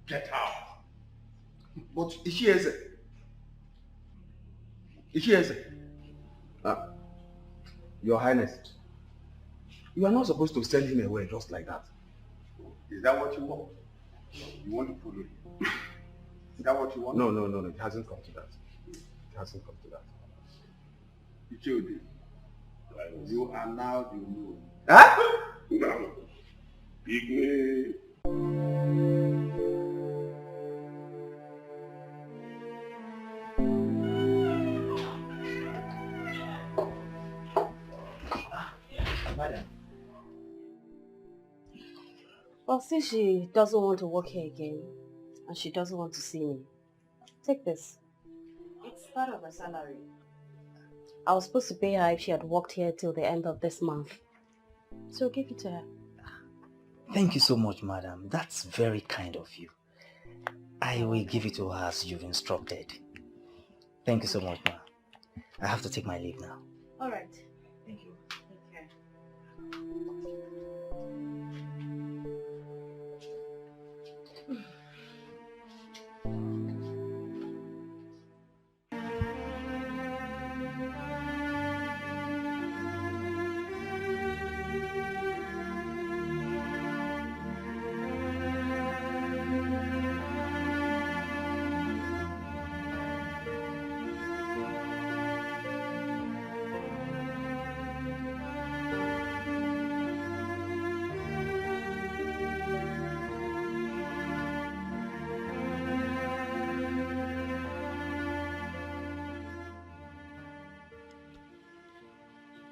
Get out. But Ishieze. Ishieze. Your Highness, you are not supposed to send him away just like that. Is that what you want? You want to follow him? Is that what you want? No. It hasn't come to that. It hasn't come to that. Ichodi, you are now the rule. Huh? No. Igwe. Well, since she doesn't want to work here again, and she doesn't want to see me, take this. It's part of her salary. I was supposed to pay her if she had worked here till the end of this month. So give it to her. Thank you so much, madam. That's very kind of you. I will give it to her as you've instructed. Thank you so much, ma'am. I have to take my leave now. All right. Thank you. Take care.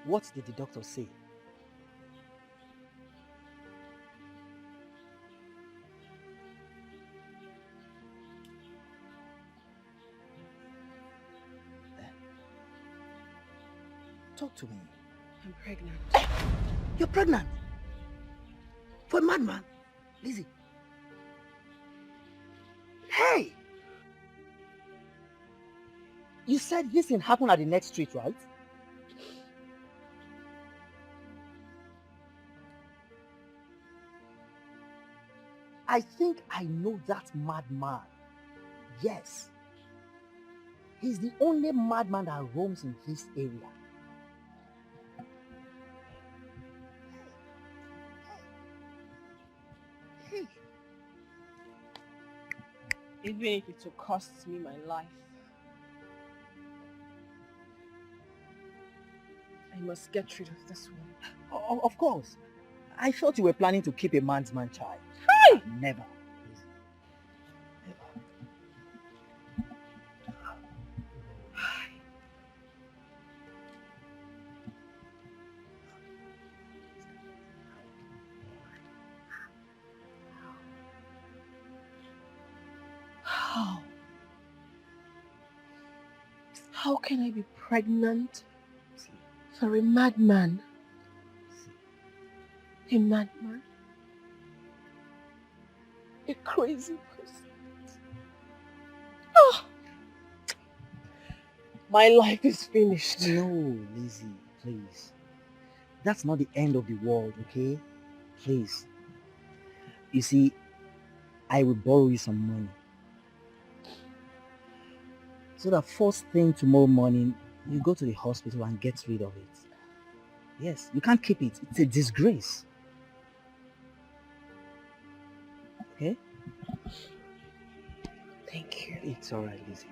What did the doctor say? Talk to me. I'm pregnant. You're pregnant? For a madman? Lizzie. Hey! You said this thing happened at the next street, right? I think I know that madman. Yes. He's the only madman that roams in this area. Even if it will cost me my life, I must get rid of this one. Of course. I thought you were planning to keep a man's man child. Hey! Never. How can I be pregnant for a madman? A madman? A crazy person? Oh, my life is finished. No, Lizzie, please. That's not the end of the world, okay? Please. You see, I will borrow you some money. So that first thing tomorrow morning, you go to the hospital and get rid of it. Yes, you can't keep it. It's a disgrace. Okay? Thank you. It's alright, Lizzie.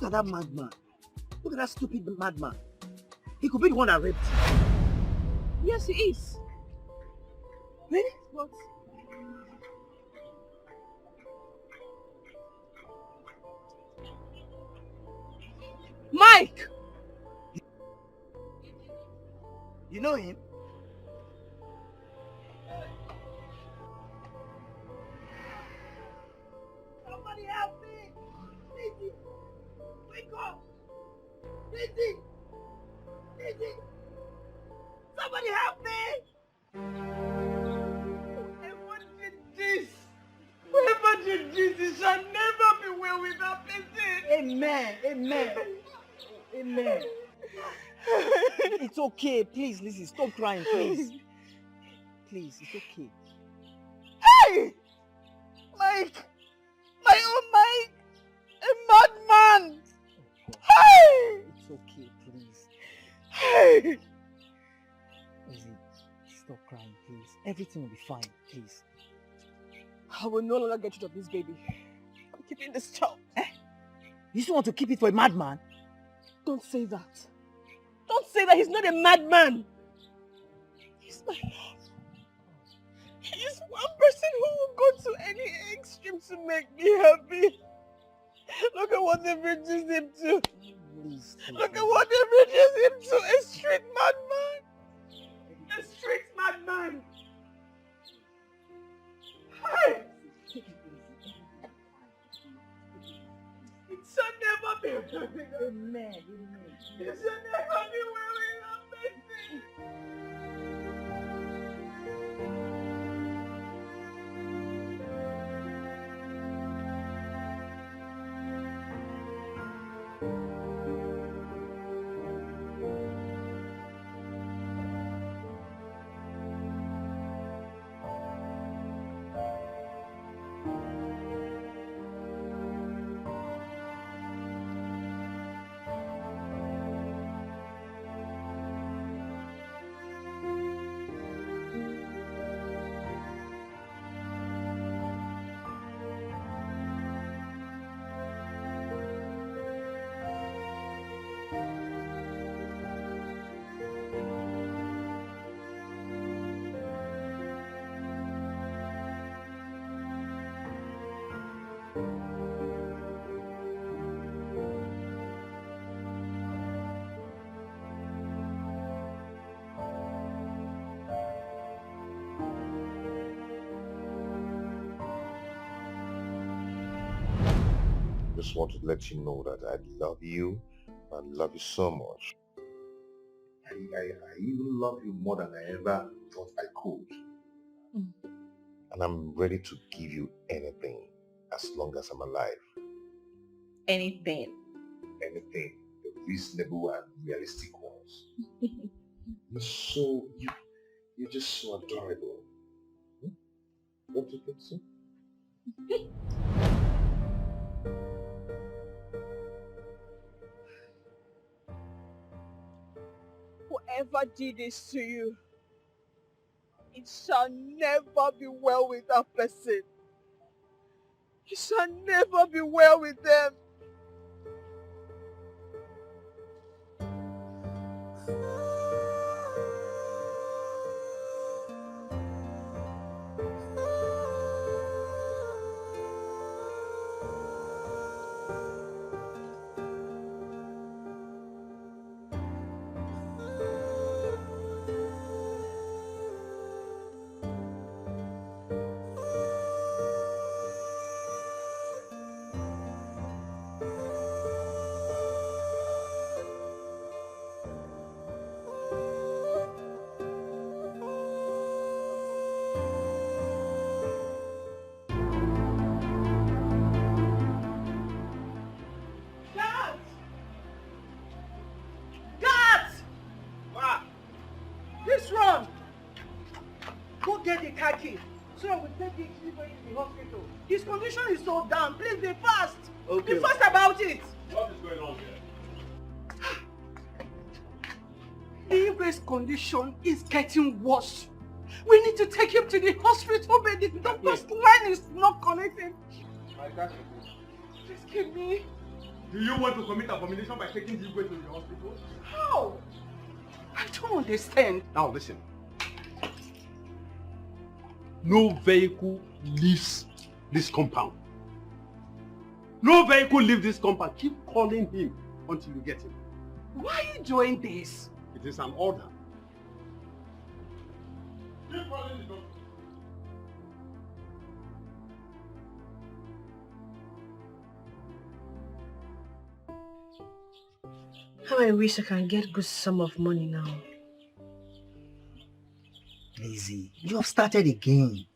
at that madman. Look at that stupid madman. He could be the one that raped you. Yes, he is. Really? But Mike! You know him? Somebody help me! Lizzie! Wake up! Lizzie! Lizzie! Somebody help me! Whoever did this! Whoever did this, it shall never be well with that person! Amen. Amen. Amen. It's okay. Please, Lizzie, stop crying, please. Please, it's okay. Hey! Mike! My own Mike! A madman! Hey! It's okay, please. Hey! Lizzie, stop crying, please. Everything will be fine, please. I will no longer get rid of this baby. I'm keeping this child. You still want to keep it for a madman? Don't say that. Don't say that. He's not a madman. He's my love. He's one person who will go to any extreme to make me happy. Look at what they reduced him to. Please, Look at what they reduced him to. A street madman. A street madman. Hey! It shall never be well with us. Amen. It shall never be well with us. Just want to let you know that I love you. I love you so much. I even love you more than I ever thought I could. And I'm ready to give you anything as long as I'm alive. Anything. Anything. The reasonable and realistic ones. You're just so adorable. Don't you think so? Whoever did this to you, it shall never be well with that person. It shall never be well with them. His condition is so down. Please be fast. Okay. Be fast about it. What is going on The here? Igwe's condition is getting worse. We need to take him to the hospital, but the doctor's line is not connecting. I got you. Please give me. Do you want to commit abomination by taking the way to the hospital? How? I don't understand. Now listen. No vehicle leaves this compound. No vehicle leaves this compound. Keep calling him until you get him. Why are you doing this? It is an order. Keep calling the doctor. How I wish I can get good sum of money now. Lizzie, you have started again.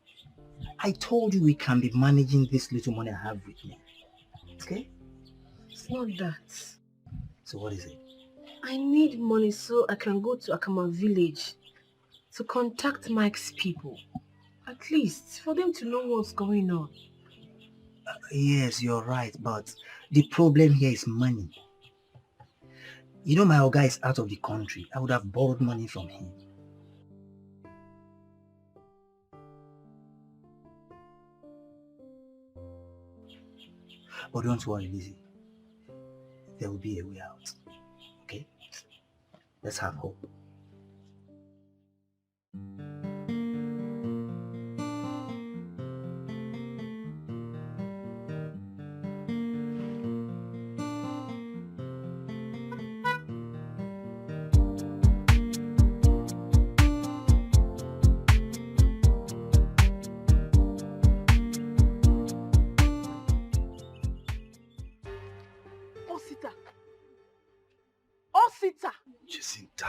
I told you we can be managing this little money I have with me. Okay? It's not that. So what is it? I need money so I can go to Akama village to contact Mike's people. At least for them to know what's going on. Yes, you're right, but the problem here is money. You know my Oga is out of the country. I would have borrowed money from him. But don't worry, Lizzie. There will be a way out. Okay? Let's have hope. Osita! Jacinta.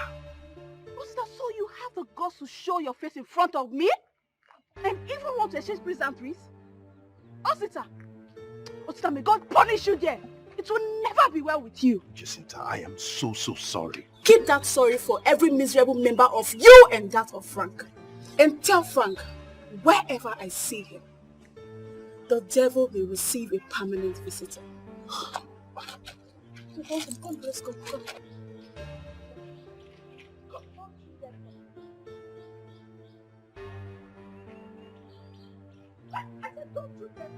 Osita, so you have the guts to show your face in front of me? And even want to exchange pleasantries? Osita! Osita, may God punish you there! It will never be well with you. Jacinta, I am so sorry. Keep that sorry for every miserable member of you and that of Frank. And tell Frank, wherever I see him, the devil will receive a permanent visitor. Come, let's go. Come. I said, don't do that.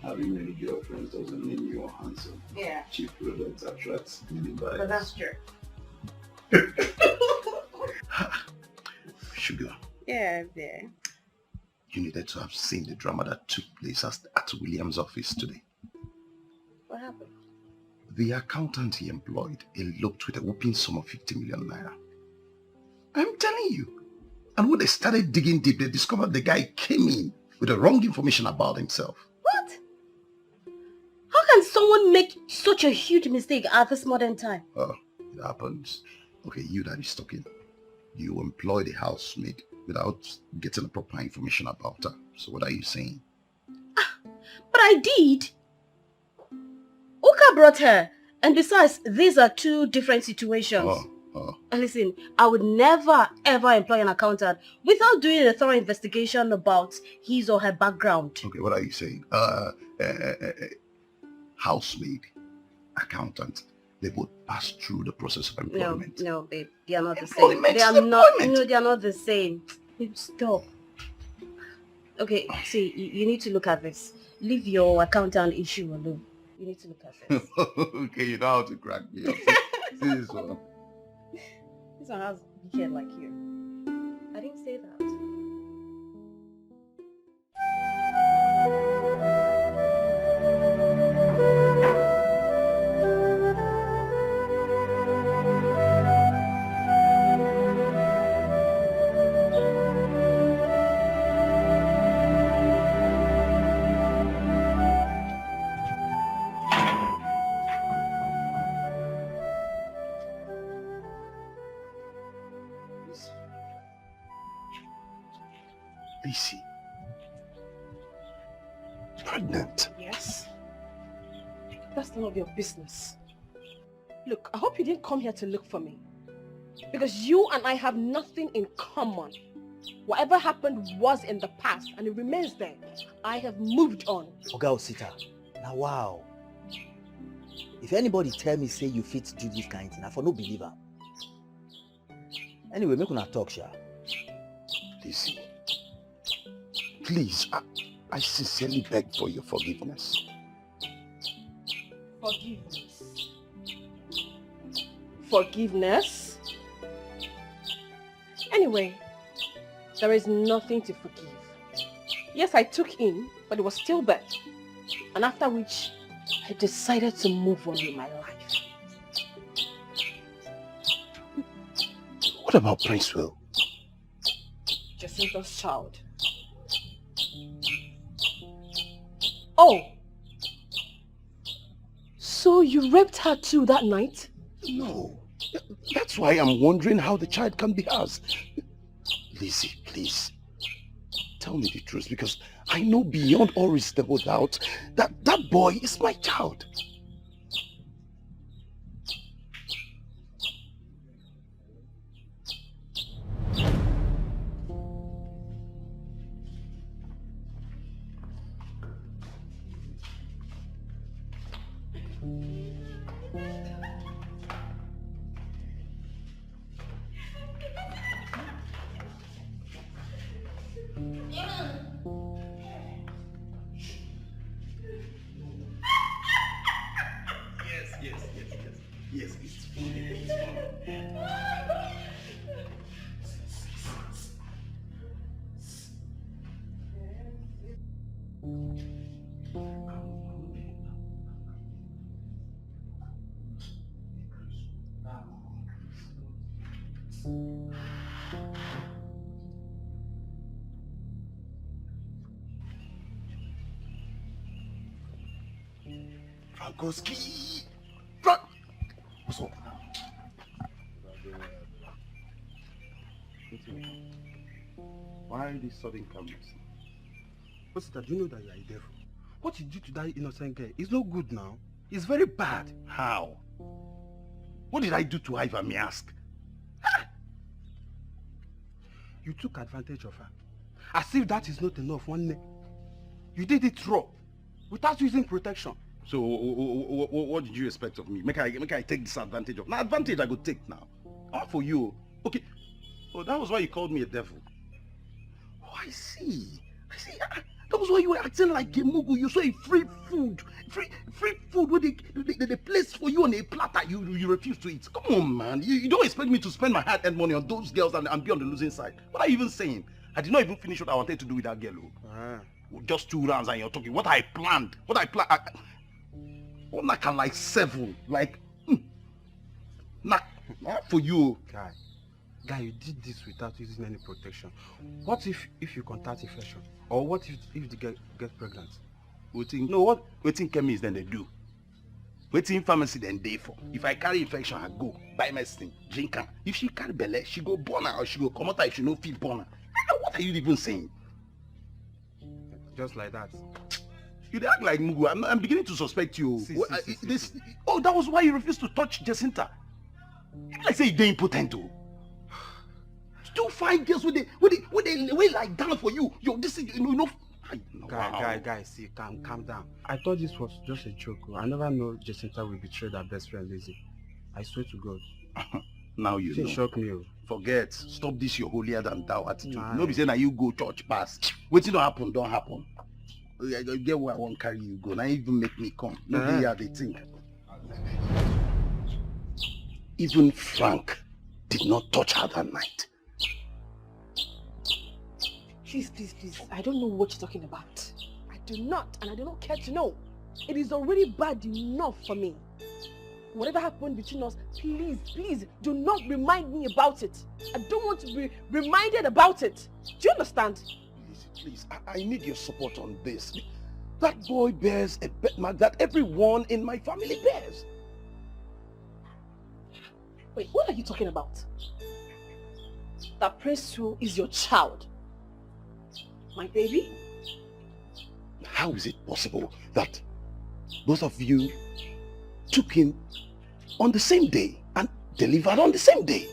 Having many girlfriends doesn't mean you're handsome. Yeah. Cheap products attract many buyers. But that's true. Sugar, Yeah, yeah. you needed to have seen the drama that took place at William's office today. What happened? The accountant he employed eloped with a whopping sum of 50 million naira. I'm telling you. And when they started digging deep, they discovered the guy came in with the wrong information about himself. What? How can someone make such a huge mistake at this modern time? Oh, it happens. Okay, you that is talking. You employed a housemaid without getting the proper information about her. So what are you saying? But I did. Uka brought her. And besides, these are two different situations. And listen, I would never ever employ an accountant without doing a thorough investigation about his or her background. Okay, what are you saying? housemaid, accountant. They both pass through the process of employment. No, babe. They are not the same. Employment They is are not. employment. No, they are not the same. Babe, stop. Okay, see, you need to look at this. Leave your accountant issue alone. You need to look at this. Okay, you know how to crack me up. See this one. This one has big hair like you. I didn't say that. Lizzie. Pregnant. Yes. That's none of your business. Look, I hope you didn't come here to look for me. Because you and I have nothing in common. Whatever happened was in the past and it remains there. I have moved on. Oga Osita, now wow. If anybody tell me say you fit do this kind of thing, I for no believer. Anyway, make una talk, sha. Lizzie, please, I sincerely beg for your forgiveness. Forgiveness. Forgiveness? Anyway, there is nothing to forgive. Yes, I took in, but it was still bad. And after which, I decided to move on with my life. What about Prince Will? Jacinta's child. Oh! So you raped her too that night? No. That's why I'm wondering how the child can be ours. Lizzie, please. Tell me the truth, because I know beyond all reasonable doubt that that boy is my child. Yes, it's Frankowski! What's up? Why this sudden calmness? Pastor, do you know that you are a devil? What you did to that innocent girl is no good now. It's very bad. How? What did I do to Iva, may I ask? You took advantage of her. As if that is not enough, one day. You did it raw, without using protection. So, what did you expect of me? Make I take this advantage of? Now, advantage I could take now. All for you. Okay. Oh, that was why you called me a devil. Oh, I see. That was why you were acting like a mugu. You saw a free food where they place for you on a platter. You refuse to eat. Come on, man. You don't expect me to spend my hard-earned money on those girls and be on the losing side. What are you even saying? I did not even finish what I wanted to do with that girl. Just 2 rounds and you're talking. What I planned. Not can like 7. Like, not for you. Guy, you did this without using any protection. What if you contact infection? Or what if the girl gets pregnant? Waiting chemist then they do. Waiting pharmacy then they for. If I carry infection, I go buy medicine, drink her. If she carry belle, she go born her or she go come out if she no feel born her. What are you even saying? Just like that. You act like Mugu. I'm beginning to suspect you. Oh, that was why you refused to touch Jacinta. Like say you're impotent too. 2 fine girls with they like down for you. Yo, this is Guy, see, calm down. I thought this was just a joke. I never know Jacinta will betray her best friend Lizzie. I swear to God. Now you know. She shocked me. Forget. Stop this your holier than thou attitude. No be saying that you go church pass. Wetin don't happen, don't happen. I get where I won't carry you go. Now even make me come. No be here they think. Even Frank did not touch her that night. Please. I don't know what you're talking about. I do not, and I do not care to know. It is already bad enough for me. Whatever happened between us, please, do not remind me about it. I don't want to be reminded about it. Do you understand? Please, I need your support on this. That boy bears a bet mark that everyone in my family bears. Wait, what are you talking about? That Prince Su is your child. My baby? How is it possible that both of you took him on the same day and delivered on the same day?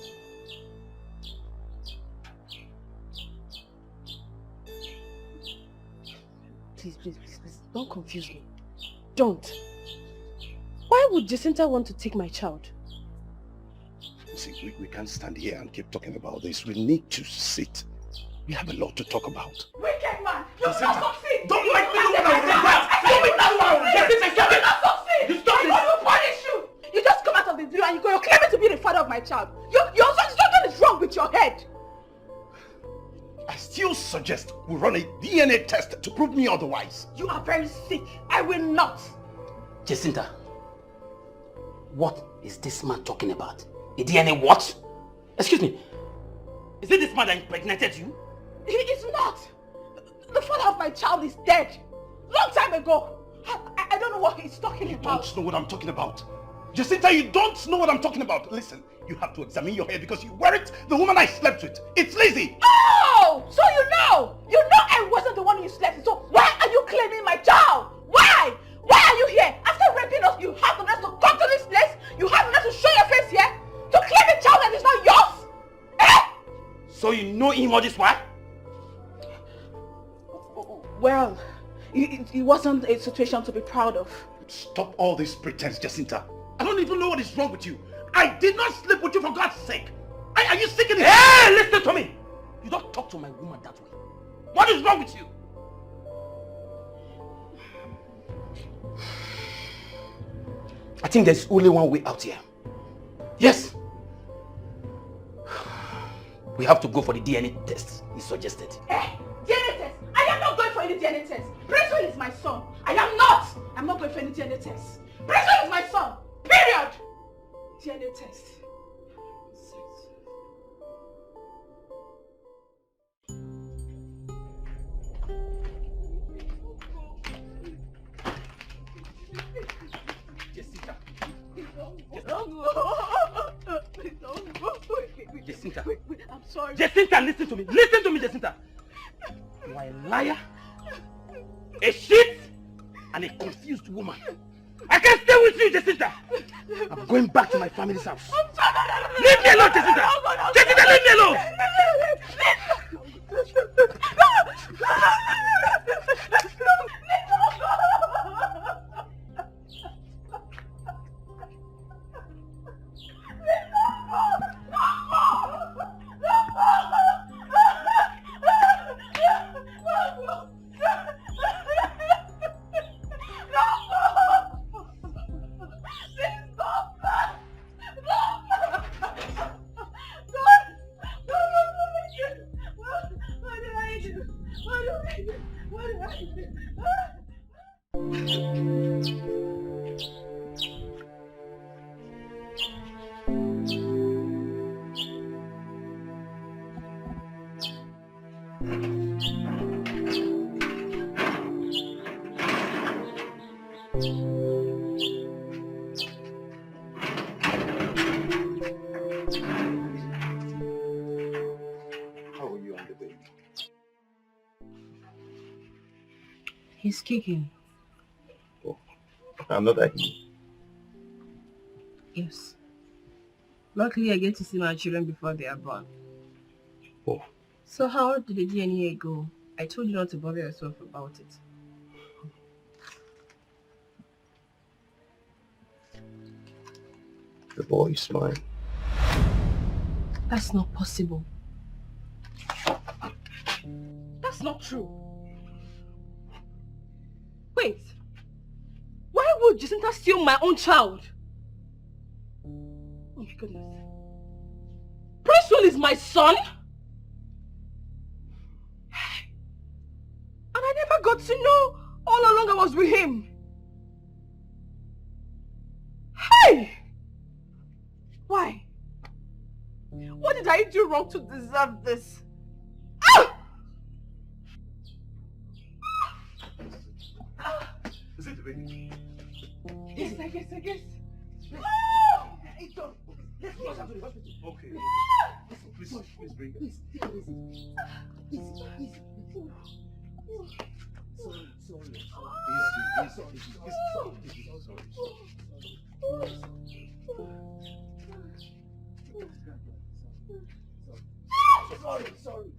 Please, don't confuse me. Don't. Why would Jacinta want to take my child? See, we can't stand here and keep talking about this. We need to sit. We have a lot to talk about. Wicked man! You will not succeed! Don't make me look like that! Don't make me look like You will not succeed! You stop I'm this! going to punish you! You just come out of the blue and you're claiming to be the father of my child. Something is wrong with your head. I still suggest we run a DNA test to prove me otherwise. You are very sick. I will not. Jacinta, what is this man talking about? A DNA what? Excuse me. Is it this man that impregnated you? He is not. The father of my child is dead. Long time ago. I don't know what he's talking about. You don't know what I'm talking about. Jacinta, you don't know what I'm talking about. Listen, you have to examine your hair because you weren't the woman I slept with. It's Lizzie. Oh! So you know! You know I wasn't the one you slept with. So why are you claiming my child? Why? Why are you here? After raping us, you have the nerve to come to this place? You have the nerve to show your face here? To claim a child that is not yours? Eh? So you know him all this while? Well, it wasn't a situation to be proud of. Stop all this pretense, Jacinta. I don't even know what is wrong with you. I did not sleep with you for God's sake. Are you sick in the head? Hey, listen to me. You don't talk to my woman that way. What is wrong with you? I think there's only one way out here. Yes. We have to go for the DNA test he suggested. Eh? DNA test? I am not going for any DNA test. Prince Will is my son. I am not. I'm not going for any DNA test. Prince Will is my son. Period. DNA test. Jacinta. I'm sorry. Jacinta, listen to me. Listen to me, Jacinta. You are a liar, a shit, and a confused woman. I can't stay with you, Jacinta. I'm going back to my family's house. Leave me alone, Jacinta. Jacinta, leave me alone. He's kicking. Oh, another he. Yes. Luckily, I get to see my children before they are born. Oh. So how did the DNA go? I told you not to bother yourself about it. The boy is mine. That's not possible. That's not true. Wait. Why would Jacinta steal my own child? Oh my goodness. Prince Will is my son? And I never got to know all along I was with him. Hey! Why? What did I do wrong to deserve this? Ah! Is it the baby? Yes, I guess. Oh! Let's go to the hospital. Okay. Please bring it. Please, take it easy. Sorry. Sorry.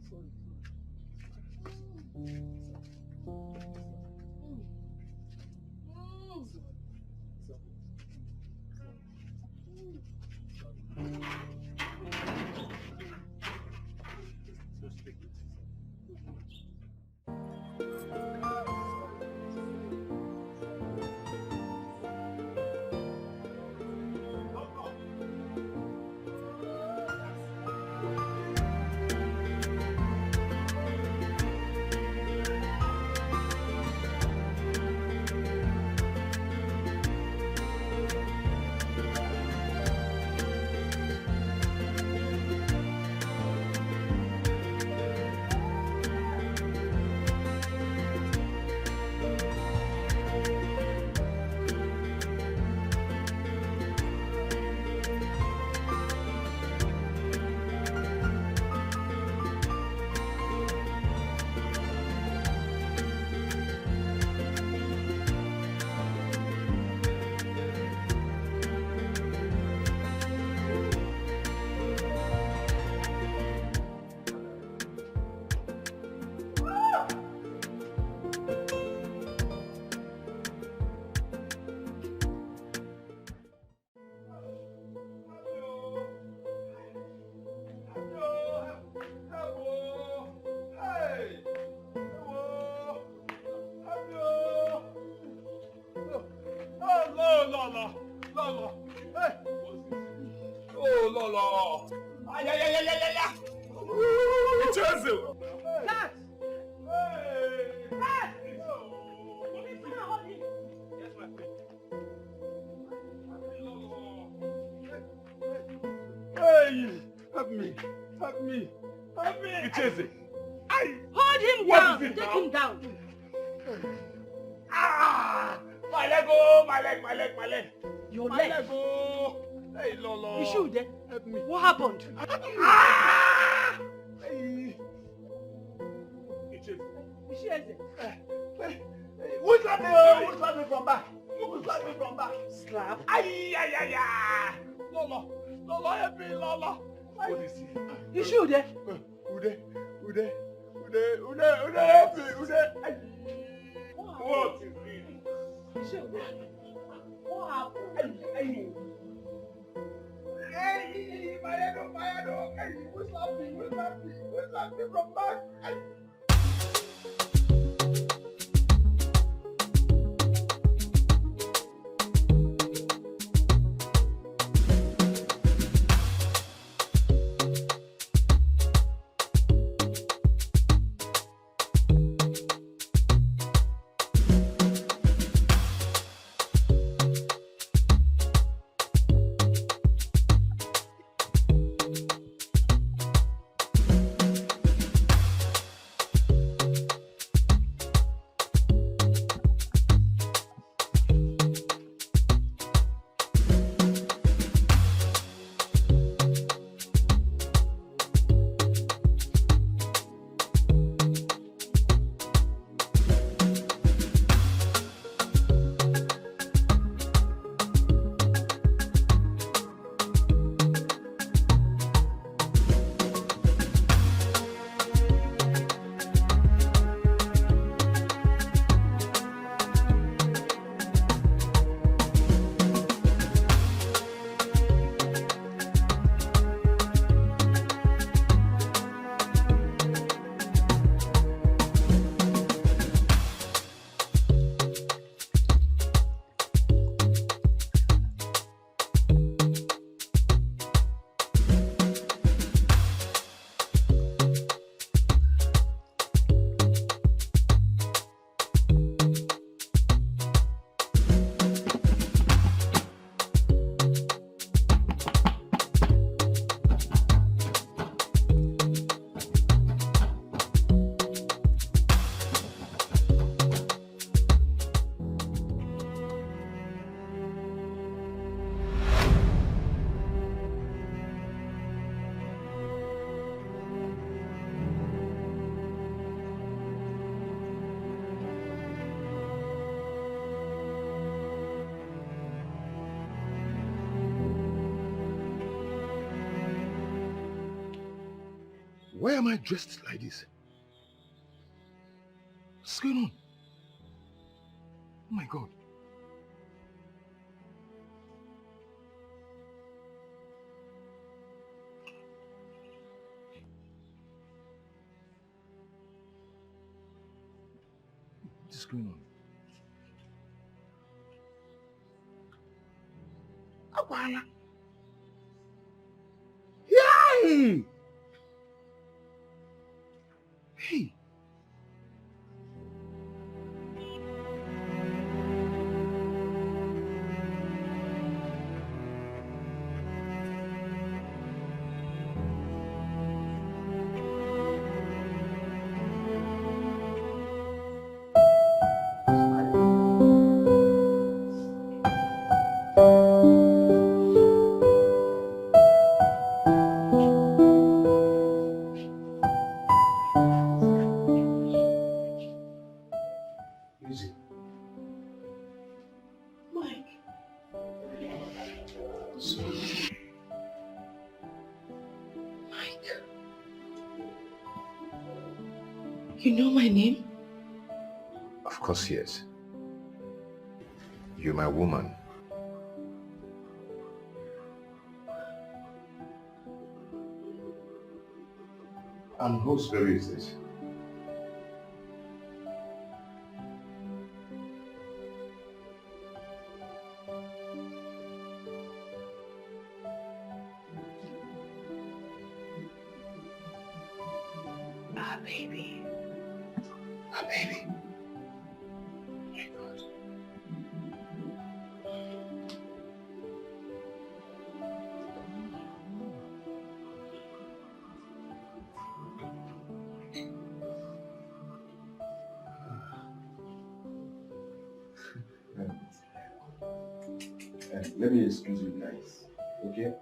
Lolo. Hey. Oh, Lolo. Ay. Chelsea. Cat. Hey. Cat. Hey. Help me. Chelsea. Hold him down. Take him down. Ah! My leg, oh, my leg. Your my leg. Oh. Hey, Lolo. You shoot there? Help me. What happened? Ah! Hey. Who slapped me from back? Slap? Ay. Lolo, help me, Lolo. What is it? You shoot there? Ude, help me, Ude. What is it? What happened? Hey, my head, hey, who slapped me from back? Ay. Why am I dressed like this? What's going on? Oh my God. What is going on? Akwala. Yay! Hey! You know my name? Of course, yes. You're my woman. And whose baby is this? Our baby. Our baby. Oh my God. Let me excuse you guys, okay?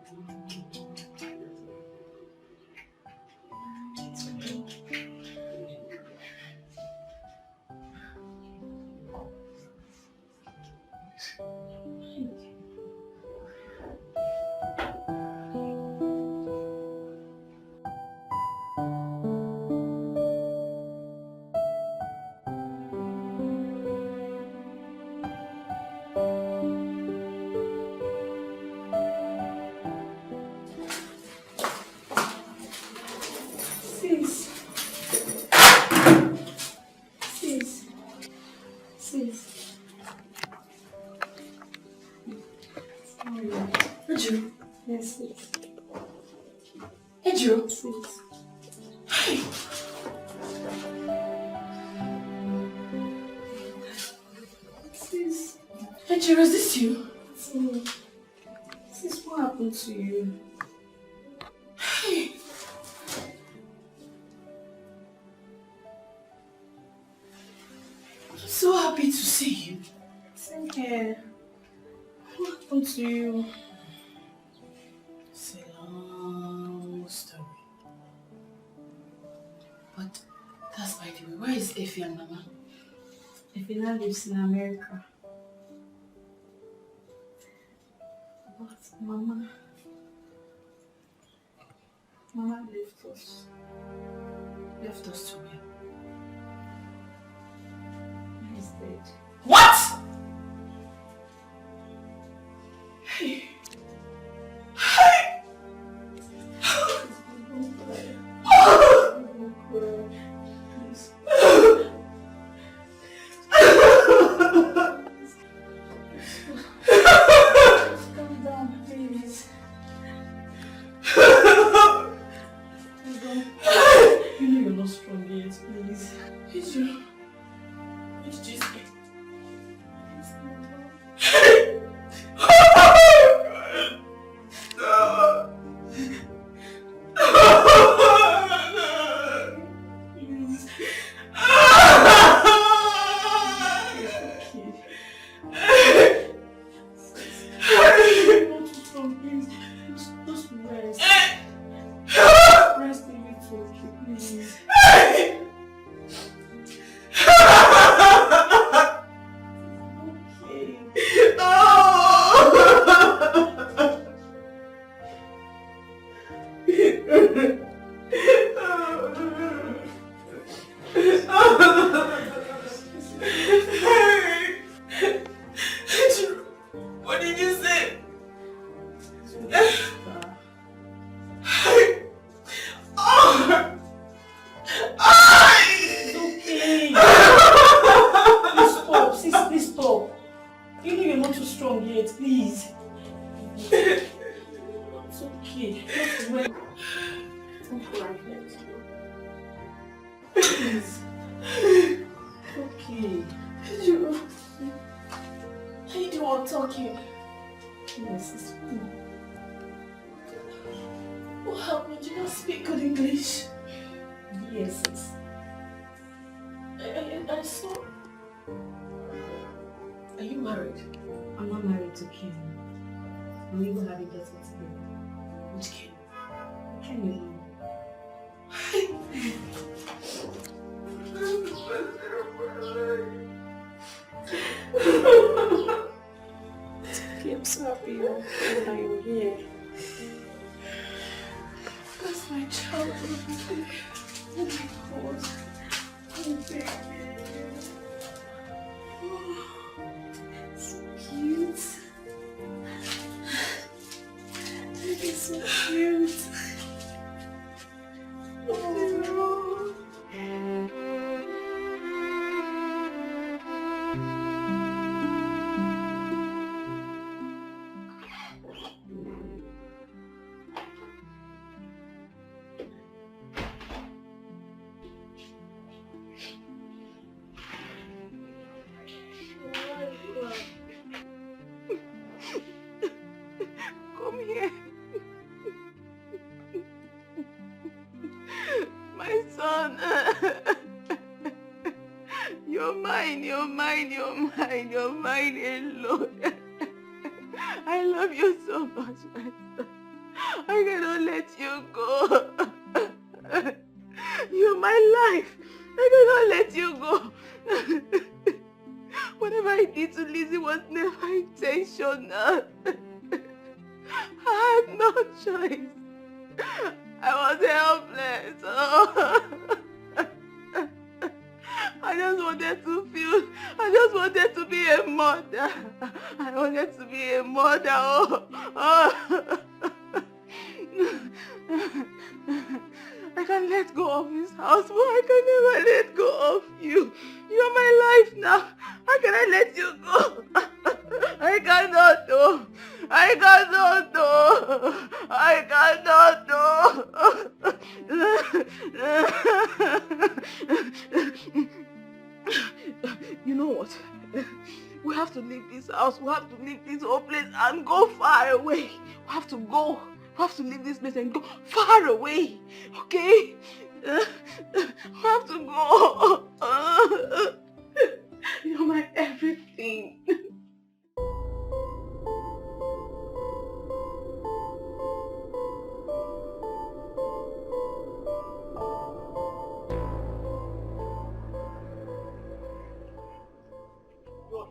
Ejiro, is this you? Sis, what happened to you? Hey. I'm so happy to see you. Same here. What happened to you? It's a long story. But that's by the way. Where is Effie and Mama? Effie now lives in America. But Mama left us. Left us to where? He's dead. What? Hey. Hey. Don't cry. Don't cry. Please. Calm down, please. You know you're not strong yet, please. It's you. It's just me. Rest a little, please. Okay. Please. Okay. I don't want talking. Yes, it's fine. What happened? You don't speak good English? Yes, it's... I saw... Are you married? I'm not married to Ken. I'm even having daughters together. Which Ken? Ken, you know. I'm so happy you're here. That's my child. Oh my God. Oh baby. Oh, so cute. Baby, so cute. Oh. Come here. My son. You're mine, you're mine, you're mine, you're mine alone. I love you so much, my son. I cannot let you go. You're my life. I cannot let you go. Whatever I did to Lizzie was never intentional. I had no choice. I was helpless. Oh. I just wanted to be a mother. I wanted to be a mother. Oh. I can let go of this house, but I can never let go of you. You're my life now. How can I let you go? I cannot do. I cannot do. I cannot do. You know what? We have to leave this house. We have to leave this whole place and go far away. We have to go. We have to leave this place and go far away. Okay? We have to go. You're my everything.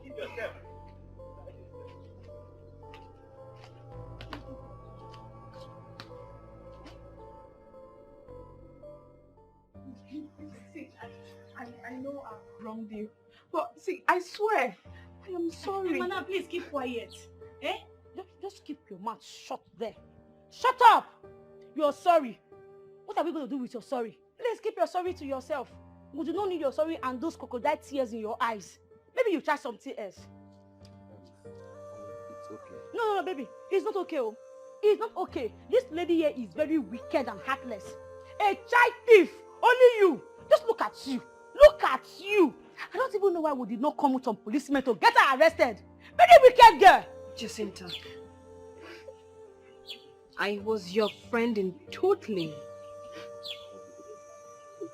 Keep yourself. See, I know I've wronged you. But see, I swear, I am sorry. Madam, please keep quiet. Eh? Just keep your mouth shut there. Shut up! You're sorry. What are we going to do with your sorry? Please keep your sorry to yourself. We do not need your sorry and those crocodile tears in your eyes. Maybe you try something else. It's okay. No, baby. It's not okay. Oh. It's not okay. This lady here is very wicked and heartless. A child thief. Only you. Just look at you. Look at you. I don't even know why we did not come with some policemen to get her arrested. Very wicked girl. Jacinta, I was your friend in totally.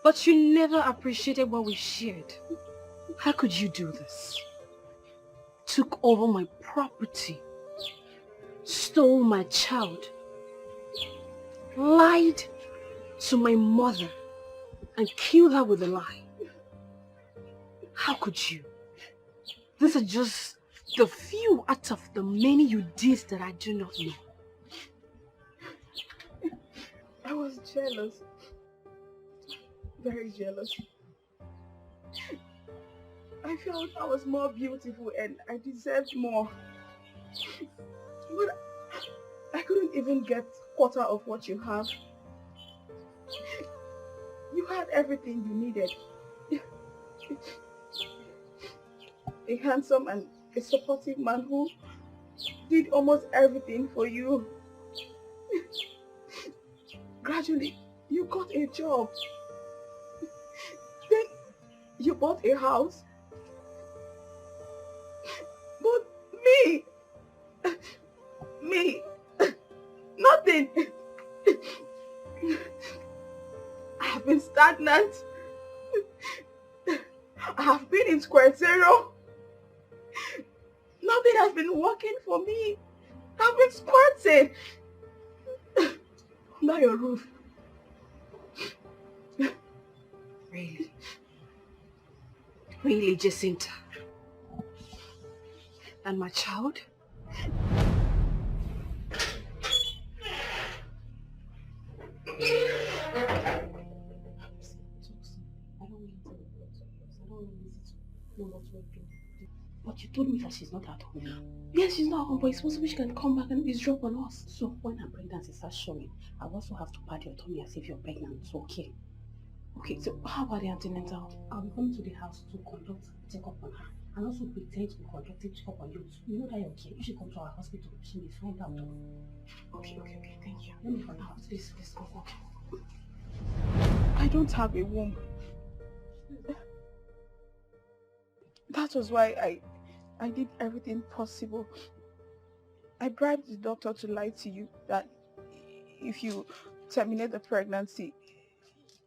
But you never appreciated what we shared. How could you do this? Took over my property, stole my child, lied to my mother, and killed her with a lie. How could you? These are just the few out of the many you did that I do not know. I was jealous. Very jealous. I felt I was more beautiful and I deserved more. But I couldn't even get quarter of what you have. You had everything you needed. A handsome and a supportive man who did almost everything for you. Gradually, You got a job. Then you bought a house. But me, nothing. I have been stagnant. I have been in square zero. Nothing has been working for me. I've been squirting under your roof. Really? Really, Jacinta? And my child? But you told me that she's not at home. Yes, she's not home, but it's possible she can come back and eavesdrop on us. So when her pregnancy starts showing, I also have to pat your tummy as if you're pregnant, okay? Okay, so how about the antenatal? I'll be coming to the house to conduct a checkup on her and also pretend to be conducting checkup on you. You know that you're okay. You should come to our hospital. She may find out. Okay, thank you. Let me find out. Please, go. I don't have a womb. That was why I did everything possible. I bribed the doctor to lie to you that if you terminate the pregnancy,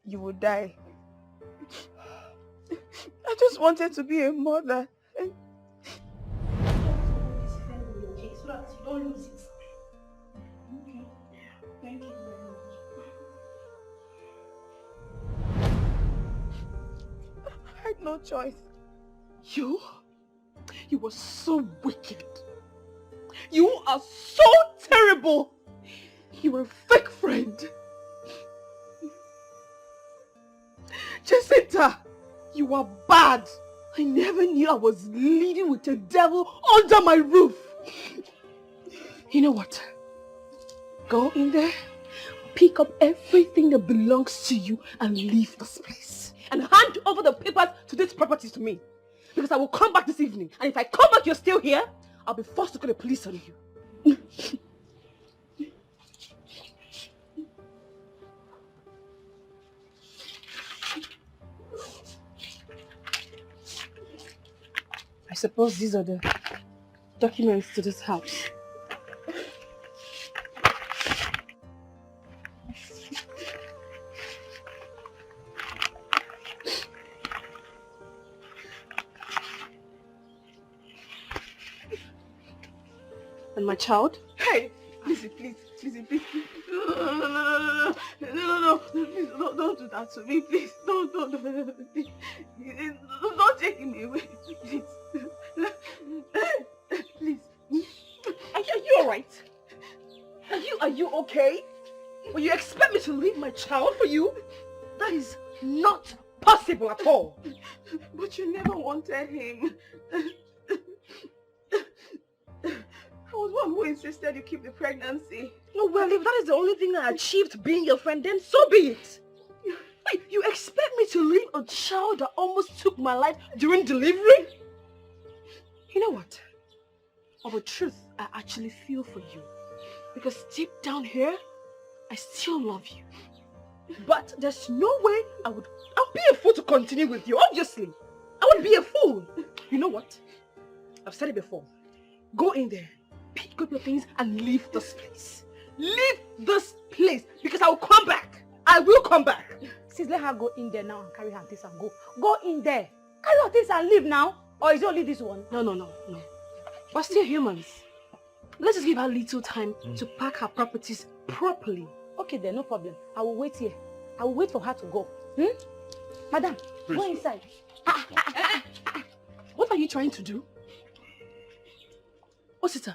you will die. I just wanted to be a mother. So that you don't lose it. Okay. Thank you very much. I had no choice. You are so wicked. You are so terrible. You are a fake friend. Jacinta, you are bad. I never knew I was living with a devil under my roof. You know what? Go in there, pick up everything that belongs to you and leave this place. And hand over the papers to these properties to me. Because I will come back this evening. And if I come back, you're still here, I'll be forced to call the police on you. I suppose these are the documents to this house. And my child? Hey, Lizzie, please. No, please, don't do that to me, please. Don't take me away, please. Please. Are you alright? Are you okay? Will you expect me to leave my child for you? That is not possible at all. But you never wanted him. I was one who insisted you keep the pregnancy. No, well, if that is the only thing I achieved being your friend, then so be it. Wait, you expect me to leave a child that almost took my life during delivery? You know what? Of a truth, I actually feel for you. Because deep down here, I still love you. But there's no way I'll be a fool to continue with you, obviously. I would be a fool. You know what? I've said it before. Go in there, pick up your things and leave this place. Leave this place because I will come back. I will come back. Sis, let her go in there now and carry her things and go. Go in there. Carry her things and leave now. Or is it only this one? No. We're still humans. Let's just give her little time to pack her properties properly. Okay then, no problem. I will wait here. I will wait for her to go. Madam, go inside. What are you trying to do? Osita,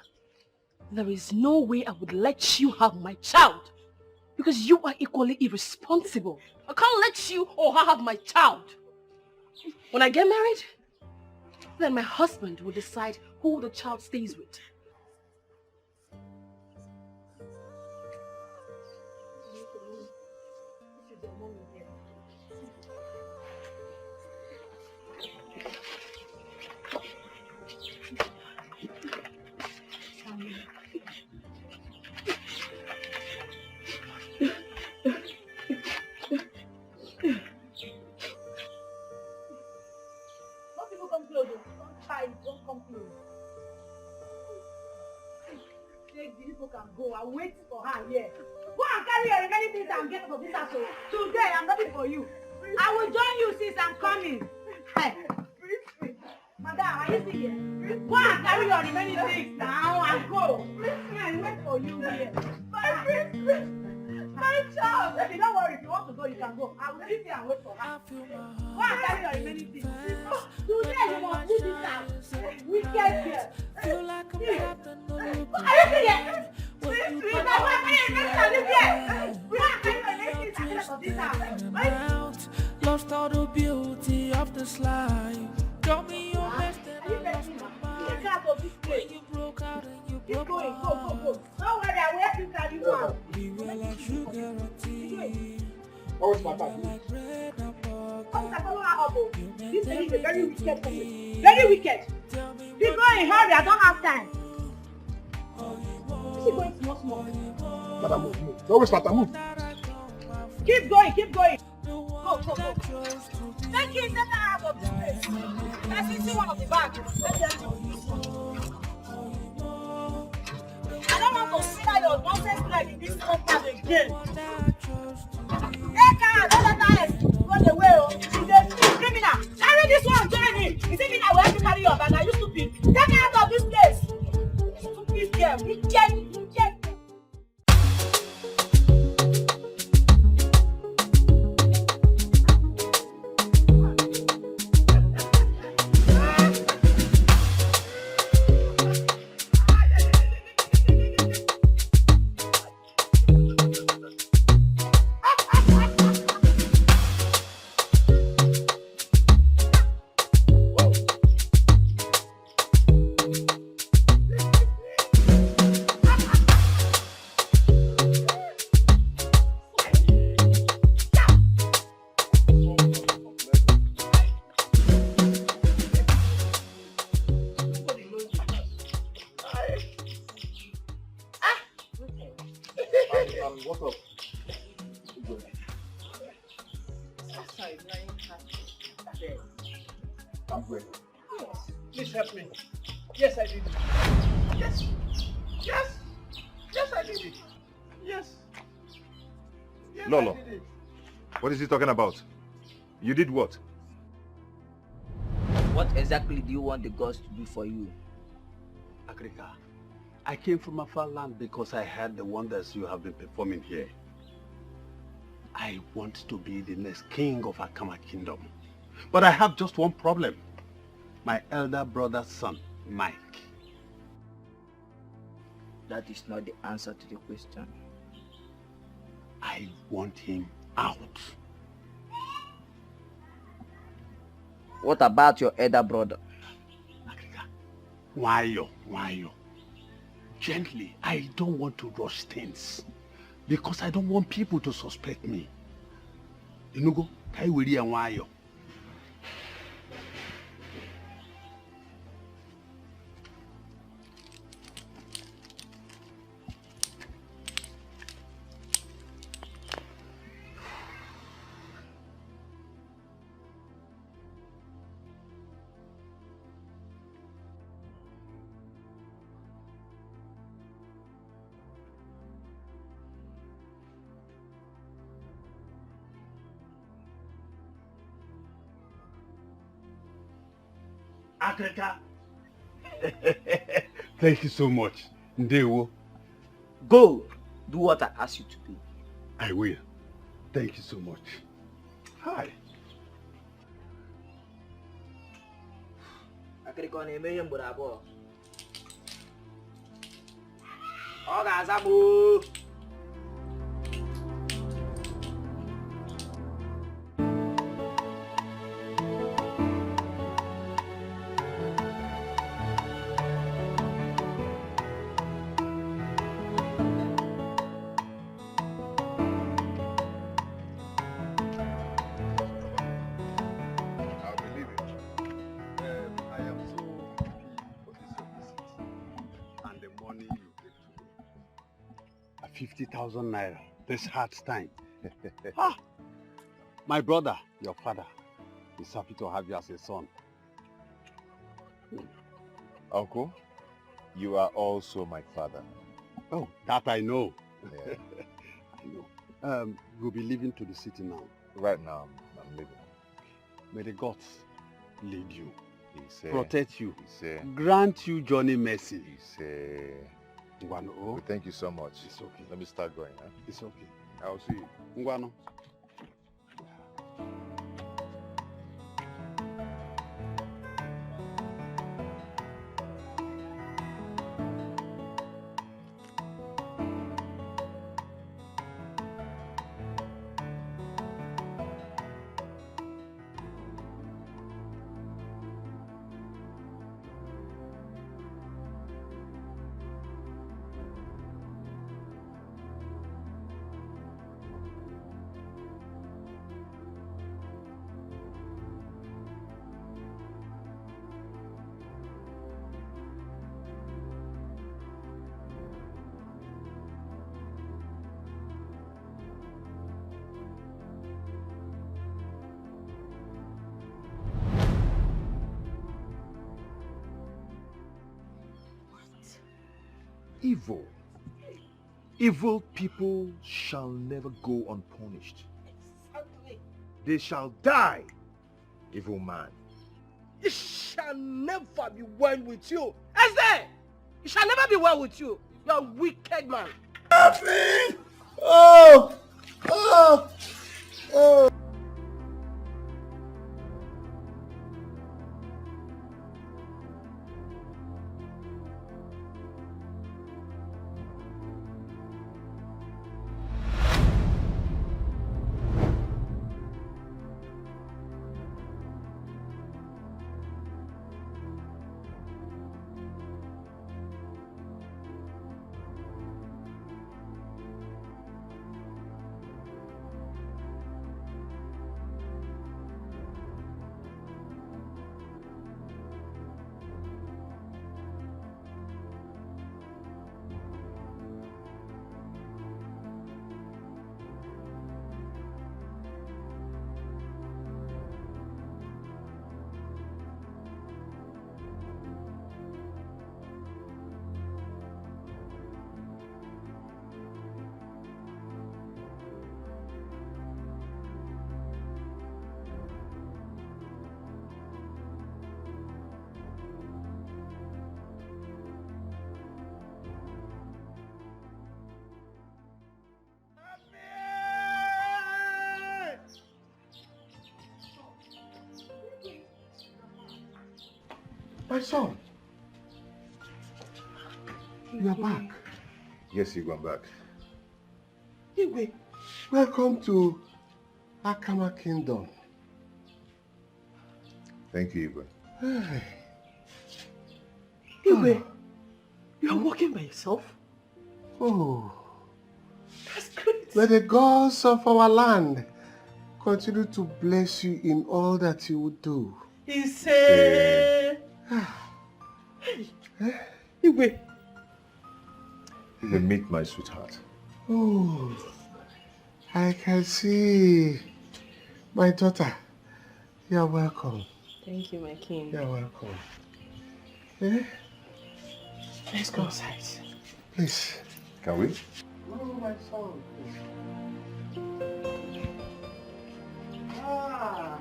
there is no way I would let you have my child. Because you are equally irresponsible. I can't let you or her have my child. When I get married, then my husband will decide who the child stays with. are waiting for her here. Go and carry your remaining things and get out of this house. Today, I'm ready for you. I will join you since I'm coming. Hey. Madam, are you still here? Go and carry your remaining things now and go. I wait for you here. My child. Okay, don't worry. If you want to go, you can go. I will sit here and wait for her. Go and carry your remaining things. Today, you must leave this house. Wicked girl. Feel like I'm trapped in the loop of Are you still here? time. Please, go and carry your remaining things. Go and carry your remaining things and get out of this house. Lost all the beauty of this life. Show me your best and I lost my mind. When you broke out and you broke my heart. Go. Don't worry, I will help you carry you out. We were like sugar and tea. What's my bag? This lady is a very wicked person. Very wicked. Keep going, hurry, I don't have time. Is she going small? Madam, move. Don't waste my time, move. Keep going. Go. Take her out of this place. Let's see one of the bags. I don't want to see that your nonsense leg in this compound again. Take her, don't let her run away. She's a criminal. Carry this one, join me. Is it me that will help you carry your bag? Are you stupid? Take her out of this place. Stupid girl. Wicked. What's up? I'm ready. Yes. Please help me. Yes, I did it. Yes, I did it. Yes. Lolo, I did it. what is he talking about? You did what? What exactly do you want the gods to do for you? Agrika, I came from a far land because I heard the wonders you have been performing here. I want to be the next king of Akama Kingdom. But I have just one problem. My elder brother's son, Mike. That is not the answer to the question. I want him out. What about your elder brother? Why? Gently, I don't want to rush things. Because I don't want people to suspect me. Inugo, kai wiri and why? Agrika. Thank you so much. Ndewo. Go. Do what I ask you to do. I will. Thank you so much. Hi. Agrika na-eme ihe mgboro abụọ. Ọ ga-aza m. I am so happy for this your visit and the money you gave to me. 50,000 naira this hard time. My brother, your father, is happy to have you as a son. Uncle, you are also my father. Oh, that I know. Yeah. I know. You'll be leaving to the city now. Right now, I'm leaving. May the gods lead you, He protect you, say, grant you journey mercy. He say, Ngwano. thank you so much. It's okay. Let me start going. Huh? It's okay. I'll see you. Ngwano. Evil. Evil people shall never go unpunished. Exactly. They shall die. Evil man. It shall never be well with you. Esther! It shall never be well with you. You're a wicked man. Nothing! Oh! Oh! Oh! My son, you are back. Yes, you come back. Igwe, welcome to Akama Kingdom. Thank you, Igwe. Hey. Igwe, you are walking by yourself? Oh, That's great. may the gods of our land continue to bless you in all that you would do. He said, hey, Igwe. Igwe, meet my sweetheart. Oh, I can see. My daughter, you are welcome. Thank you, my king. You are welcome. Eh? Let's go outside. Please. Can we? Oh, my son. Ah.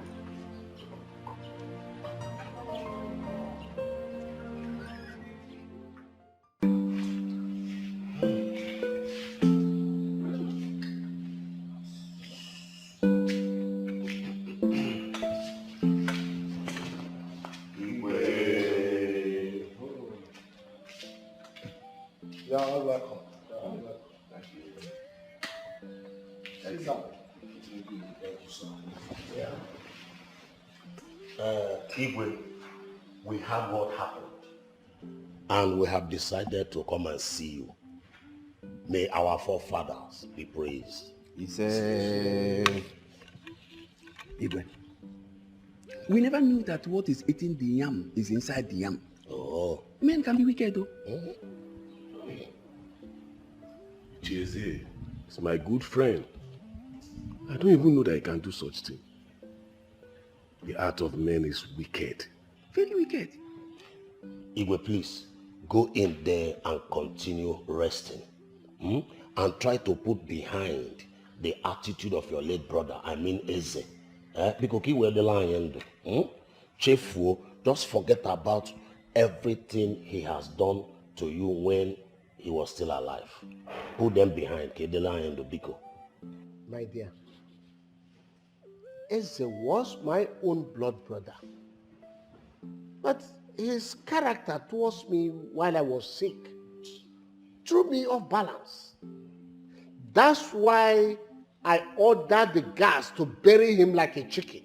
You are welcome. You are welcome. Thank you. Exactly. Yeah. Igwe, we have what happened. And we have decided to come and see you. May our forefathers be praised. He said, Igwe, we never knew that what is eating the yam is inside the yam. Oh. Men can be wicked though. Jay-Z is my good friend. I don't even know that I can do such thing. The art of men is wicked. Very wicked. Igwe, please, go in there and continue resting. and try to put behind the attitude of your late brother, I mean Eze. Because he were the lion. Chefu, just forget about everything he has done to you when he was still alive. Put them behind the lion, Biko. My dear, Eze was my own blood brother. But his character towards me while I was sick threw me off balance. That's why I ordered the guards to bury him like a chicken.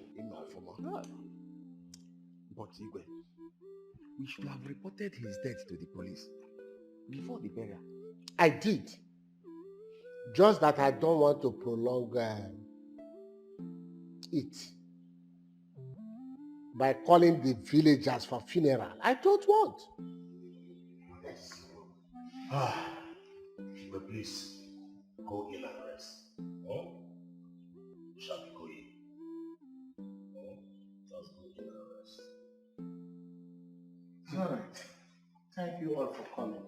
But Igwe, we should have reported his death to the police before the burial. I did. Just that I don't want to prolong it by calling the villagers for funeral. I don't want. Yes. But please, go in and rest. Shall we go in? Just go in and rest. All right. Thank you all for coming.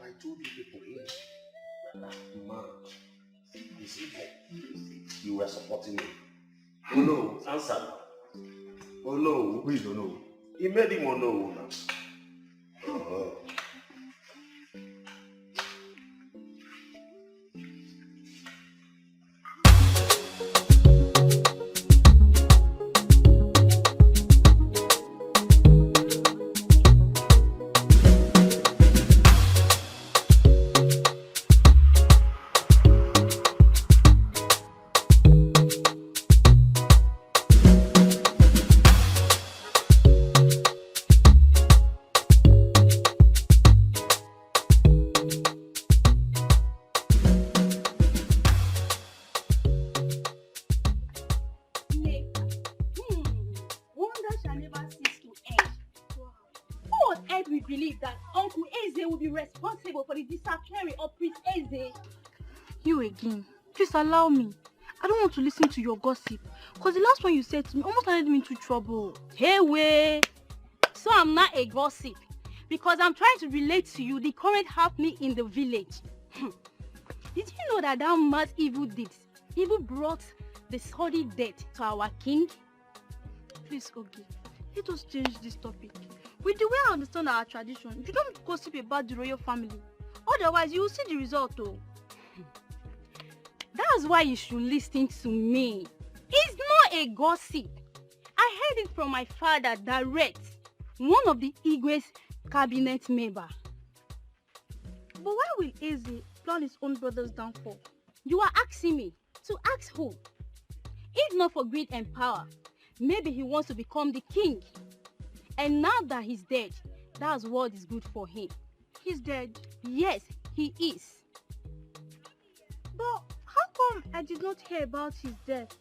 I told you people here that man is evil. You were supporting me. Oh no, answer now. Oh no. Who is oh no? He made him oh no now. You again. Please allow me. I don't want to listen to your gossip. Because the last one you said to me almost landed me into trouble. Hey, way. So I'm not a gossip. Because I'm trying to relate to you the current happening in the village. Did you know that mad evil deeds even brought the sordid death to our king? Please, Ogi, let us change this topic. With the way I understand our tradition, you don't gossip about the royal family. Otherwise, you will see the result, though. That's why you should listen to me. It's not a gossip. I heard it from my father direct, one of the Igwe's cabinet member. But why will Eze plan his own brother's downfall? You are asking me to ask who? If not for greed and power, maybe he wants to become the king. And now that he's dead, that's what is good for him. He's dead? Yes, he is. But how come I did not hear about his death?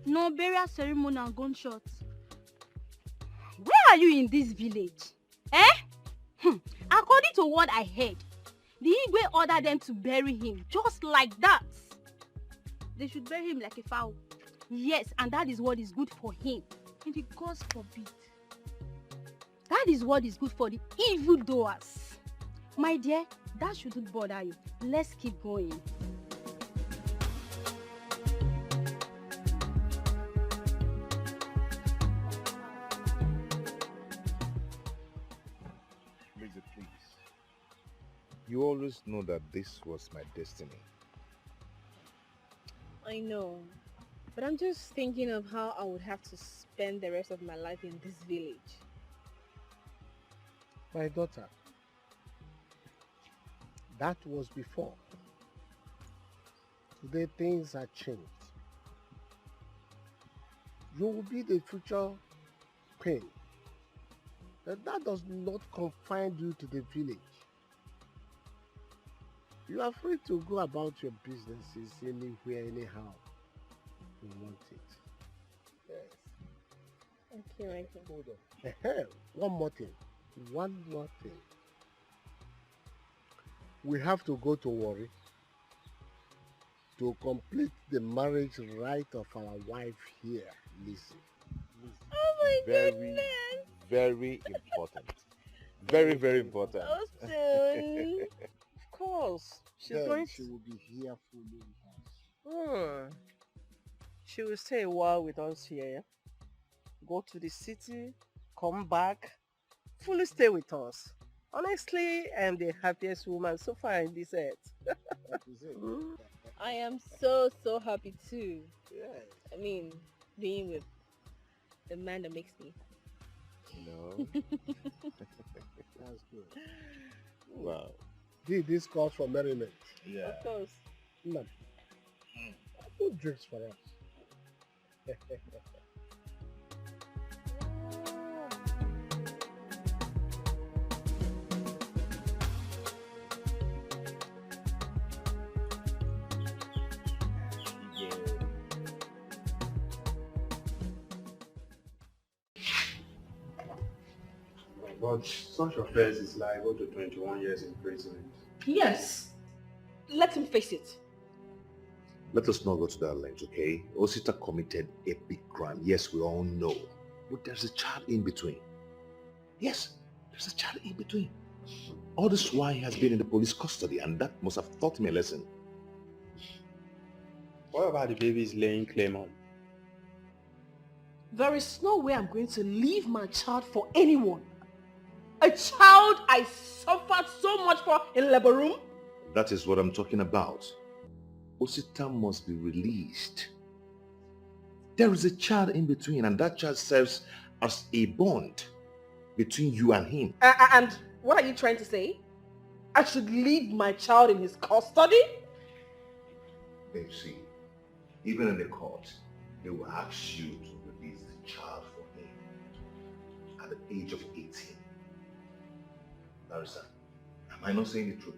No burial ceremony and gunshots. Where are you in this village? According to what I heard, the Igwe ordered them to bury him just like that. They should bury him like a fowl. Yes, and that is what is good for him. And the gods forbid. That is what is good for the evildoers. My dear, that shouldn't bother you. Let's keep going. Lizzie, please. You always know that this was my destiny. I know. But I'm just thinking of how I would have to spend the rest of my life in this village. My daughter, that was before. Today things have changed. You will be the future queen. But that does not confine you to the village. You are free to go about your businesses anywhere, anyhow you want it. Yes. Okay, right. Hold on. One more thing. We have to go to Warri. to complete the marriage right of our wife here, Lizzie. Oh my Very, goodness. very important. Very, very important. So soon. Of course. She's Then going she will be here following us. She will stay a while with us here. Go to the city, come back, fully stay with us. Honestly, I am the happiest woman so far in this earth. I am so happy too. Yeah. I mean, being with the man that makes me. No. That's good. Wow. This calls for merriment. Yeah. Of course. Man, who drinks for us? But such offense is liable to 21 years imprisonment. Yes. Let him face it. Let us not go to that length, okay? Osita committed a big crime. Yes, we all know. But there's a child in between. Yes, there's a child in between. All this while he has been in the police custody, and that must have taught him a lesson. What about the baby he's laying claim on? There is no way I'm going to leave my child for anyone. A child I suffered so much for in labor room. That is what I'm talking about. Osita must be released. There is a child in between, and that child serves as a bond between you and him. And what are you trying to say? I should leave my child in his custody? Babe, see, even in the court, they will ask you to release the child for him at the age of 18. Larissa, am I not saying the truth?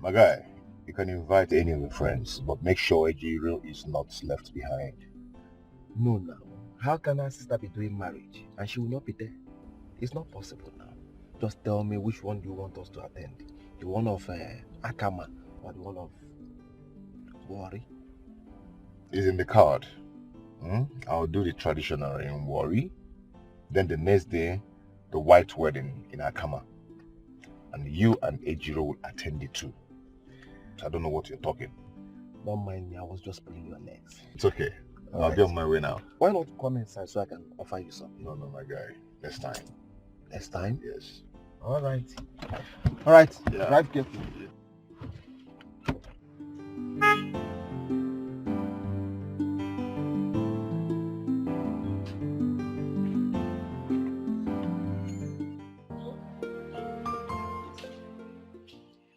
My guy, you can invite any of your friends, but make sure Ejiro is not left behind. No, now. How can our sister be doing marriage and she will not be there? It's not possible now. Just tell me which one do you want us to attend? The one of Akama or the one of Wari? It's in the card. I'll do the traditional in Wari. Then the next day, the white wedding in Akama. And you and Ejiro will attend the two. So I don't know what you're talking. Don't mind me, I was just pulling your legs. It's okay. I'll be on my way now. Why not come inside so I can offer you something? No, my guy. Next time. Next time? Yes. Alright. Alright, Yeah. drive carefully.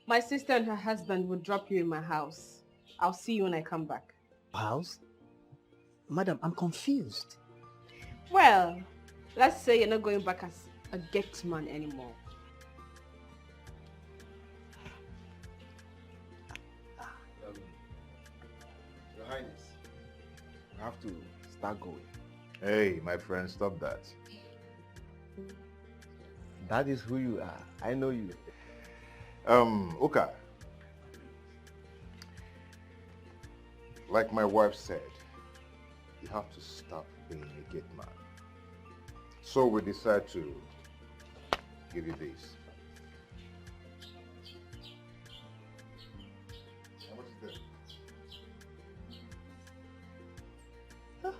My sister and her husband will drop you in my house. I'll see you when I come back. House? Madam, I'm confused. Well, let's say you're not going back as a gate man anymore. Your Highness, you have to start going. Hey, my friend, stop that. That is who you are. I know you. Uka. Like my wife said, you have to stop being a gate man. So we decide to give you this. How much is this?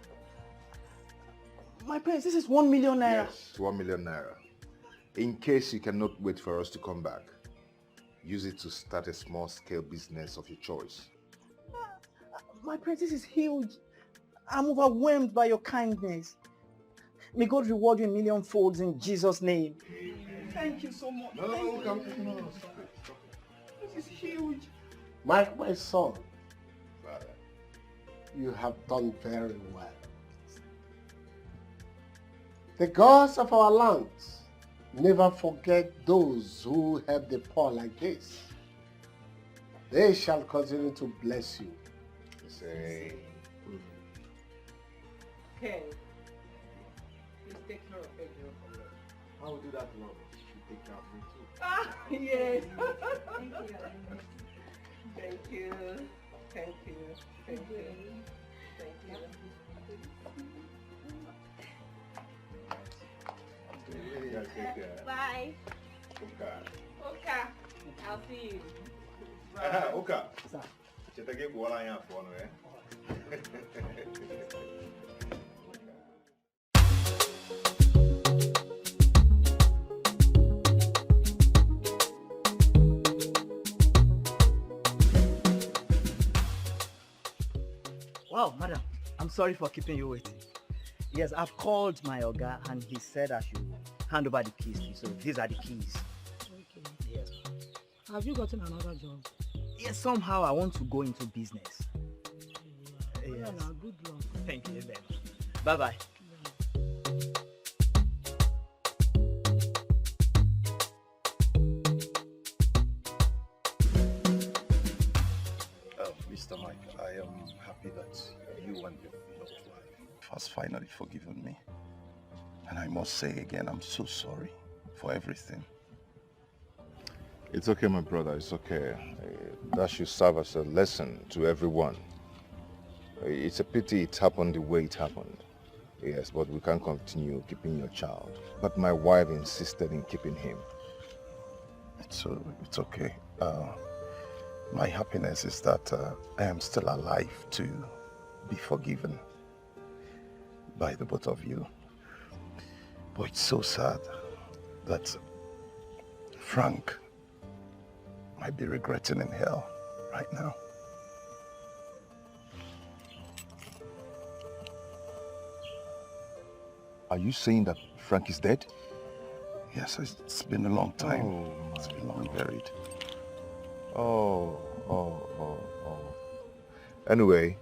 My prince, this is 1 million naira. Yes, 1 million naira. In case you cannot wait for us to come back, use it to start a small-scale business of your choice. My prince, this is huge. I'm overwhelmed by your kindness. May God reward you in million folds in Jesus' name. Thank you so much. No, Thank you. no. This is huge. My son, you have done very well. The gods of our lands never forget those who help the poor like this. they shall continue to bless you. Say, Ken, please take care of Pedro for me. I will do that, Lord. You take care of me too. Ah, yes. Thank you. Thank you. Thank you. Thank you. Thank you. Bye. Okay. Okay. I'll see you. Okay. Chetake kuwala yan phone eh. Wow, madam, I'm sorry for keeping you waiting. Yes, I've called my Oga and he said I should hand over the keys to you. So these are the keys. Okay. Yes. Have you gotten another job? Yes, somehow I want to go into business. Yeah, Yes. no, good luck. Thank you very much. Bye-bye. Mr. Mike, I am happy that you and your beloved wife has finally forgiven me. And I must say again, I'm so sorry for everything. It's okay, my brother. It's okay. That should serve as a lesson to everyone. It's a pity it happened the way it happened. Yes, but we can't continue keeping your child. But my wife insisted in keeping him. It's okay. My happiness is that I am still alive to be forgiven by the both of you. But it's so sad that Frank might be regretting in hell right now. Are you saying that Frank is dead? Yes, it's been a long time. Oh, it's been long buried. Oh. Anyway,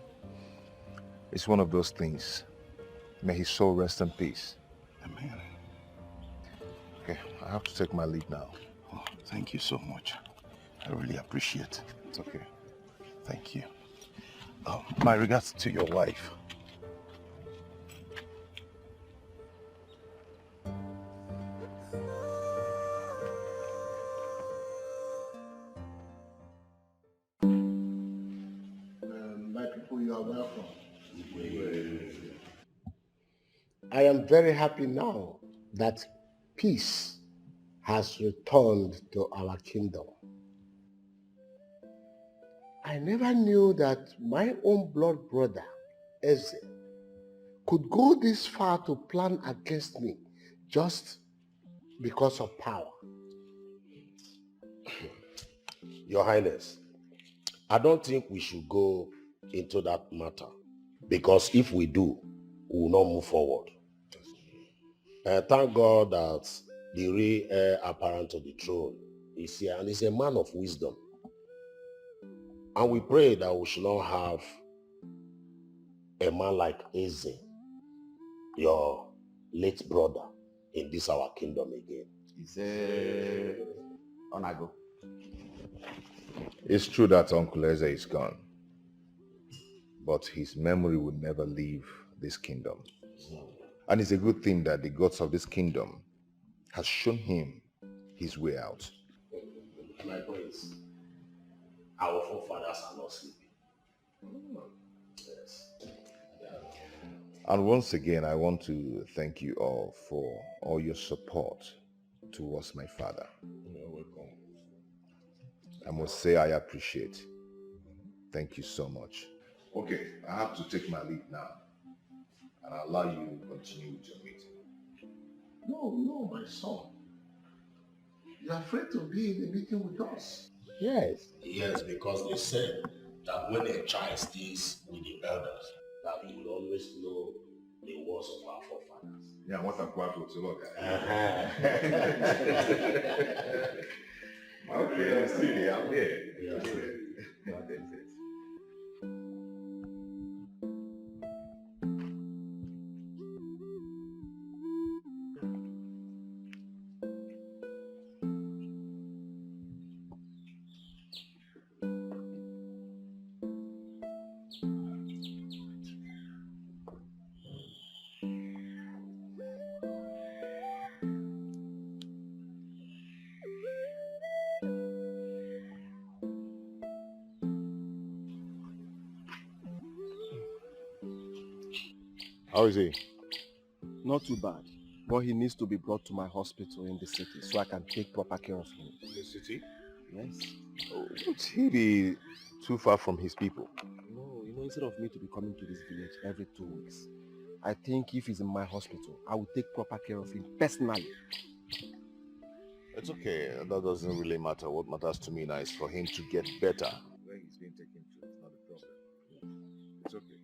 it's one of those things. May his soul rest in peace. Amen. Okay, I have to take my leave now. Oh, thank you so much. I really appreciate it. It's okay. Thank you. My regards to your wife. My people, you are welcome. I am very happy now that peace has returned to our kingdom. I never knew that my own blood brother, Eze, could go this far to plan against me just because of power. Your Highness, I don't think we should go into that matter, because if we do, we will not move forward. Thank God that the real heir apparent to the throne is here, and is a man of wisdom. And we pray that we should not have a man like Eze, your late brother, in this our kingdom again. Onago. It's true that Uncle Eze is gone, but his memory will never leave this kingdom. And it's a good thing that the gods of this kingdom has shown him his way out. My prince, our forefathers are not sleeping. Yes. And once again, I want to thank you all for all your support towards my father. You're welcome. I must say I appreciate. Thank you so much. Okay, I have to take my leave now. And I'll allow you to continue with your meeting. No, my son. You're afraid to be in the meeting with us. Yes. Yes, because they said that when a child stays with the elders, that he will always know the words of our forefathers. Yeah, what I'm going to look at. Okay, I'm still here. I'm here. Yeah. How is he? Not too bad. But he needs to be brought to my hospital in the city so I can take proper care of him. In the city? Yes. Won't he be too far from his people? No, instead of me to be coming to this village every 2 weeks, I think if he's in my hospital, I will take proper care of him personally. It's okay. That doesn't really matter. What matters to me now is for him to get better. Where he's being taken to, it's not a problem. It's okay.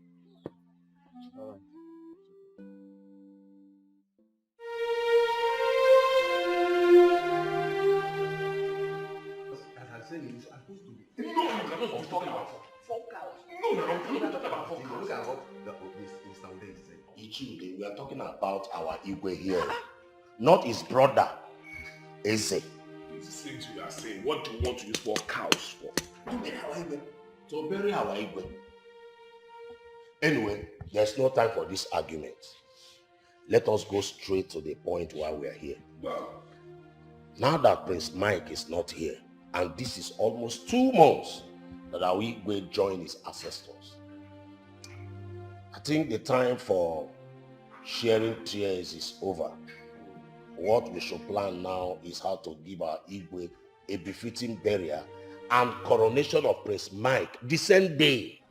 All right. As I said, it's supposed to be. No, you're not supposed to be talking about 4 cows. No, you're not talking about 4 cows. Look at what Mr. Ude is saying. Ichide, we are talking about our Igwe here. Not his brother, Eze. It's the things you are saying. What do you want to use 4 cows for? To bury our Igwe. To bury our Igwe. Anyway, there's no time for this argument. Let us go straight to the point why we are here. Wow. Now that Prince Mike is not here, and this is almost 2 months that our Igwe joined his ancestors, I think the time for sharing tears is over. What we should plan now is how to give our Igwe a befitting burial and coronation of Prince Mike the same day.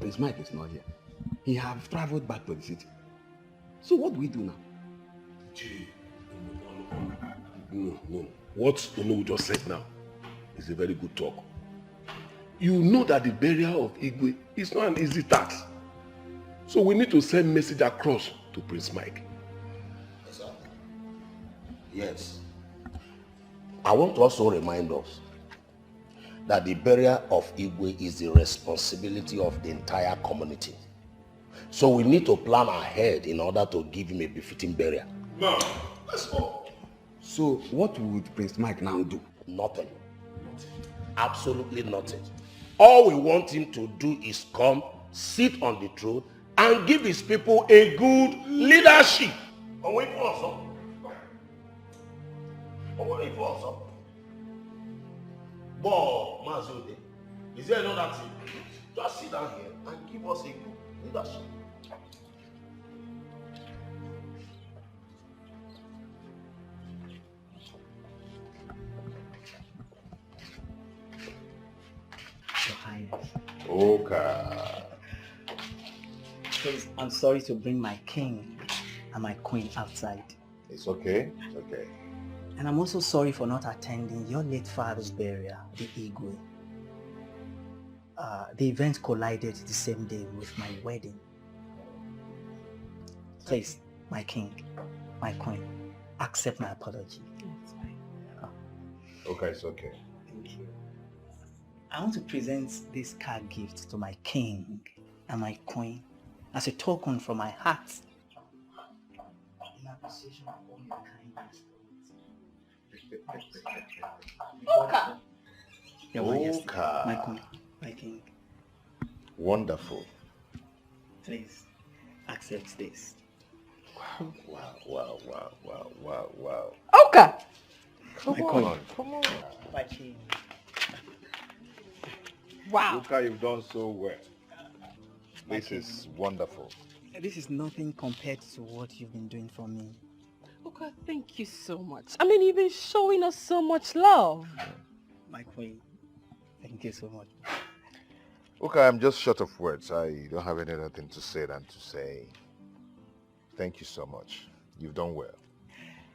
Prince Mike is not here. He have traveled back to the city. So what do we do now? No. What Onu just said now is a very good talk. You know that the burial of Igwe is not an easy task. So we need to send message across to Prince Mike. Yes. I want to also remind us that the burial of Igwe is the responsibility of the entire community. So we need to plan ahead in order to give him a befitting burial. Now, let's go. So what would Prince Mike now do? Nothing. Absolutely nothing. All we want him to do is come, sit on the throne, and give his people a good leadership. But, Mazode, is there another thing? Just sit down here and give us a good leadership. Your Highness. Okay. Please, I'm sorry to bring my king and my queen outside. It's okay. It's okay. And I'm also sorry for not attending your late father's burial, the Igwe. The event collided the same day with my wedding. Please, my king, my queen, accept my apology. Okay, it's okay. Thank you. I want to present this card gift to my king and my queen as a token from my heart in appreciation of all your kindness. Okay. Your Majesty, my queen, my king. Wonderful. Please, accept this. Wow. Okay. Come My on. My king. Wow. Look how you've done so well. This is wonderful. This is nothing compared to what you've been doing for me. Okay, thank you so much. I mean, you've been showing us so much love. My queen, thank you so much. Okay, I'm just short of words. I don't have any other thing to say than to say thank you so much. You've done well.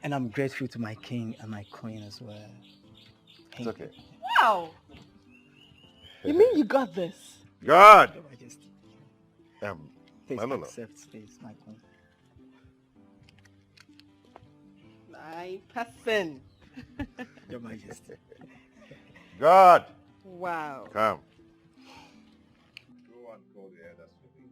And I'm grateful to my king and my queen as well. It's okay. Wow. You mean you got this? God! Your Majesty. I don't know. Accept this, my queen. 9%. Your Majesty. God! Wow. Come. Go and call the elders for me.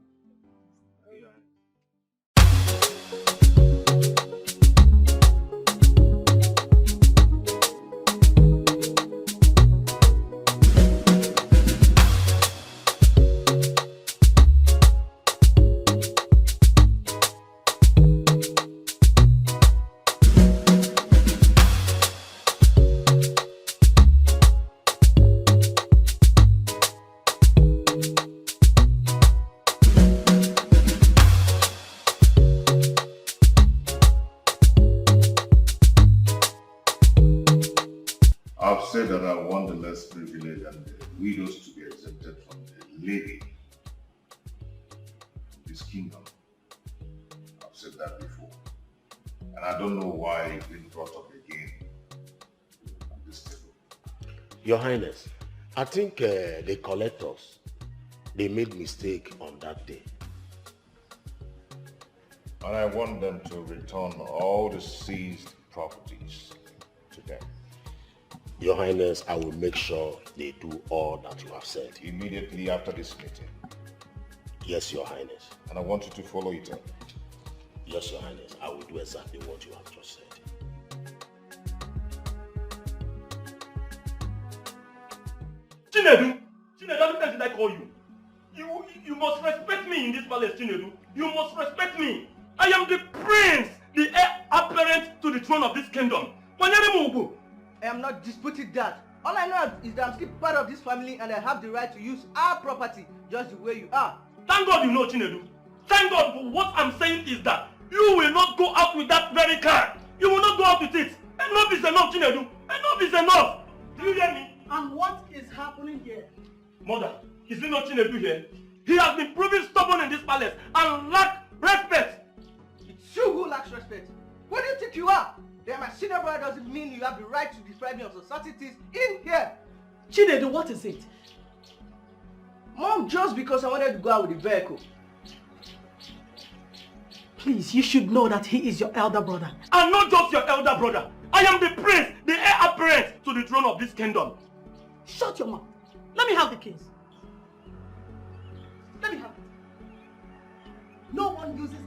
said that I want the less privileged and the widows to be exempted from the living of this kingdom. I've said that before. And I don't know why it's been brought up again at this table. Your Highness, I think the collectors, they made mistake on that day. And I want them to return all the seized properties to them. Your Highness, I will make sure they do all that you have said. Immediately after this meeting. Yes, Your Highness. And I want you to follow it up. Yes, Your Highness. I will do exactly what you have just said. Chinedu, how many times did I call you? You must respect me in this palace, Chinedu. You must respect me. I am the prince, the heir apparent to the throne of this kingdom. I am not disputing that. All I know is that I'm still part of this family and I have the right to use our property just the way you are. Thank God you know, Chinedu. Thank God, but what I'm saying is that you will not go out with that very car. You will not go out with it. Enough is enough, Chinedu. Enough is enough. Do you hear me? And what is happening here? Mother, is it not Chinedu here? He has been proving stubborn in this palace and lack respect. It's you who lacks respect. What do you think you are? That my senior brother doesn't mean you have the right to deprive me of societies in here. Chinedu, what is it? Mom, just because I wanted to go out with the vehicle. Please, you should know that he is your elder brother. I'm not just your elder brother. I am the prince, the heir apparent to the throne of this kingdom. Shut your mouth. Let me have the keys. Let me have it. No one uses the cars.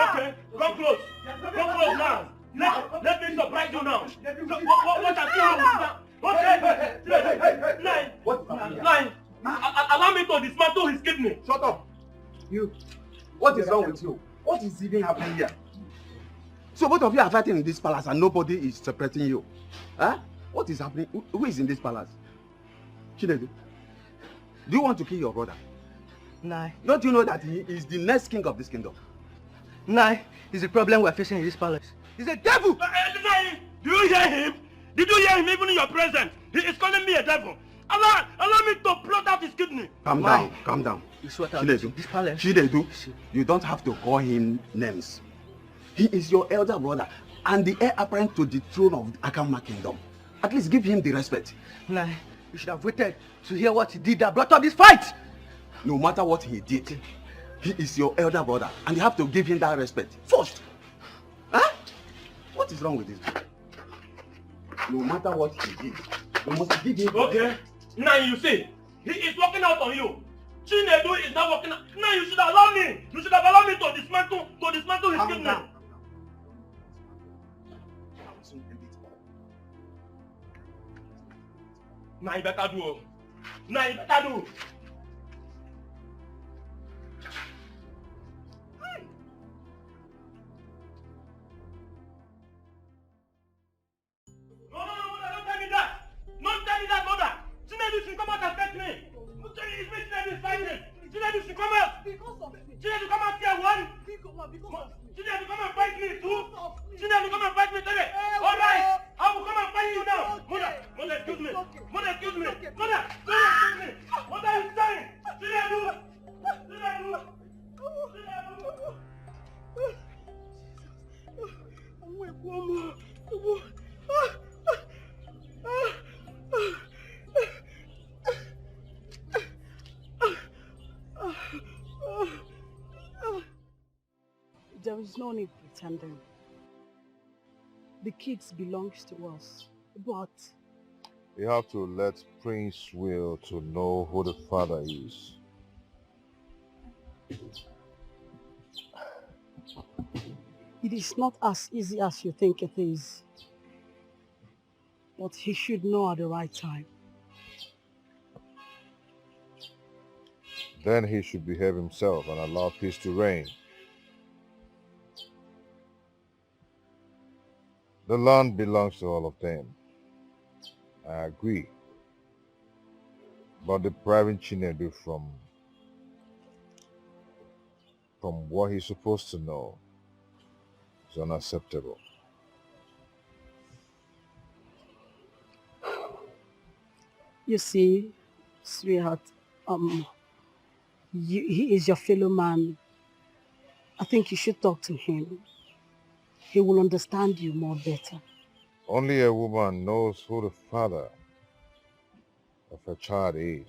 Okay, come close. Come close now. Let me surprise you now. What are you okay? Line. Allow me to dismantle his kidney. Shut up. You. What is wrong with you? What is even happening here? So both of you are fighting in this palace and nobody is separating you. Huh? What is happening? Who is in this palace? Chinedu, do you want to kill your brother? Nah. Don't you know that he is the next king of this kingdom? Nah, it's the problem we're facing in this palace. He's a devil! Do you hear him? Did you hear him even in your presence? He is calling me a devil. Allow me to plot out his kidney. Calm down, calm down. Chinedu, this palace. Chinedu, you don't have to call him names. He is your elder brother and the heir apparent to the throne of Akama kingdom. At least give him the respect. Nah, you should have waited to hear what he did that brought up this fight. No matter what he did, he is your elder brother and you have to give him that respect first. Huh? What is wrong with this? No matter what he did, you must give him. Okay, now you see, he is working out on you. Chinedu is not working out. Now you should allow me. You should have allowed me to dismantle his kidney. Now you better do. Now you better do. There is no need pretending. The kids belongs to us, but You have to let Prince Will to know who the father is. it is not as easy as you think it is. But he should know at the right time. Then he should behave himself and allow peace to reign. The land belongs to all of them. I agree. But depriving Chinedu from what he's supposed to know is unacceptable. You see, sweetheart, he is your fellow man. I think you should talk to him. He will understand you more better. Only a woman knows who the father of her child is.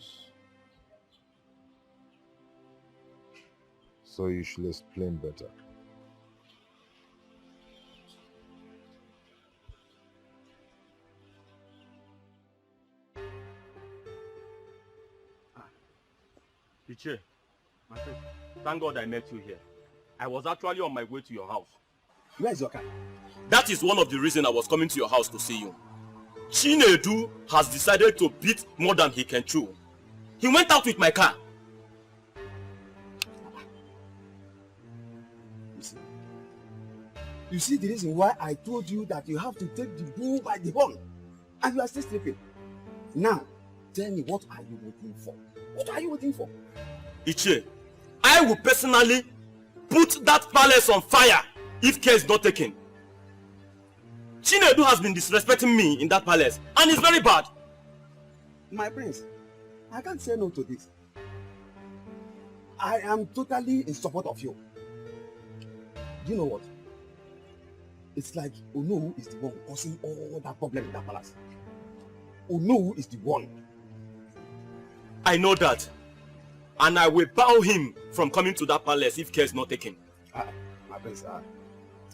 So you should explain better. Iche, my friend, thank God I met you here. I was actually on my way to your house. Where is your car? That is one of the reasons I was coming to your house to see you. Chinedu has decided to beat more than he can chew. He went out with my car. You see the reason why I told you that you have to take the bull by the horn, and you are still sleeping. Now, tell me, what are you waiting for? What are you waiting for? Iche, I will personally put that palace on fire if care is not taken. Chinedu has been disrespecting me in that palace, and it's very bad. My prince, I can't say no to this. I am totally in support of you. Do you know what? It's like Onowu is the one causing all that problem in that palace. Onowu is the one. I know that. And I will bow him from coming to that palace if care is not taken. My prince,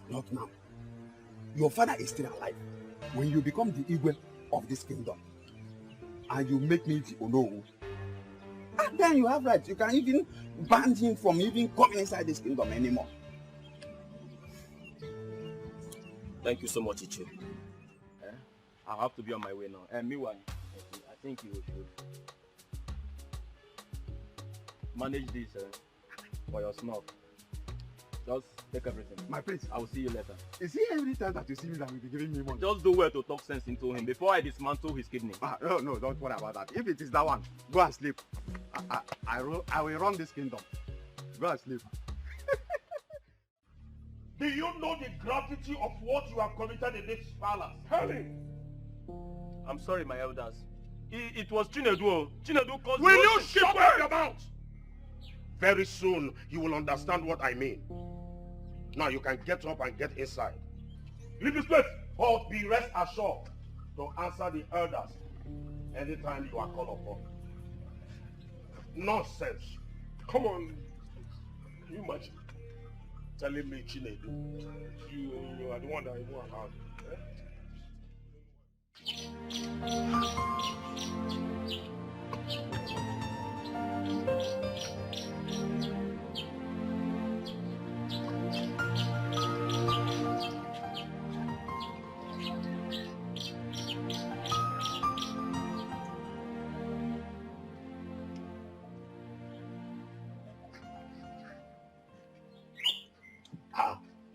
not now. Your father is still alive. When you become the Igwe of this kingdom, and you make me the Onowu, and then you have rights. You can even ban him from even coming inside this kingdom anymore. Thank you so much, Iche. I'll have to be on my way now. And meanwhile, I think you should manage this for your snuff. Just take everything. My prince, I will see you later. is he every time that you see me that will be giving me money? Just do well to talk sense into him before I dismantle his kidney. No, don't worry about that. If it is that one, go and sleep. I will run this kingdom. Go and sleep. Do you know the gravity of what you have committed in this palace? Tell me. I'm sorry, my elders. It was Chinedu. Chinedu caused... Will you shut your mouth? Very soon, you will understand what I mean. Now you can get up and get inside. Leave this place. But be rest assured to answer the elders anytime you are called upon. Nonsense. Come on. Can you imagine telling me, Chinedu, you are the one that you know about?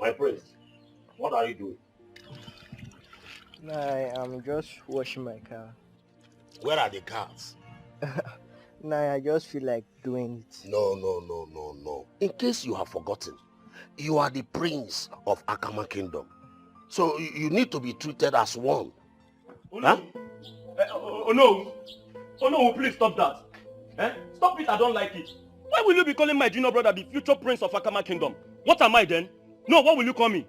My prince, what are you doing? I'm just washing my car. Where are the cars? I just feel like doing it. No. In case you have forgotten, you are the prince of Akama Kingdom. So you need to be treated as one. Oh no! Oh no, please stop that. Stop it, I don't like it. Why will you be calling my junior brother the future prince of Akama Kingdom? What am I then? No, what will you call me?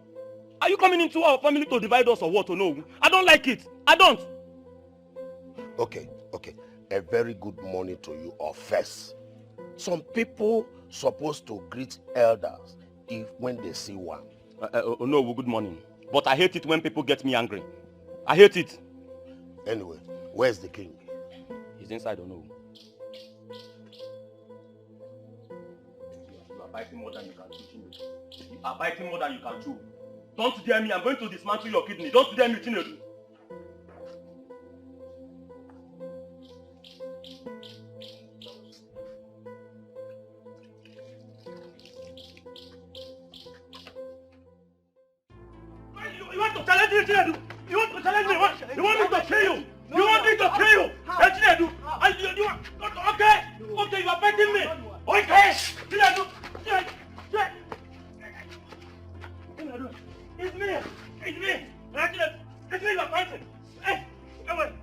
Are you coming into our family to divide us or what? Oh no, I don't like it. I don't. Okay. A very good morning to you all first. Some people supposed to greet elders when they see one. No, good morning. But I hate it when people get me angry. I hate it. Anyway, where's the king? He's inside, no. You are biting more than you can chew. You are biting more than you can chew. Don't dare me, I'm going to dismantle your kidney. Don't dare me, Chinedu. When you You want to challenge me, Chinedu? You want to challenge me? You want me to kill you? You want me to kill you? Hey, Chinedu, you want... Okay, okay, you are fighting me. Okay, Chinedu, Chinedu. It's me. It's me. It's me you are fighting. Hey, come on.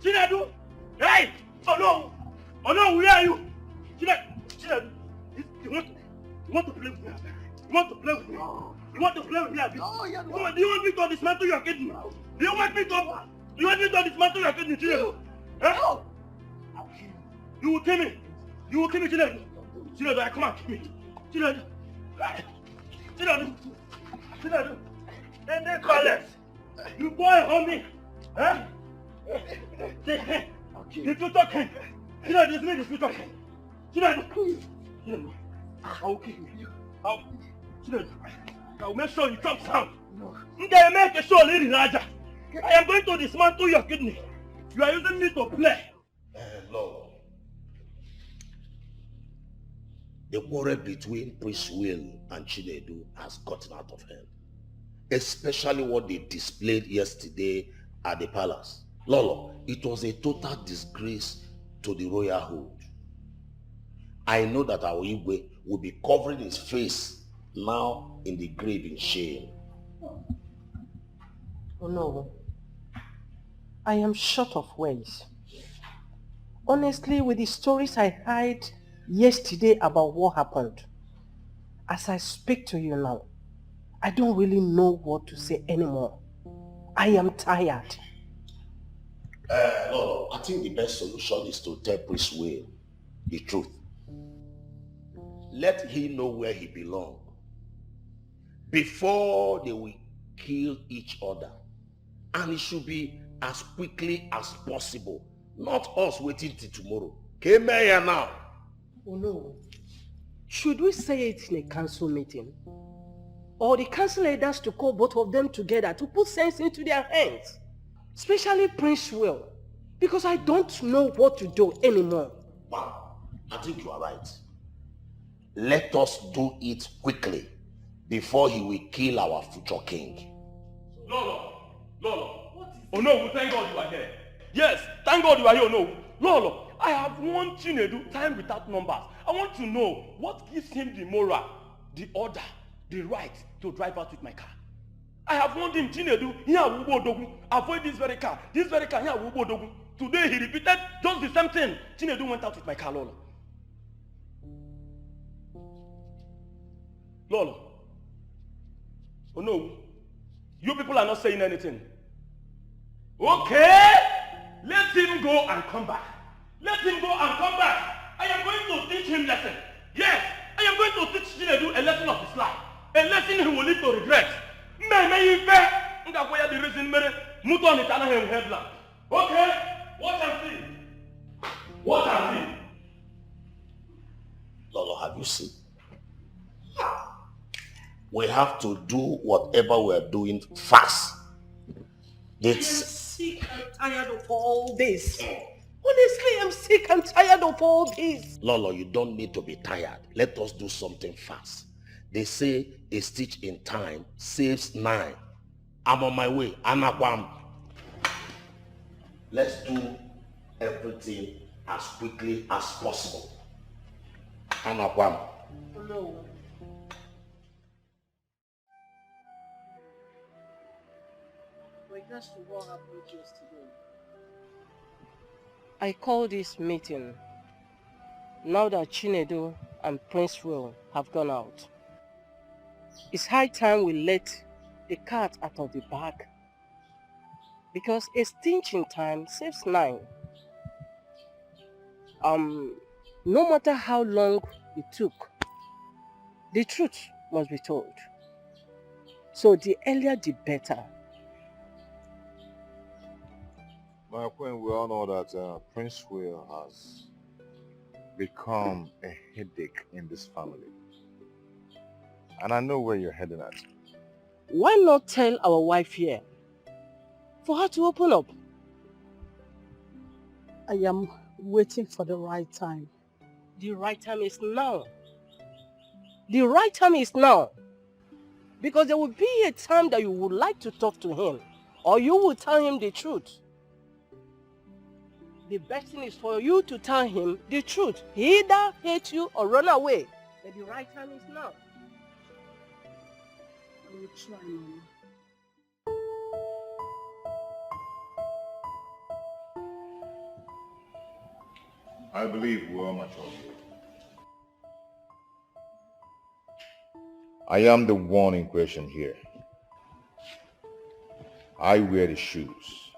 Chinedu. Hey! Oh no! Oh no, where are you? Chinedu. You want to play with me? You want to play with me? You want to play with me? Do you want me to dismantle your kidney? Do you want me to dismantle your kidney, Chinedu? Huh? You will kill me. You will kill me, Chinedu. Chinedu, come on, kill me. Chinedu. And then collect. You boy on me. Huh? The future king. Chinedu, this me the future king. Chinedu. I will kill you. Chinedu, I will make sure you chop sound. I make a show, Lady Raja. I am going to dismantle your kidney. You are using me to play. Lord, the quarrel between Prince Will and Chinedu has gotten out of hand. Especially what they displayed yesterday at the palace. Lolo, it was a total disgrace to the royalhood. I know that our Igwe will be covering his face now in the grave in shame. Oh no. I am short of words. Honestly, with the stories I heard yesterday about what happened, as I speak to you now, I don't really know what to say anymore. I am tired. Lolo, I think the best solution is to tell Prince Will the truth. Let him know where he belongs before they will kill each other. And it should be as quickly as possible. Not us waiting till tomorrow. Came here now. Oh no. Should we say it in a council meeting? Or the council leaders to call both of them together to put sense into their hands? Especially Prince Will. Because I don't know what to do anymore. Wow, I think you are right. Let us do it quickly before he will kill our future king. Lolo. Oh no, thank God you are here. Yes, thank God you are here. No, Lolo, I have one Chinedu, time without numbers. I want to know what gives him the moral, the order, the right to drive out with my car. I have warned him, Chinedu, avoid this very car, here. Today he repeated just the same thing. Chinedu went out with my car, Lolo. Lolo. Oh no, you people are not saying anything. Okay, let him go and come back. Let him go and come back. I am going to teach him lesson. Yes, I am going to teach Chinedu a lesson of his life. A lesson he will live to regret. Okay, watch and see. Watch and see. Lolo, have you seen? We have to do whatever we are doing fast. I am sick and tired of all this. Honestly, I'm sick and tired of all this. Lolo, you don't need to be tired. Let us do something fast. They say a stitch in time saves 9. I'm on my way. Anakwam. Let's do everything as quickly as possible. Anakwam. No. Regards to what happened yesterday, I call this meeting now that Chinedu and Prince Will have gone out. It's high time we let the cat out of the bag, because a stitch in time saves 9. No matter how long it took, the truth must be told. So the earlier the better. My friend, we all know that Prince Will has become a headache in this family. And I know where you're heading at. Why not tell our wife here for her to open up? I am waiting for the right time. The right time is now. The right time is now. Because there will be a time that you would like to talk to him, or you will tell him the truth. The best thing is for you to tell him the truth. He either hates you or run away. But the right time is now. I will try, Mama. I believe we are mature. I am the one in question here. I wear the shoes,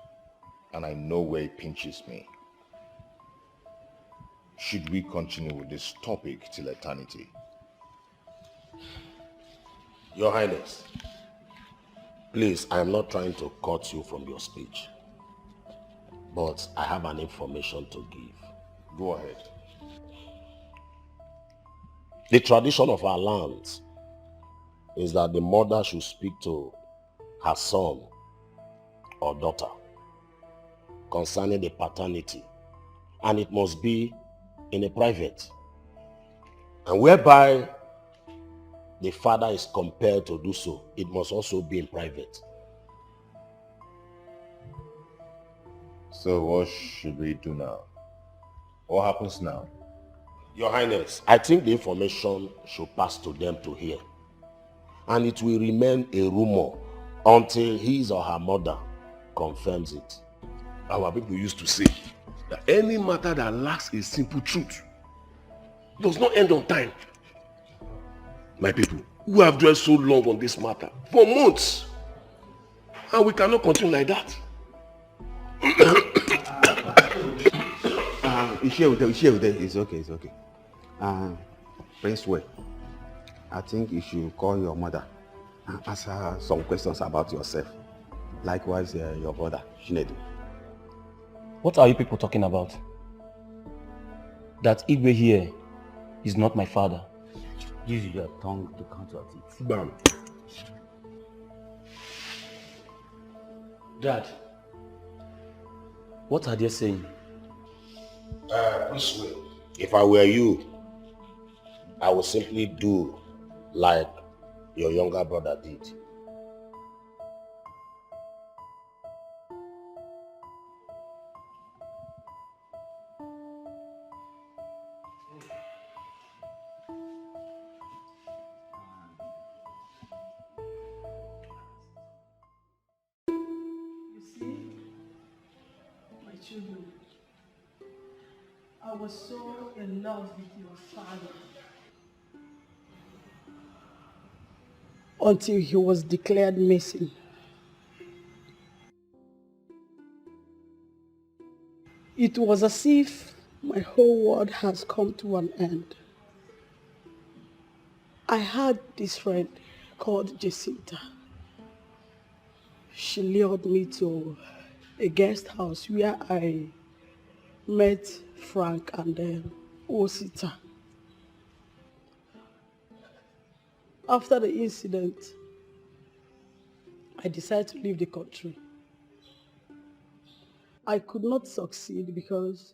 and I know where it pinches me. Should we continue with this topic till eternity? Your Highness, please, I am not trying to cut you from your speech, but I have an information to give. Go ahead. The tradition of our lands is that the mother should speak to her son or daughter concerning the paternity, and it must be in a private, and whereby the father is compelled to do so, it must also be in private. So what should we do now? What happens now? Your Highness, I think the information should pass to them to hear, and it will remain a rumor until his or her mother confirms it. Our people used to say that any matter that lacks a simple truth does not end on time. My people, we have dwelt so long on this matter, for months, and we cannot continue like that. It's okay. Prince Way, I think you should call your mother and ask her some questions about yourself. Likewise, your brother, Shinedu. What are you people talking about? That Igwe here is not my father. Use your tongue to count your teeth. Bam. Dad, what are they saying? This way, if I were you, I would simply do like your younger brother did. You see, my children, I was so in love with your father until he was declared missing. It was as if my whole world has come to an end. I had this friend called Jacinta. She lured me to a guest house where I met Frank and Osita. After the incident, I decided to leave the country. I could not succeed because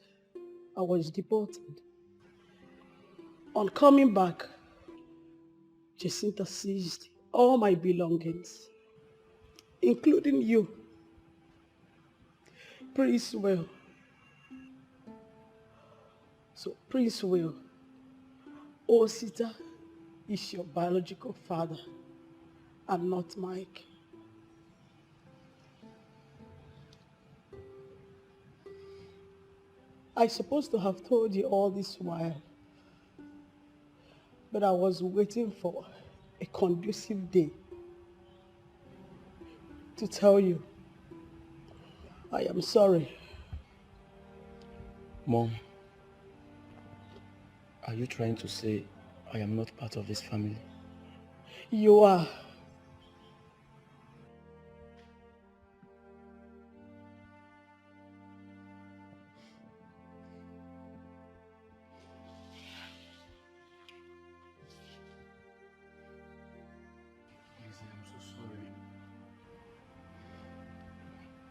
I was deported. On coming back, Jacinta seized all my belongings, including you, Prince Will. So, Prince Will, Osita is your biological father and not Mike. I supposed to have told you all this while, but I was waiting for a conducive day to tell you I am sorry. Mom, are you trying to say I am not part of this family? You are. I'm so sorry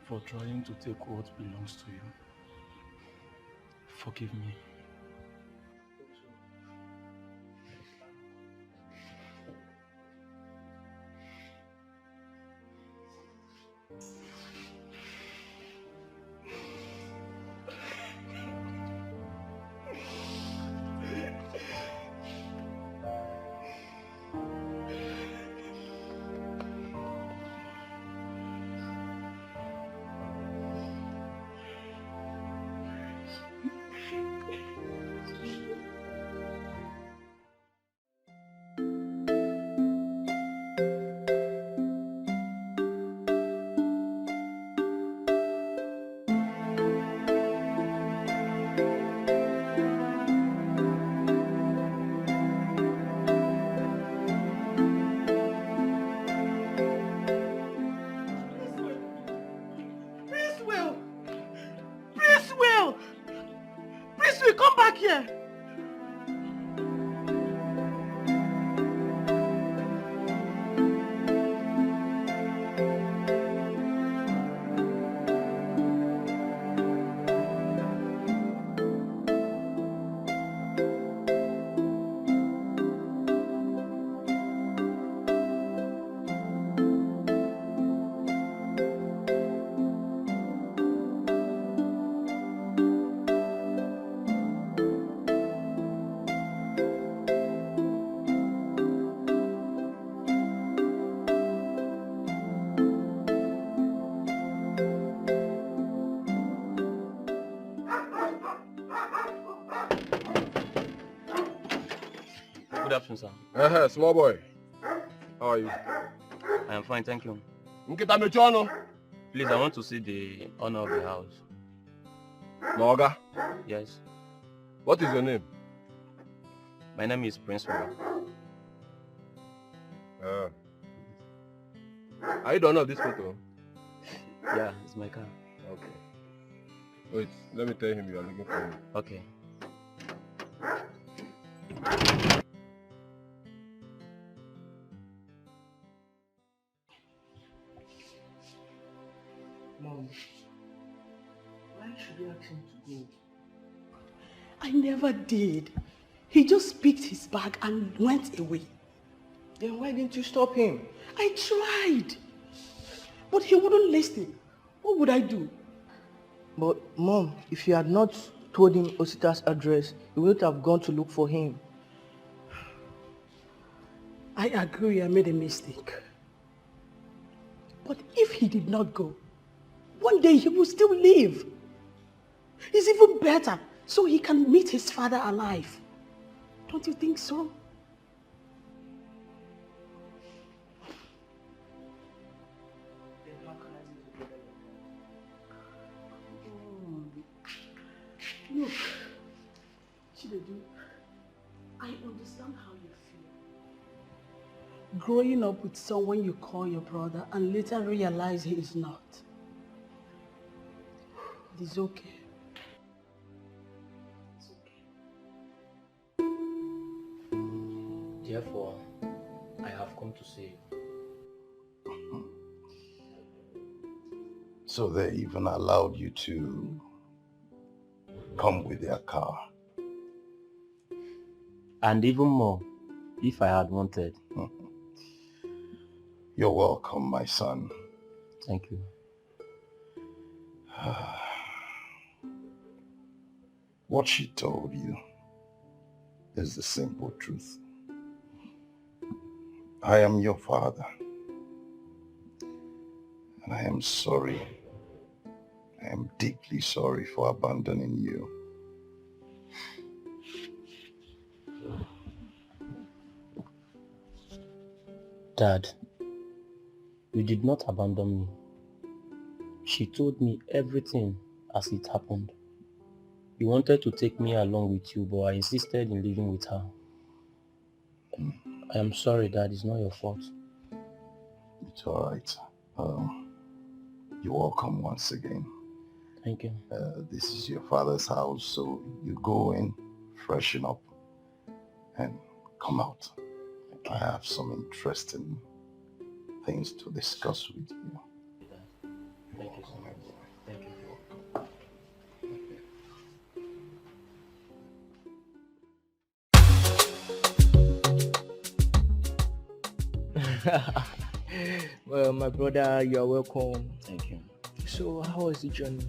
for trying to take what belongs to you. Forgive me. This will come back here. Good afternoon, sir. Small boy. How are you? I am fine, thank you. Nkita mechono. Please, I want to see the owner of the house. Moga? Yes. What is your name? My name is Prince Moga. Are you the owner of this photo? Yeah, it's my car. Okay. Wait, let me tell him you are looking for him. Okay. Mom, why should we ask him to go? I never did. He just picked his bag and went away. Then why didn't you stop him? I tried. But he wouldn't listen. What would I do? But Mom, if you had not told him Osita's address, you wouldn't have gone to look for him. I agree I made a mistake. But if he did not go, one day he will still live. It's even better so he can meet his father alive. Don't you think so? Look, Chinedu, I understand how you feel. Growing up with someone you call your brother and later realize he is not. It is okay. It's okay. Therefore, I have come to see you. So they even allowed you to come with their car. And even more, if I had wanted. You're welcome, my son. Thank you. What she told you is the simple truth. I am your father. And I am sorry. I am deeply sorry for abandoning you. Dad, you did not abandon me. She told me everything as it happened. You wanted to take me along with you, but I insisted in living with her. I am sorry, Dad. It's not your fault. It's all right. You're welcome once again. Thank you. This is your father's house, so you go in, freshen up, and come out. Okay. I have some interesting things to discuss with you. Thank you so much. Thank you. Well, my brother, you are welcome. Thank you. So, how was the journey?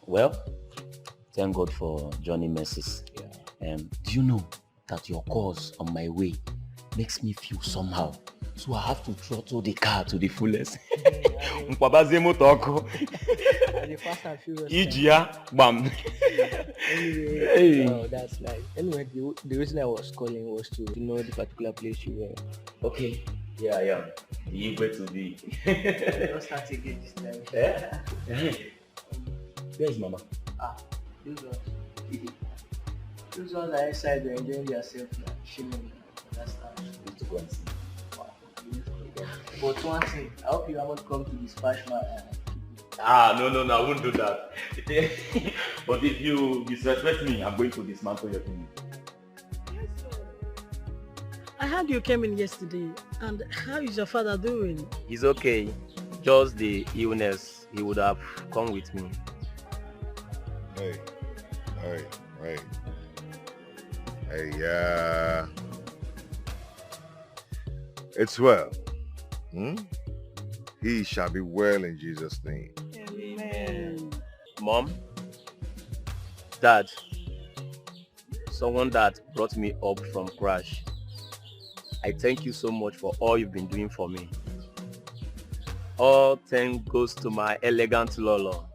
Well, thank God for Johnny Mercies. Yeah. Do you know that your calls on my way makes me feel somehow? So I have to throttle the car to the fullest. The fast and furious. Bam. Anyway, oh, that's nice. Anyway, the reason I was calling was to know the particular place you were. Okay. Yeah, I am. The Igwe to be. Let's start again this time. Yeah? Where is Mama? Those ones are inside, they're enjoying themselves now. Chilling. Understand? Need to go and see. But one thing, I hope you haven't come to dispatch my... No, I wouldn't do that. But if you disrespect me, I'm going to dismantle your clinic. I heard you came in yesterday. And how is your father doing? He's okay. Just the illness. He would have come with me. Hey. It's well. He shall be well in Jesus' name. Amen. Mom, Dad, someone that brought me up from crash. I thank you so much for all you've been doing for me. All thanks goes to my elegant Lolo.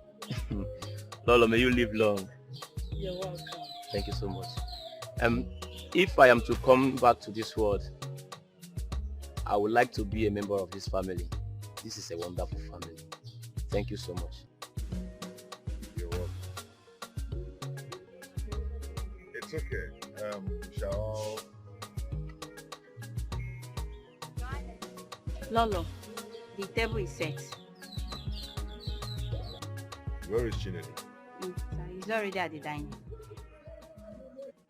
Lolo, may you live long. You're welcome. Thank you so much. If I am to come back to this world, I would like to be a member of this family. This is a wonderful family. Thank you so much. You're welcome. It's okay. Shall Lolo, the table is set. Where is Chinedi? He's already at the dining.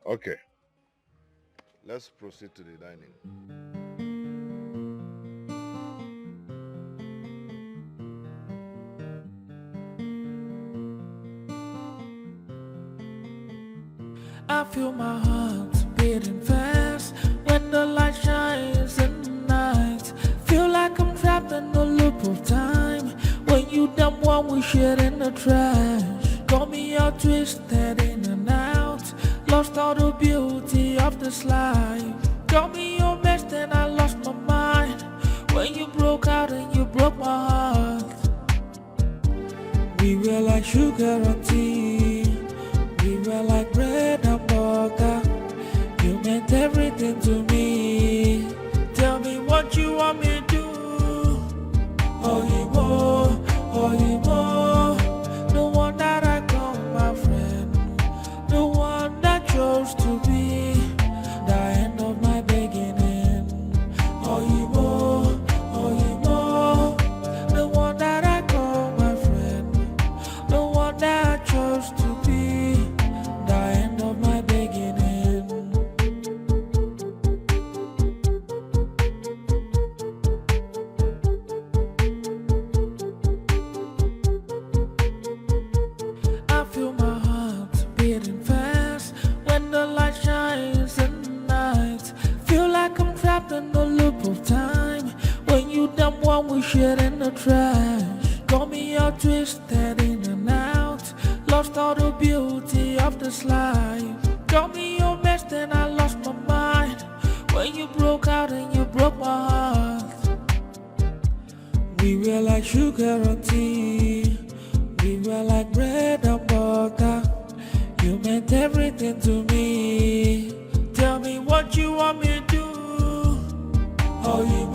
Okay. Let's proceed to the dining. I feel my heart beating fast when the light shines in the night. Feel like I'm trapped in a loop of time. When you dump one we shit in the trash. Got me all twisted in and out. Lost all the beauty of this life. Got me your best and I lost my mind. When you broke out and you broke my heart. We were like sugar and tea. We were like bread and butter. You meant everything to me. Tell me what you want me to do. Oh, you more. The one that I call my friend. The one that chose to be the end of my beginning. Oh, you more. The one that I call my friend. The one that I chose to be the end of my beginning. I feel my heart beating fast when the light shines in the night. Feel like I'm trapped in a loop of time. When you dump one we shit in the trash. Got me all twisted in and out. Lost all the beauty of this life. Got me your best and I lost my mind. When you broke out and you broke my heart. We were like sugar and tea. We were like bread and butter. You meant everything to me. Tell me what you want me to do. Oh, you